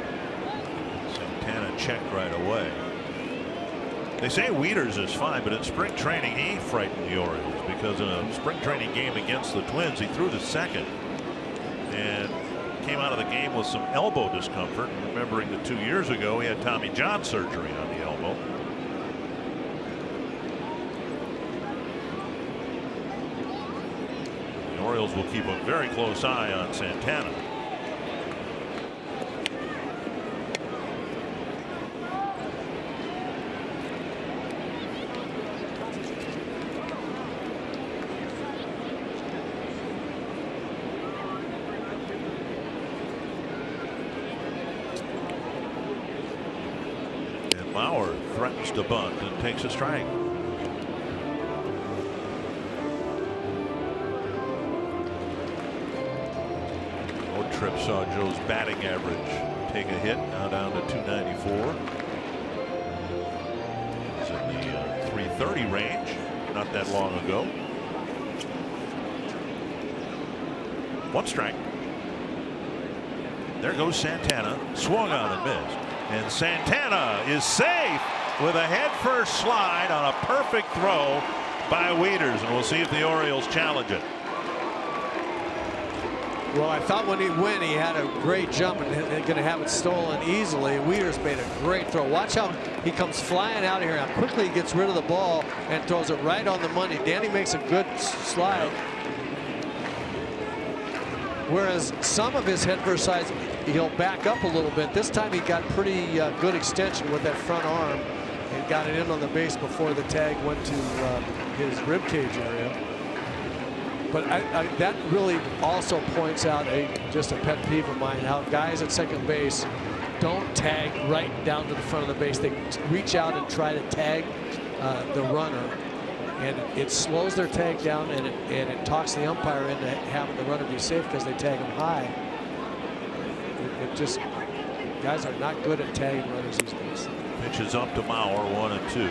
Santana checked right away. They say Wieters is fine, but in spring training he frightened the Orioles because in a spring training game against the Twins he threw to second and came out of the game with some elbow discomfort, remembering that 2 years ago he had Tommy John surgery on the elbow. The Orioles will keep a very close eye on Santana. Mauer threatens to bunt and takes a strike. Road trip saw Joe's batting average take a hit, now down to 294. He's in the 330 range. not that long ago. 1 strike. There goes Santana. Swung on and missed. And Santana is safe with a head-first slide on a perfect throw by Wieters. And we'll see if the Orioles challenge it. Well, I thought when he went, he had a great jump and going to have it stolen easily. Wieters made a great throw. Watch how he comes flying out of here, how quickly he gets rid of the ball and throws it right on the money. Danny makes a good slide. Whereas some of his head first slides, he'll back up a little bit. This time he got pretty good extension with that front arm and got it in on the base before the tag went to his rib cage area. But that really also points out just a pet peeve of mine, how guys at second base don't tag right down to the front of the base. They reach out and try to tag the runner, and it slows their tag down, and it talks the umpire into having the runner be safe because they tag him high. Guys are not good at tagging runners these days. Pitches up to Mauer, 1-2.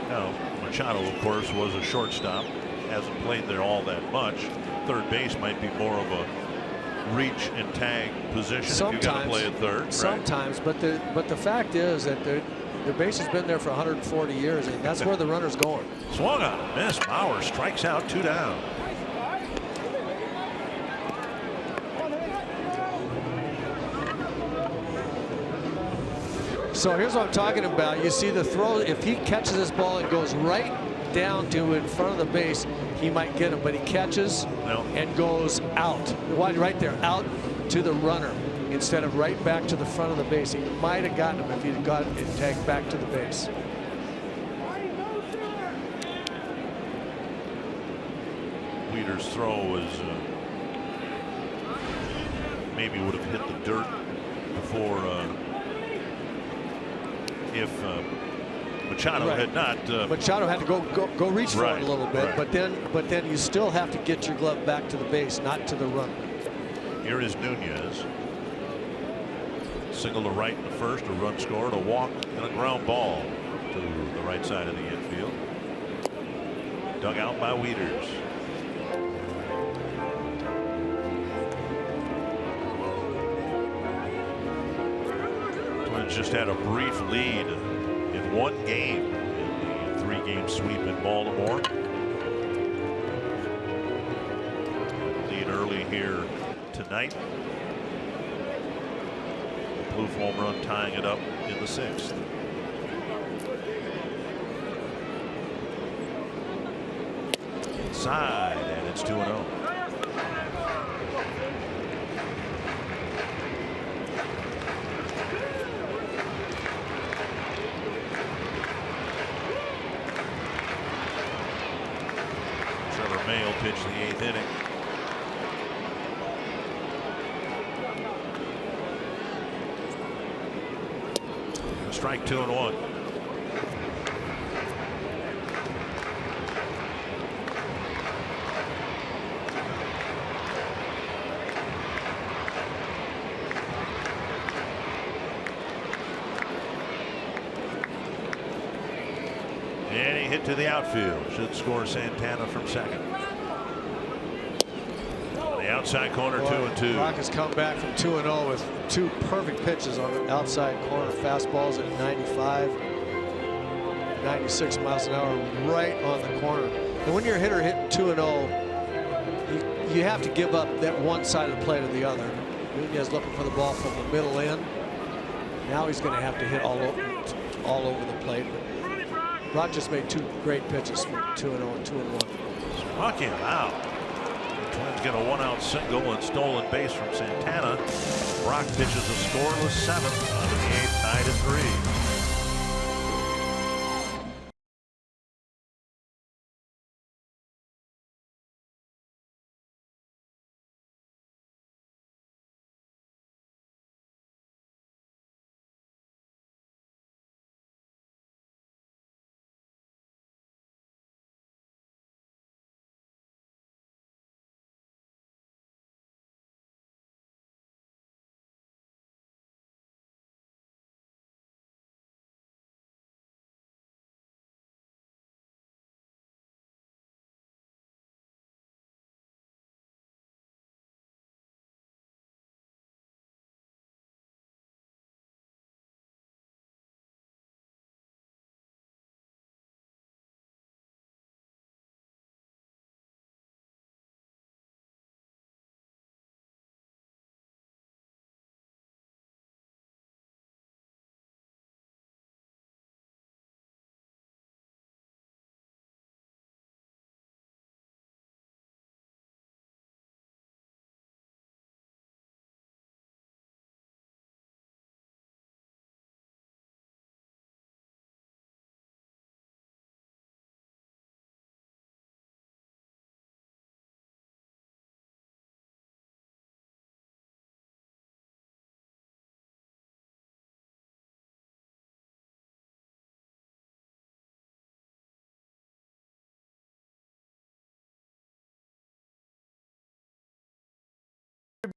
Now, Machado, of course, was a shortstop. Hasn't played there all that much. Third base might be more of a reach and tag position if you got to play at third. Sometimes, right? but the fact is that the base has been there for 140 years, and that's where the runner's going. Swung on, missed. Mauer strikes out, 2 down. So here's what I'm talking about. You see the throw. If he catches this ball and goes right down to in front of the base, he might get him. But he catches and goes out. Right there, out to the runner instead of right back to the front of the base. He might have gotten him if he'd got it tagged back to the base. Wieters' throw was maybe would have hit the dirt before. If Machado had not, Machado had to go reach for it a little bit, right. but then you still have to get your glove back to the base, not to the runner. Here is Nunez. Single to right in the first, a run scored, a walk, and a ground ball to the right side of the infield. Dug out by Wieters. Just had a brief lead in 1 game in the 3-game sweep in Baltimore. Lead early here tonight. Blue home run tying it up in the 6th. Inside, and it's 2-0. Mayo pitched the 8th inning. Strike 2-1. And he hit to the outfield. Should score Santana from second. Outside corner, 2-2. Rockies come back from 2-0 with 2 perfect pitches on the outside corner. Fastballs at 95, 96 miles an hour, right on the corner. And when you're a hitter hitting 2-0, you have to give up that one side of the plate or the other. Nunez looking for the ball from the middle in. Now he's going to have to hit all over the plate. But Brock just made 2 great pitches from 2-0 and 2-1. Struck him out. Twins get a 1-out single and stolen base from Santana. Brock pitches a scoreless 7th on the 8th, tied at 3.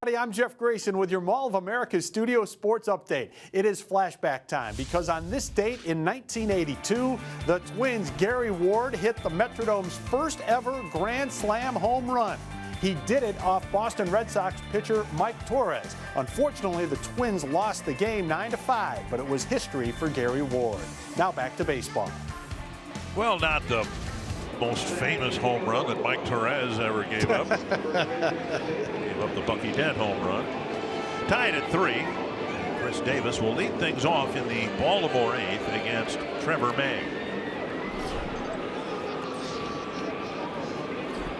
I'm Jeff Grayson with your Mall of America Studio Sports Update. It is flashback time because on this date in 1982, the Twins' Gary Ward hit the Metrodome's first ever Grand Slam home run. He did it off Boston Red Sox pitcher Mike Torres. Unfortunately, the Twins lost the game 9-5, but it was history for Gary Ward. Now back to baseball. Well, not the most famous home run that Mike Torres ever gave up. Gave up the Bucky Dent home run. Tied at 3. Chris Davis will lead things off in the Baltimore 8th against Trevor May.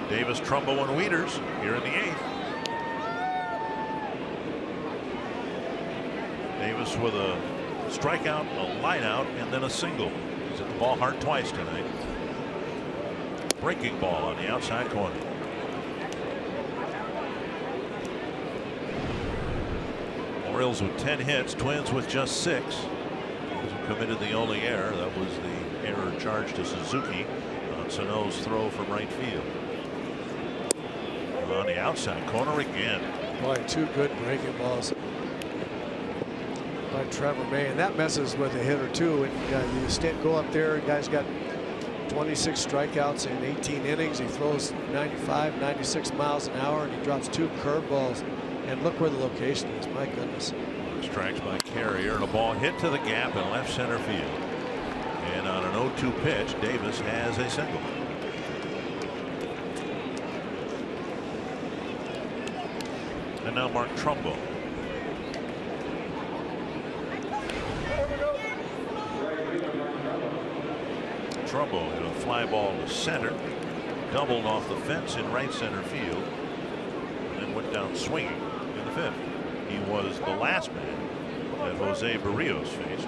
Davis, Trumbo, and Wieters here in the 8th. Davis with a strikeout, a lineout, and then a single. He's at the ball hard twice tonight. Breaking ball on the outside corner. Orioles with 10 hits, Twins with just 6. Committed the only error. That was the error charged to Suzuki on Sano's throw from right field. On the outside corner again. Boy, 2 good breaking balls by Trevor May, and that messes with a hitter too. And you go up there, guy's got 26 strikeouts in 18 innings. He throws 95, 96 miles an hour, and he drops 2 curveballs. And look where the location is. My goodness. Strikes by Carrier, and a ball hit to the gap in left center field. And on an 0-2 pitch, Davis has a single. And now Mark Trumbo. Trumbo hit a fly ball to center, doubled off the fence in right center field, and then went down swinging in the 5th. He was the last man that Jose Barrios faced.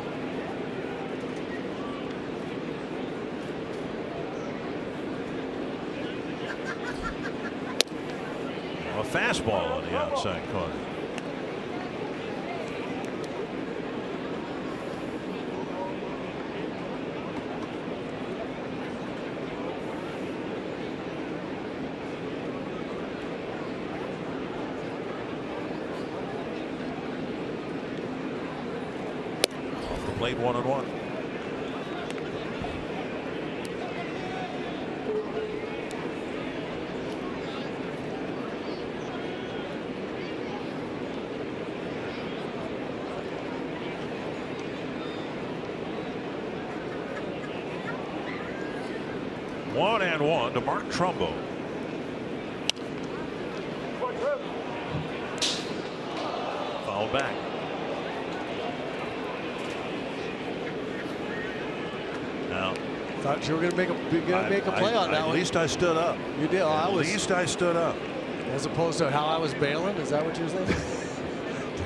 A fastball on the outside corner. Off the plate, 1-1. To Mark Trumbo. Foul back. Now, thought you were going to make a play on that one. At least I stood up. You did. At least I stood up. As opposed to how I was bailing. Is that what you were saying?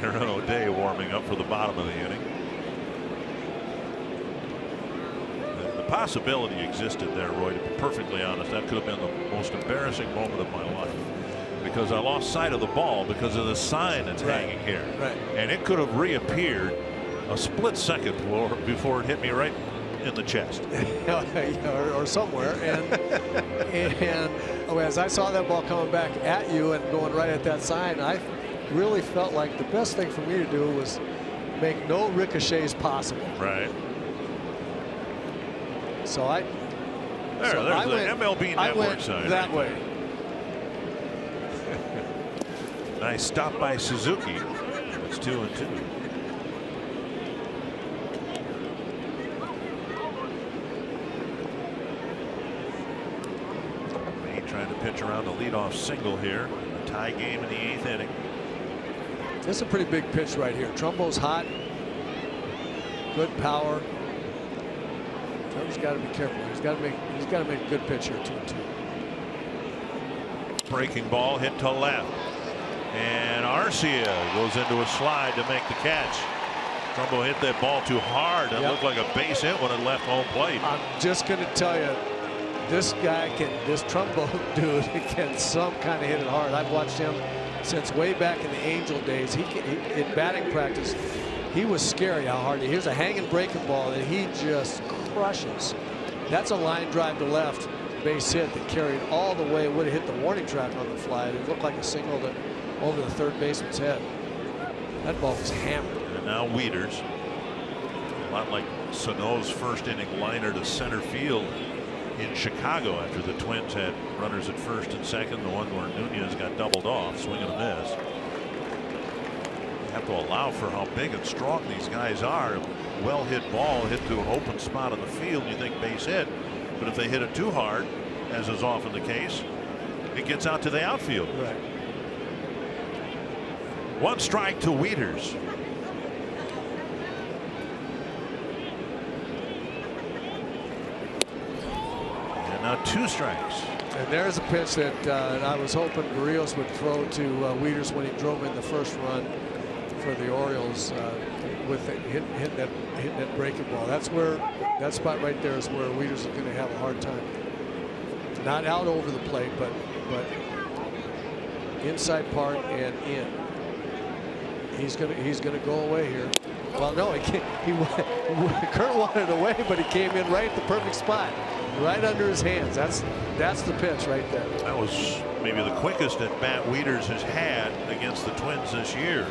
Darren O'Day warming up for the bottom of the inning. Possibility existed there, Roy, to be perfectly honest. That could have been the most embarrassing moment of my life, because I lost sight of the ball because of the sign that's hanging here. Right. And it could have reappeared a split second before it hit me right in the chest. or somewhere. And as I saw that ball coming back at you and going right at that sign, I really felt like the best thing for me to do was make no ricochets possible. Right. So there's the MLB Network sign. That way. Nice stop by Suzuki. It's 2-2. May trying to pitch around a leadoff single here. A tie game in the 8th inning. This is a pretty big pitch right here. Trumbo's hot. Good power. He's got to be careful. He's got to make a good pitch here. 2-2. Breaking ball hit to left, and Arcia goes into a slide to make the catch. Trumbo hit that ball too hard. It looked like a base hit when it left home plate. I'm just going to tell you, this Trumbo dude can some kind of hit it hard. I've watched him since way back in the Angel days. In batting practice, he was scary how hard. Here's a hanging breaking ball that he just crushes. That's a line drive to left base hit that carried all the way. Would have hit the warning track on the fly. It looked like a single that over the third baseman's head. That ball was hammered. And now Wieters, a lot like Sano's first inning liner to center field in Chicago after the Twins had runners at first and second, the one where Nunez got doubled off, swing and a miss. You have to allow for how big and strong these guys are. Well hit ball hit to an open spot on the field, you think base hit, but if they hit it too hard, as is often the case, it gets out to the outfield. Right. One strike to Wieters. And now 2 strikes. And there's a pitch that I was hoping Berríos would throw to Wieters when he drove in the first run for the Orioles with hitting that breaking ball. That's where that spot right there is where Wieters is going to have a hard time. Not out over the plate, but inside part and in. He's gonna go away here. Well, no, he can't. Kurt wanted away, but he came in right at the perfect spot, right under his hands. That's the pitch right there. That was maybe the quickest at bat Wieters has had against the Twins this year.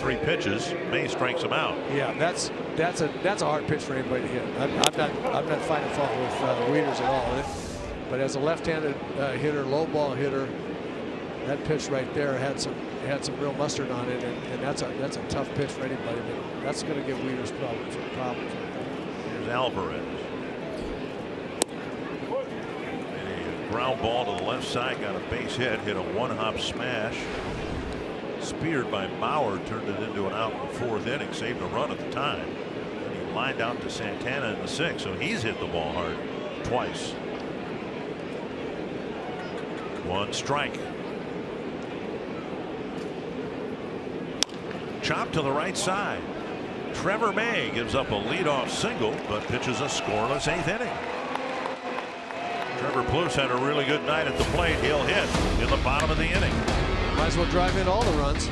3 pitches, May strikes him out. Yeah, that's a hard pitch for anybody to hit. I'm not finding fault with Wieters at all. But as a left-handed hitter, low ball hitter, that pitch right there had some real mustard on it, and that's a tough pitch for anybody. But that's going to give Wieters problems. Here's Alvarez. A ground ball to the left side, got a base hit, hit a one-hop smash. Speared by Bauer, turned it into an out in the 4th inning, saved a run at the time. And he lined out to Santana in the 6th, so he's hit the ball hard twice. 1 strike. Chop to the right side. Trevor May gives up a leadoff single, but pitches a scoreless 8th inning. Trevor Plouffe had a really good night at the plate. He'll hit in the bottom of the inning. Might as well drive in all the runs.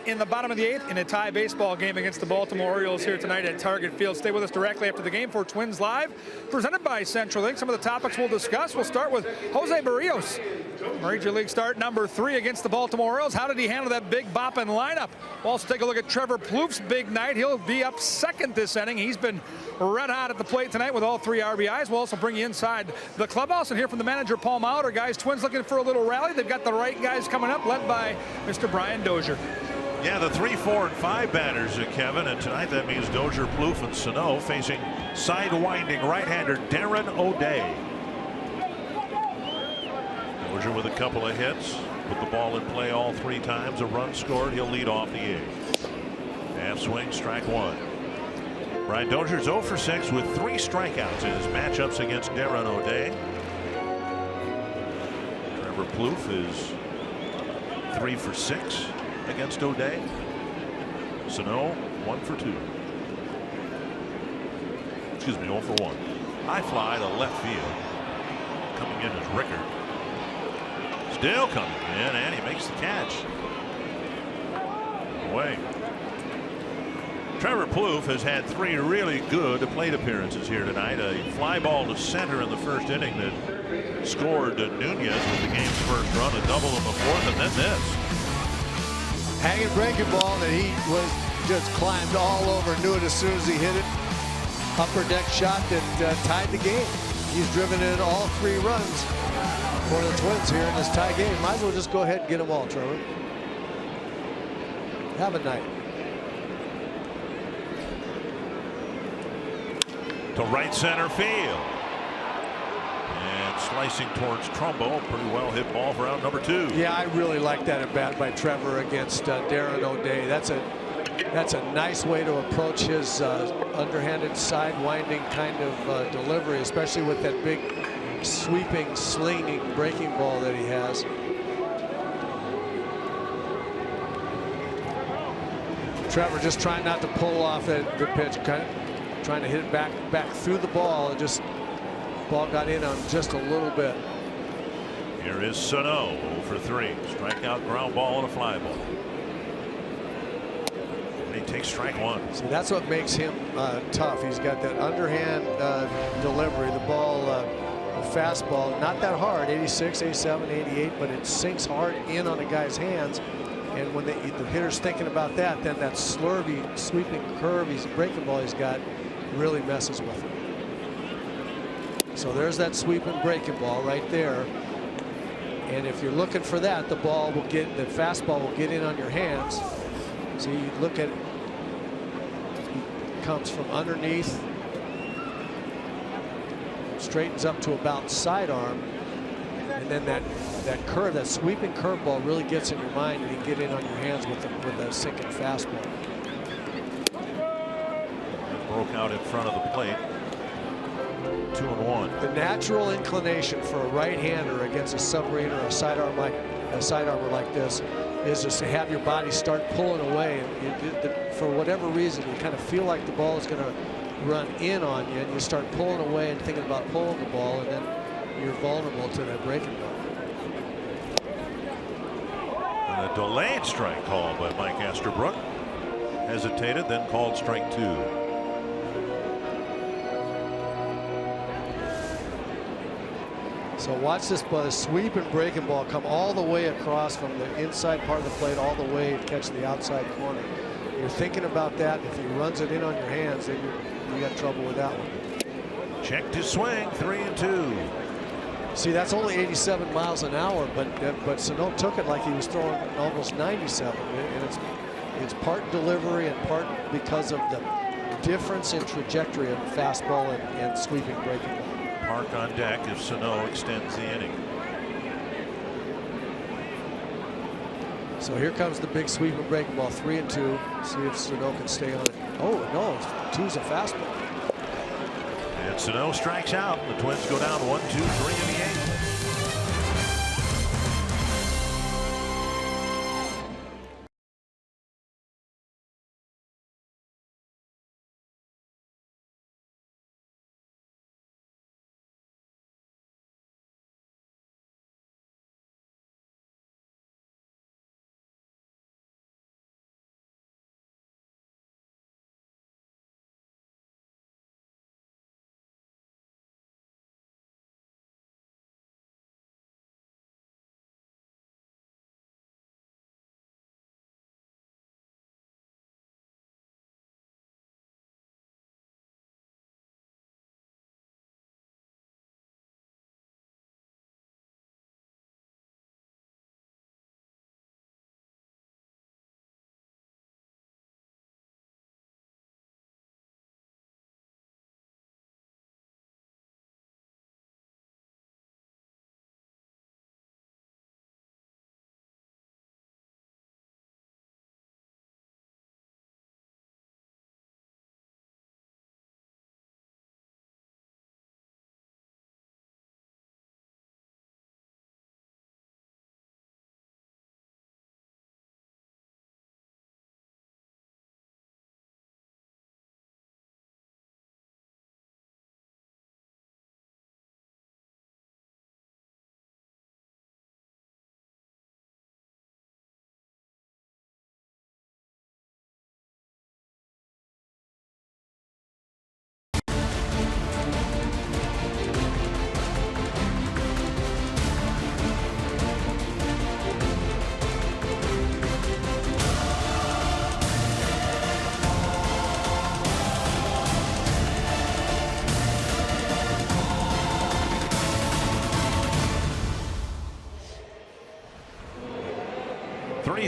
In the bottom of the 8th in a tie baseball game against the Baltimore Orioles here tonight at Target Field. Stay with us directly after the game for Twins Live, presented by Central Link. Some of the topics we'll discuss. We'll start with Jose Berríos. Major League start number 3 against the Baltimore Orioles. How did he handle that big bopping lineup? We'll also take a look at Trevor Plouffe's big night. He'll be up 2nd this inning. He's been red hot at the plate tonight with all 3 RBIs. We'll also bring you inside the clubhouse and hear from the manager, Paul Molitor. Guys, Twins looking for a little rally. They've got the right guys coming up, led by Mr. Brian Dozier. Yeah, the 3, 4, and 5 batters, Kevin, and tonight that means Dozier, Plouffe, and Sano facing side-winding right-hander Darren O'Day. Dozier with a couple of hits, put the ball in play all 3 times, a run scored. He'll lead off the 8th. Half swing, strike 1. Brian Dozier's 0 for 6 with 3 strikeouts in his matchups against Darren O'Day. Trevor Plouffe is 3 for 6 against O'Day. Sano 1 for 2. Excuse me, 0 for 1. High fly to left field. Coming in is Rickard. Still coming in, and he makes the catch. Away. Trevor Plouffe has had 3 really good plate appearances here tonight. A fly ball to center in the first inning that scored Nunez with the game's first run, a double in the fourth, and then this. Hanging breaking ball that he was just climbed all over, knew it as soon as he hit it. Upper deck shot that tied the game. He's driven in all 3 runs for the Twins here in this tie game. Might as well just go ahead and get them all, Trevor. Have a night. To right center field. And slicing towards Trumbo. Pretty well hit ball for out number 2. Yeah, I really like that at bat by Trevor against Darren O'Day. That's a nice way to approach his underhanded side-winding kind of delivery, especially with that big sweeping, slinging breaking ball that he has. Trevor just trying not to pull off the pitch, kind of trying to hit it back through the ball, and just ball got in on just a little bit. Here is Sano, 0 for 3. Strikeout, ground ball, and a fly ball. And he takes strike 1. See, that's what makes him tough. He's got that underhand delivery. The ball, the fastball, not that hard, 86, 87, 88, but it sinks hard in on a guy's hands. And when the hitter's thinking about that, then that slurvy, sweeping curve, breaking ball he's got really messes with him. So there's that sweeping breaking ball right there. And if you're looking for that, the fastball will get in on your hands. So you look at, he comes from underneath, straightens up to about sidearm, and then that curve, that sweeping curveball really gets in your mind, and you get in on your hands with a sinking fastball. Broke out in front of the plate. 2-1. The natural inclination for a right-hander against a submariner or a sidearmer like this is just to have your body start pulling away, and for whatever reason you kind of feel like the ball is going to run in on you, and you start pulling away and thinking about pulling the ball, and then you're vulnerable to that breaking ball. And a delayed strike called by Mike Asterbrook. Hesitated, then called strike 2. So watch this sweep and breaking ball come all the way across from the inside part of the plate all the way to catch the outside corner. You're thinking about that. If he runs it in on your hands, then you got trouble with that one. Checked his swing, 3-2. See, that's only 87 miles an hour, but Sano took it like he was throwing almost 97, and it's part delivery and part because of the difference in trajectory of fastball and sweeping breaking ball. Park on deck if Sano extends the inning. So here comes the big sweep and breaking ball, 3-2. See if Sano can stay on it. Oh no, 2's a fastball. And Sano strikes out. The Twins go down 1-2-3 in the 8th.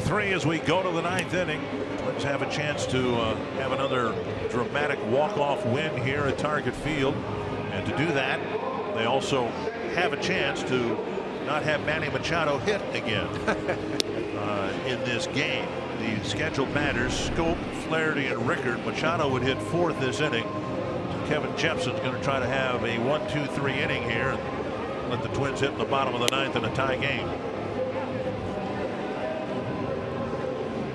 3-3 as we go to the 9th inning. Twins have a chance to have another dramatic walk-off win here at Target Field. And to do that, they also have a chance to not have Manny Machado hit again in this game. The scheduled batters, Scope, Flaherty, and Rickard. Machado would hit 4th this inning. Kevin Jepson's going to try to have a 1-2-3 inning here and let the Twins hit in the bottom of the 9th in a tie game.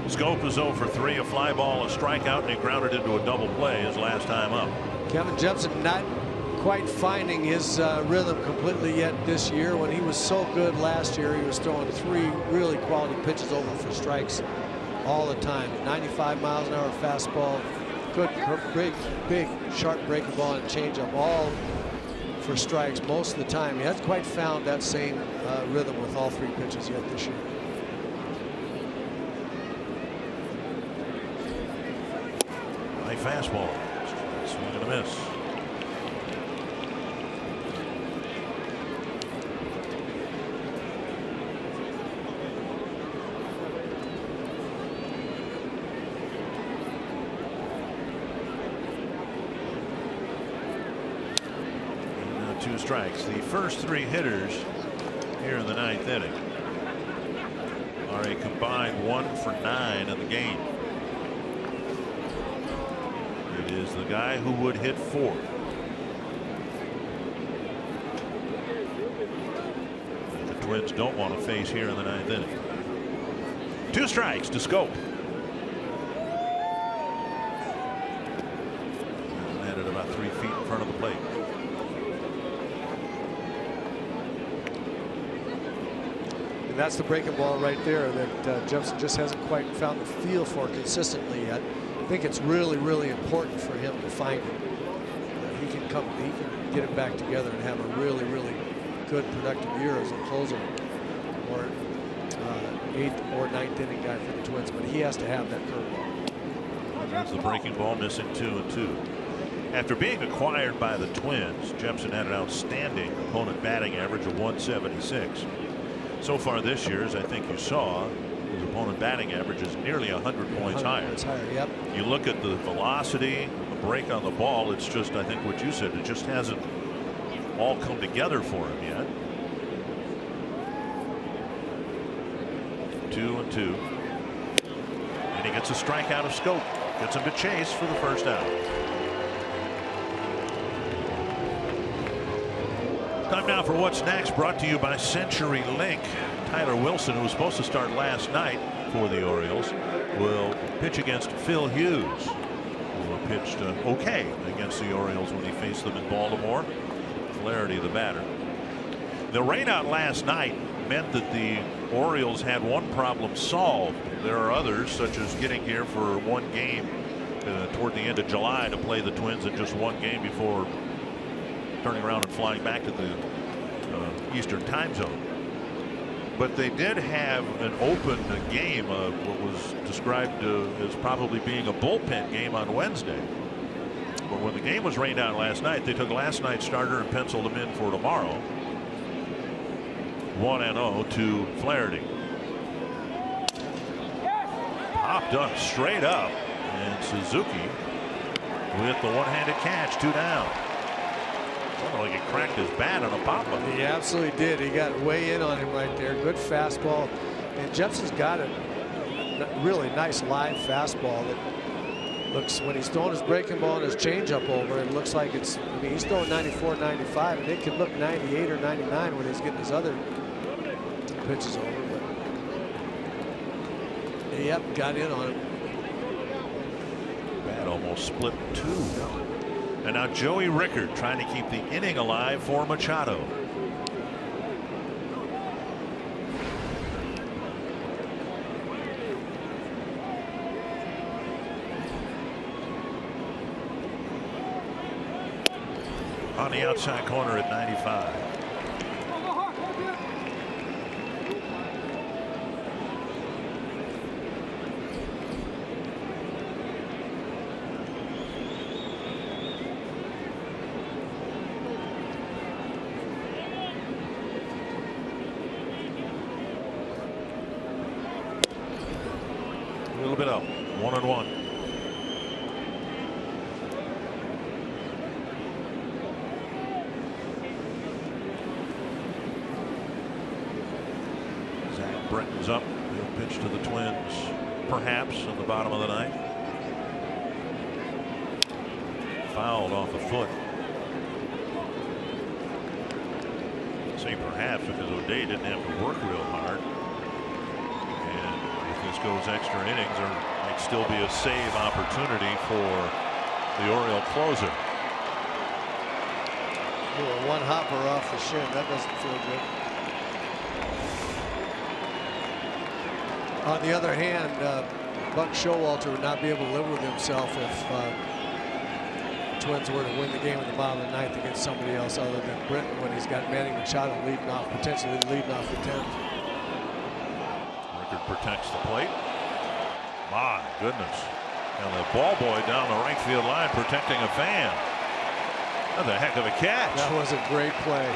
Scope is 0 for 3, a fly ball, a strikeout, and he grounded into a double play his last time up. Kevin Jepson not quite finding his rhythm completely yet this year. When he was so good last year, he was throwing 3 really quality pitches over for strikes all the time. 95 miles an hour fastball, good big sharp breaking ball and changeup, all for strikes most of the time. He hasn't quite found that same rhythm with all 3 pitches yet this year. High fastball, swing and a miss. Two strikes. The first 3 hitters here in the 9th inning are a combined 1 for 9 in the game. It is the guy who would hit 4th. The Twins don't want to face here in the 9th inning. 2 strikes to Scope. Landed about 3 feet in front of the plate. That's the breaking ball right there that Jepson just hasn't quite found the feel for consistently yet. I think it's really, really important for him to find it. He can get it back together and have a really, really good productive year as a closer or 8th or 9th inning guy for the Twins. But he has to have that curveball. That's the breaking ball, missing 2-2. After being acquired by the Twins, Jepson had an outstanding opponent batting average of 176. So far this year, as I think you saw, his opponent batting average is nearly 100 points higher. Yep. You look at the velocity, the break on the ball, it's just, I think what you said, it just hasn't all come together for him yet. 2-2. And he gets a strikeout of Scope. Gets him to chase for the first out. Time now for What's Next, brought to you by Century Link. Tyler Wilson, who was supposed to start last night for the Orioles, will pitch against Phil Hughes, who pitched okay against the Orioles when he faced them in Baltimore. Flaherty, the batter. The rainout last night meant that the Orioles had one problem solved. There are others, such as getting here for 1 game toward the end of July to play the Twins in just 1 game before turning around and flying back to the Eastern time zone. But they did have an open game, what was described as probably being a bullpen game on Wednesday. But when the game was rained out last night, they took last night's starter and penciled him in for tomorrow. 1-0 to Flaherty. Popped up straight up, and Suzuki with the one-handed catch, 2 down. Sounded like he cracked his bat on a pop-up. He absolutely did. He got way in on him right there. Good fastball. And Jepson's got a really nice live fastball that looks, when he's throwing his breaking ball and his changeup over, it looks like it's, I mean, he's throwing 94, 95, and it can look 98 or 99 when he's getting his other pitches over. But yep, got in on him. Bat almost split 2. And now Joey Rickard trying to keep the inning alive for Machado. On the outside corner at 95. A little bit up. 1-1. Zach Britton's up. He'll pitch to the Twins, perhaps, in the bottom of the ninth. Fouled off the foot. Say perhaps because O'Day didn't have to work real hard. And if this goes extra innings, there might still be a save opportunity for the Oriole closer. One hopper off the shin. That doesn't feel good. On the other hand, Buck Showalter would not be able to live with himself if Twins were to win the game in the bottom of the ninth against somebody else other than Britton when he's got Manny Machado leading off, potentially leading off the 10th. Rickard protects the plate. My goodness. And the ball boy down the right field line protecting a fan. That's a heck of a catch. That was a great play.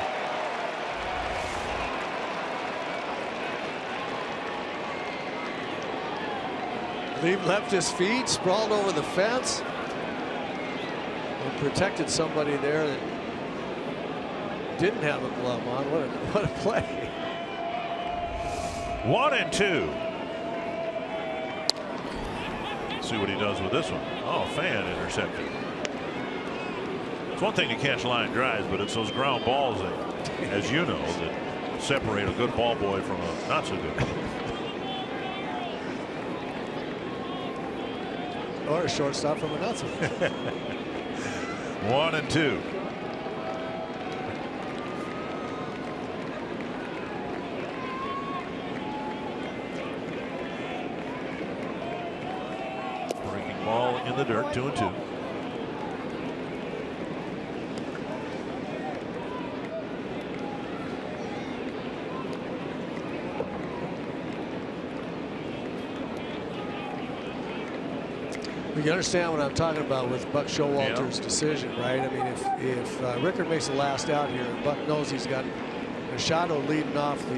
Left his feet, sprawled over the fence, and protected somebody there that didn't have a glove on. What a play. 1-2. See what he does with this one. Oh, fan intercepted. It's one thing to catch line drives, but it's those ground balls that, as you know, that separate a good ball boy from a not so good one. Or a shortstop from a not so good. 1-2. Breaking ball in the dirt. 2-2. You understand what I'm talking about with Buck Showalter's decision, right? I mean, if Rickard makes the last out here, Buck knows he's got Machado leading off the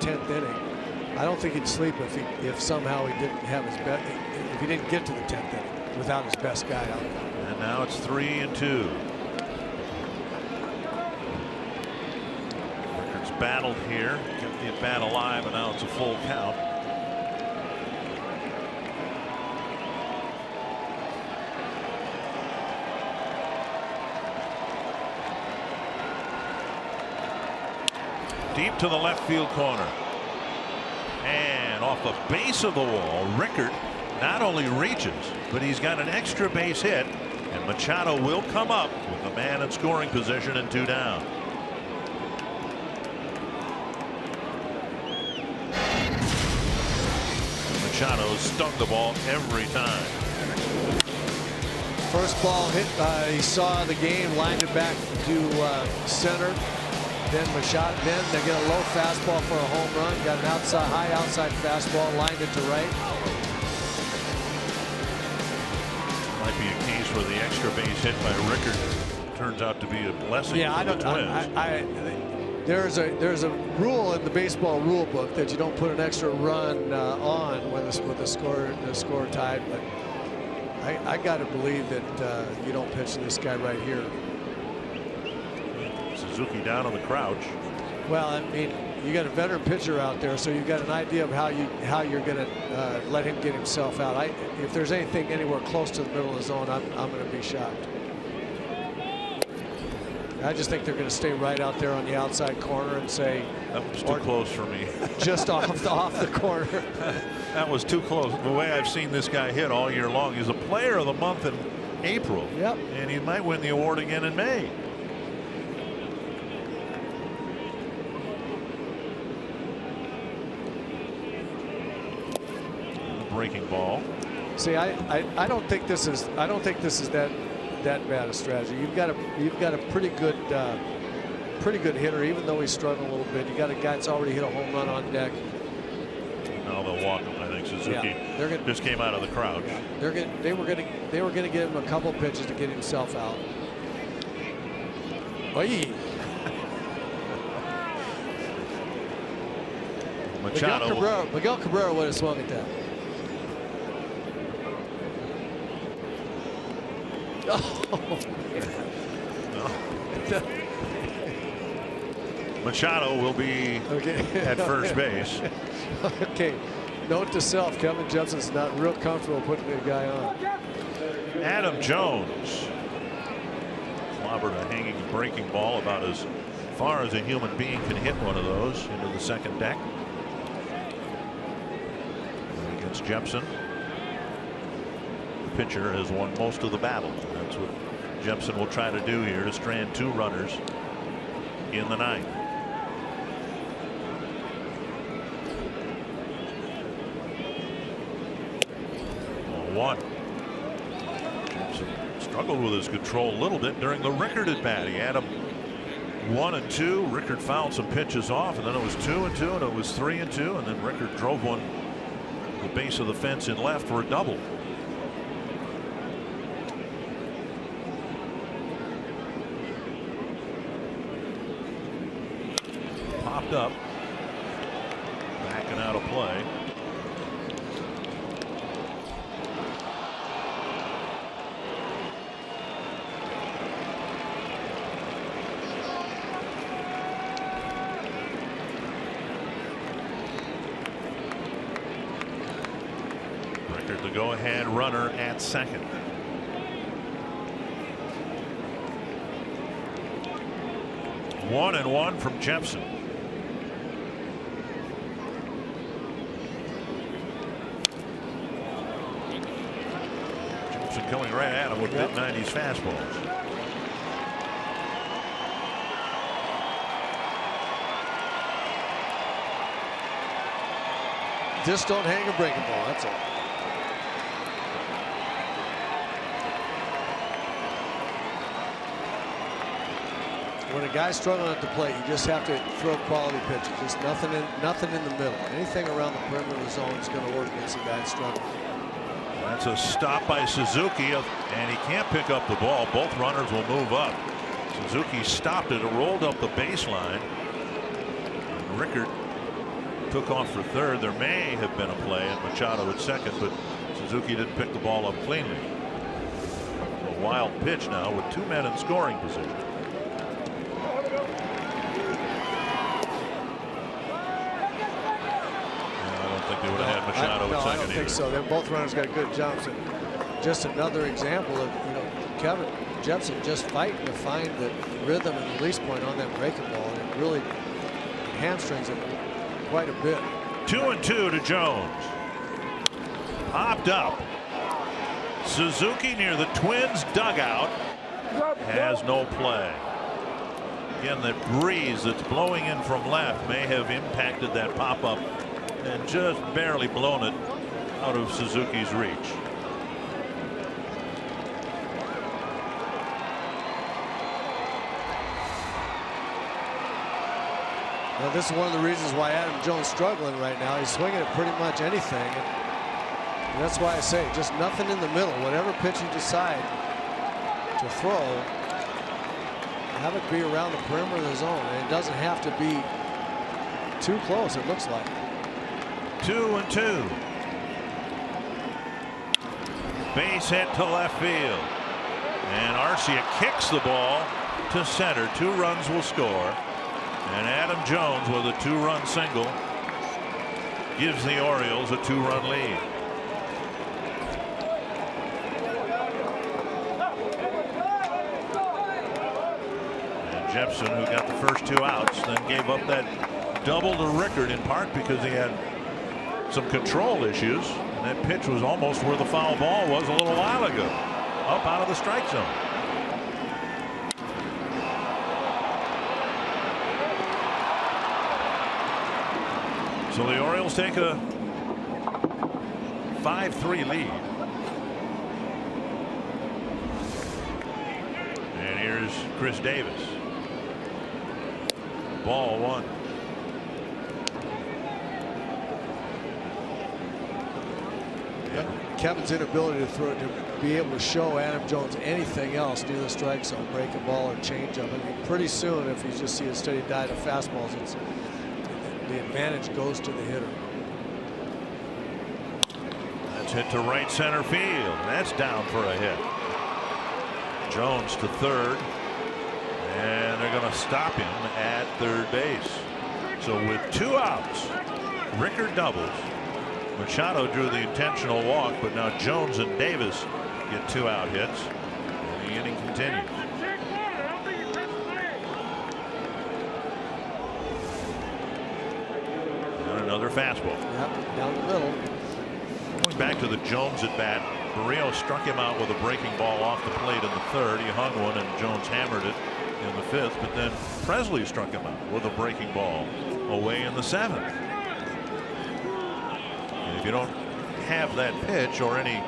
10th inning. I don't think he'd sleep if somehow he didn't have his best, if he didn't get to the 10th inning without his best guy out there. And now it's 3-2. Rickard's battled here, kept the at bat alive, and now it's a full count. Deep to the left field corner. And off the base of the wall, Rickard not only reaches, but he's got an extra base hit. And Machado will come up with the man in scoring position and 2 down. Machado stung the ball every time. First ball hit, he saw the game, lined it back to center. Then Machado, then they get a low fastball for a home run. Got an high outside fastball, lined it to right. Might be a case where the extra base hit by Rickard turns out to be a blessing for the Twins. There's a rule in the baseball rule book that you don't put an extra run on when the score tied. But I got to believe that you don't pitch to this guy right here. Suzuki down on the crouch. Well, I mean, you got a veteran pitcher out there, so you've got an idea of how you're going to let him get himself out. If there's anything anywhere close to the middle of the zone, I'm going to be shocked. I just think they're going to stay right out there on the outside corner and say that was too close for me. Just off the corner. That was too close. The way I've seen this guy hit all year long, he's a player of the month in April. Yep. And he might win the award again in May. Breaking ball. See, I don't think this is that bad a strategy. You've got a pretty good hitter, even though he's struggling a little bit. You got a guy that's already hit a home run on deck. Now they'll walk him. I think Suzuki just came out of the crouch. Yeah, they were gonna give him a couple pitches to get himself out. Oy. Machado. Miguel Cabrera would have swung at that. Machado will be at first base. Okay. Note to self, Kevin Jepson's not real comfortable putting the guy on. Adam Jones clobbered a hanging breaking ball about as far as a human being can hit one of those into the second deck. And against Jepson, the pitcher has won most of the battle. That's what Jepson will try to do here, to strand 2 runners in the ninth. One. Jepson struggled with his control a little bit during the Rickard at bat. He had him 1 and 2. Rickard fouled some pitches off, and then it was 2 and 2, and it was 3 and 2, and then Rickard drove one to the base of the fence in left for a double. Popped up, backing out of play. The go-ahead runner at second. One and one from Jepson. Jepson coming right at him with mid-90s fastballs. Just don't hang a breaking ball, that's all. When a guy's struggling at the plate, you just have to throw quality pitches. Just nothing in the middle. Anything around the perimeter of the zone is going to work against a guy struggling. That's a stop by Suzuki, and he can't pick up the ball. Both runners will move up. Suzuki stopped it. It rolled up the baseline. And Rickard took off for third. There may have been a play, and Machado at second, but Suzuki didn't pick the ball up cleanly. A wild pitch now with 2 men in scoring position. They would have had Machado at second. I don't think so. They both runners got good jumps, and just another example of Kevin Jepson just fighting to find the rhythm and release point on that breaking ball, and it really hamstrings him quite a bit. 2 and 2 to Jones. Popped up. Suzuki near the Twins dugout has no play. Again, that breeze that's blowing in from left may have impacted that pop up and just barely blown it out of Suzuki's reach. Now, this is one of the reasons why Adam Jones is struggling right now. He's swinging at pretty much anything, and that's why I say just nothing in the middle. Whatever pitch you decide to throw, have it be around the perimeter of the zone, and it doesn't have to be too close. It looks like. 2 and 2. Base hit to left field, and Arcia kicks the ball to center. 2 runs will score, and Adam Jones with a 2-run single gives the Orioles a 2-run lead. And Jepson, who got the first 2 outs, then gave up that double to Rickard, in part because he had some control issues, and that pitch was almost where the foul ball was a little while ago, up out of the strike zone. So the Orioles take a 5-3 lead. And here's Chris Davis. Ball 1. Kevin's inability to throw, to be able to show Adam Jones anything else near the strike zone, breaking ball or changeup. I mean, pretty soon, if you just see a steady diet of fastballs, the advantage goes to the hitter. That's hit to right center field. That's down for a hit. Jones to third, and they're going to stop him at third base. So with 2 outs, Rickard doubles. Machado drew the intentional walk, but now Jones and Davis get 2 out hits, and the inning continues. And another fastball. Yep, down the middle. Going back to the Jones at bat, Barrio struck him out with a breaking ball off the plate in the third. He hung one, and Jones hammered it in the fifth. But then Presley struck him out with a breaking ball away in the seventh. And if you don't have that pitch or any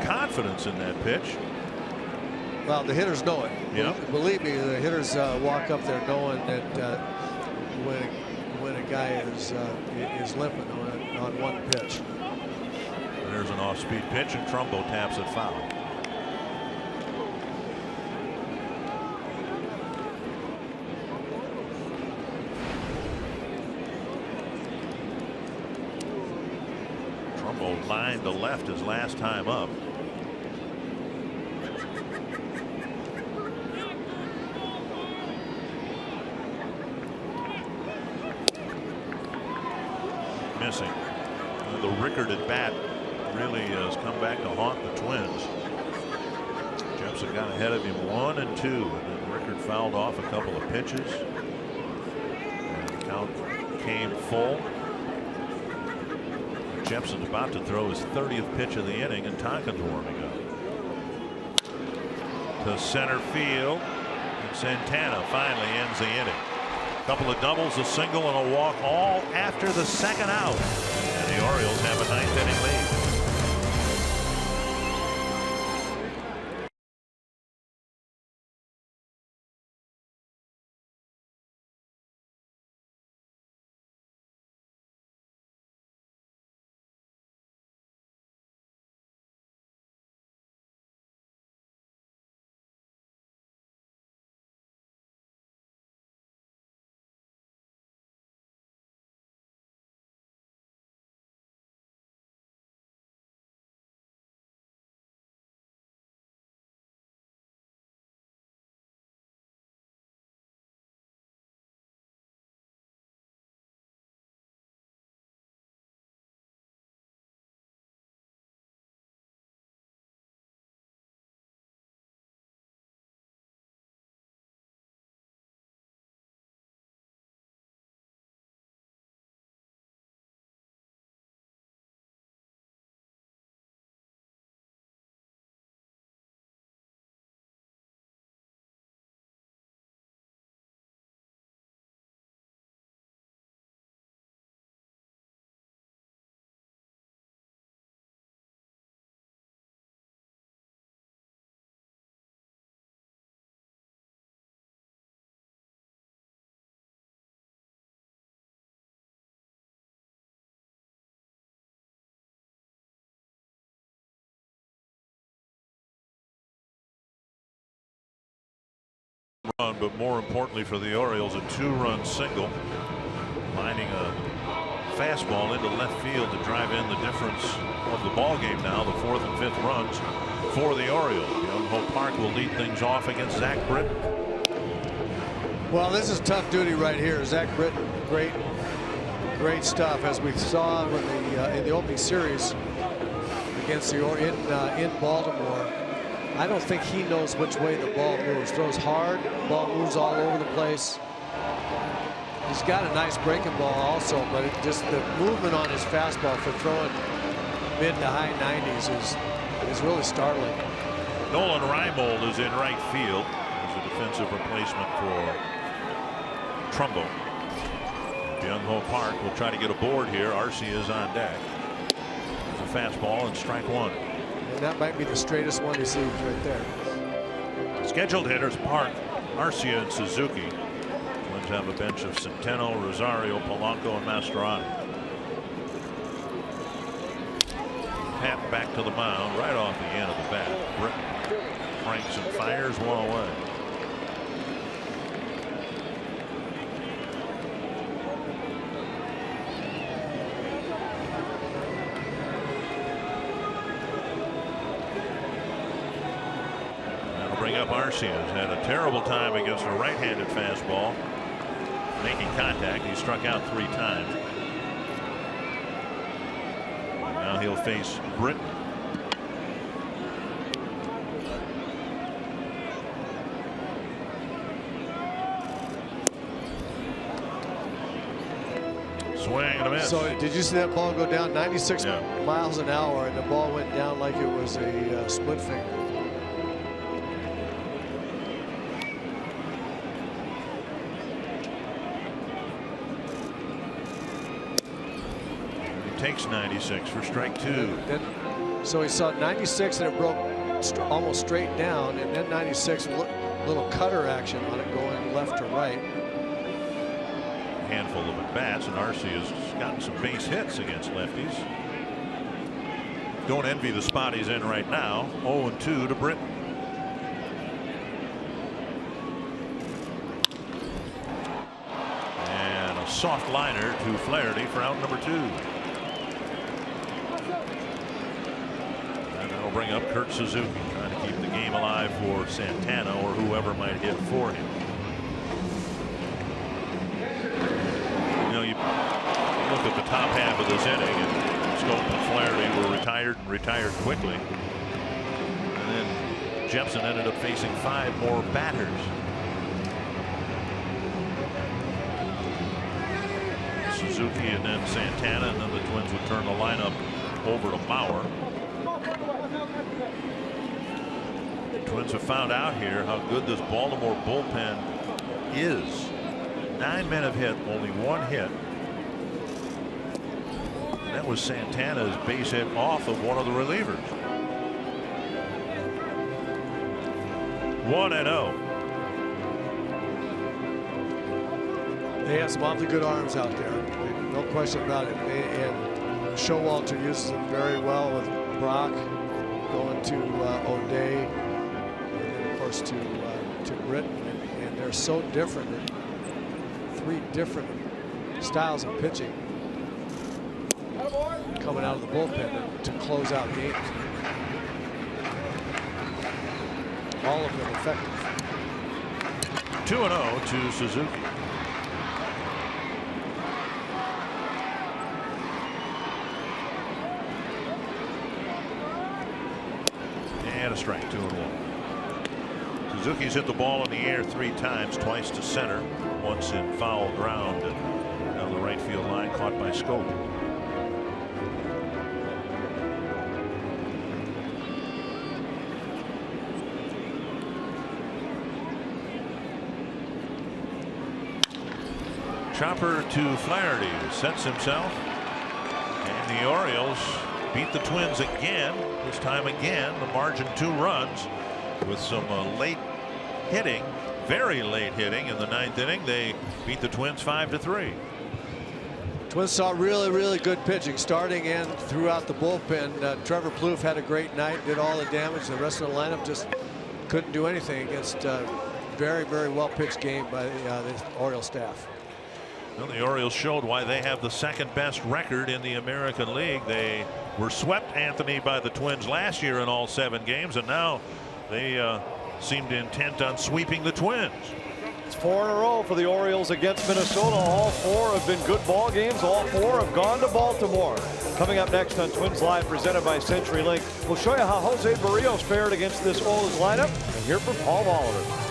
confidence in that pitch, well, the hitters know it. Yep. Believe me, the hitters walk up there knowing that when a guy is limping on one pitch. There's an off-speed pitch, and Trumbo taps it foul. Trumbo lined to left his last time up. Missing. The Rickard at bat really has come back to haunt the Twins. Jepson got ahead of him 1 and 2, and then Rickard fouled off a couple of pitches. And the count came full. Jepson's about to throw his 30th pitch of the inning, and Tonkin's warming up. To center field, and Santana finally ends the inning. A couple of doubles, a single, and a walk, all after the second out. And the Orioles have a 9th inning lead. Run, but more importantly for the Orioles, a 2-run single, lining a fastball into left field to drive in the difference of the ball game. Now the 4th and 5th runs for the Orioles. Young Hope Park will lead things off against Zach Britton. Well, this is tough duty right here. Zach Britton, great stuff, as we saw in the opening series against the in Baltimore. I don't think he knows which way the ball moves. Throws hard, ball moves all over the place. He's got a nice breaking ball also, but just the movement on his fastball for throwing mid to high 90s is really startling. Nolan Reimold is in right field as a defensive replacement for Trumbo. Young Hope Park will try to get aboard here. Arcia is on deck. There's a fastball and strike 1. And that might be the straightest one he sees right there. Scheduled hitters: Park, Arcia, and Suzuki. Twins have a bench of Centeno, Rosario, Polanco, and Mastroianni. Pat back to the mound right off the end of the bat. Britton cranks and fires one away. up Arcia's had a terrible time against a right-handed fastball, making contact. He struck out 3 times. Now he'll face Britton. Swing and a miss. So did you see that ball go down 96 miles an hour, and the ball went down like it was a split finger? He takes 96 for strike 2. So he saw 96 and it broke almost straight down, and then 96, little cutter action on it going left to right. Handful of at-bats, and Arcia's gotten some base hits against lefties. Don't envy the spot he's in right now. 0-2 to Britton. And a soft liner to Flaherty for out number 2. And that'll bring up Kurt Suzuki, trying to keep the game alive for Santana or whoever might hit for him. You look at the top half of this inning, and Scope and Flaherty were retired and retired quickly. And then Jepson ended up facing 5 more batters. Suzuki and then Santana, and then the Twins would turn the lineup over to Mauer. The Twins have found out here how good this Baltimore bullpen is. 9 men have hit, only 1 hit. And that was Santana's base hit off of one of the relievers. 1-0. They have some awfully good arms out there, no question about it. And Showalter uses them very well with Brock going to O'Day, and then of course to Britton, and they're so different. 3 different styles of pitching coming out of the bullpen to close out games. All of them effective. 2-0 to Suzuki. And a strike, 2-1. Suzuki's hit the ball in the air 3 times, twice to center, once in foul ground, and down the right field line, caught by Scope. Chopper to Flaherty, who sets himself, and the Orioles beat the Twins again. This time again, the margin 2 runs with some late hitting, very late hitting in the 9th inning. They beat the Twins 5-3. Twins saw really good pitching starting and throughout the bullpen. Trevor Plouffe had a great night, did all the damage. The rest of the lineup just couldn't do anything against a very well pitched game by the Orioles staff. Well, the Orioles showed why they have the 2nd best record in the American League. They were swept, Anthony, by the Twins last year in all 7 games, and now they seemed intent on sweeping the Twins. It's 4 in a row for the Orioles against Minnesota. All 4 have been good ball games. All 4 have gone to Baltimore. Coming up next on Twins Live, presented by CenturyLink, we'll show you how Jose Barrios fared against this Orioles lineup, and hear from Paul Oliver.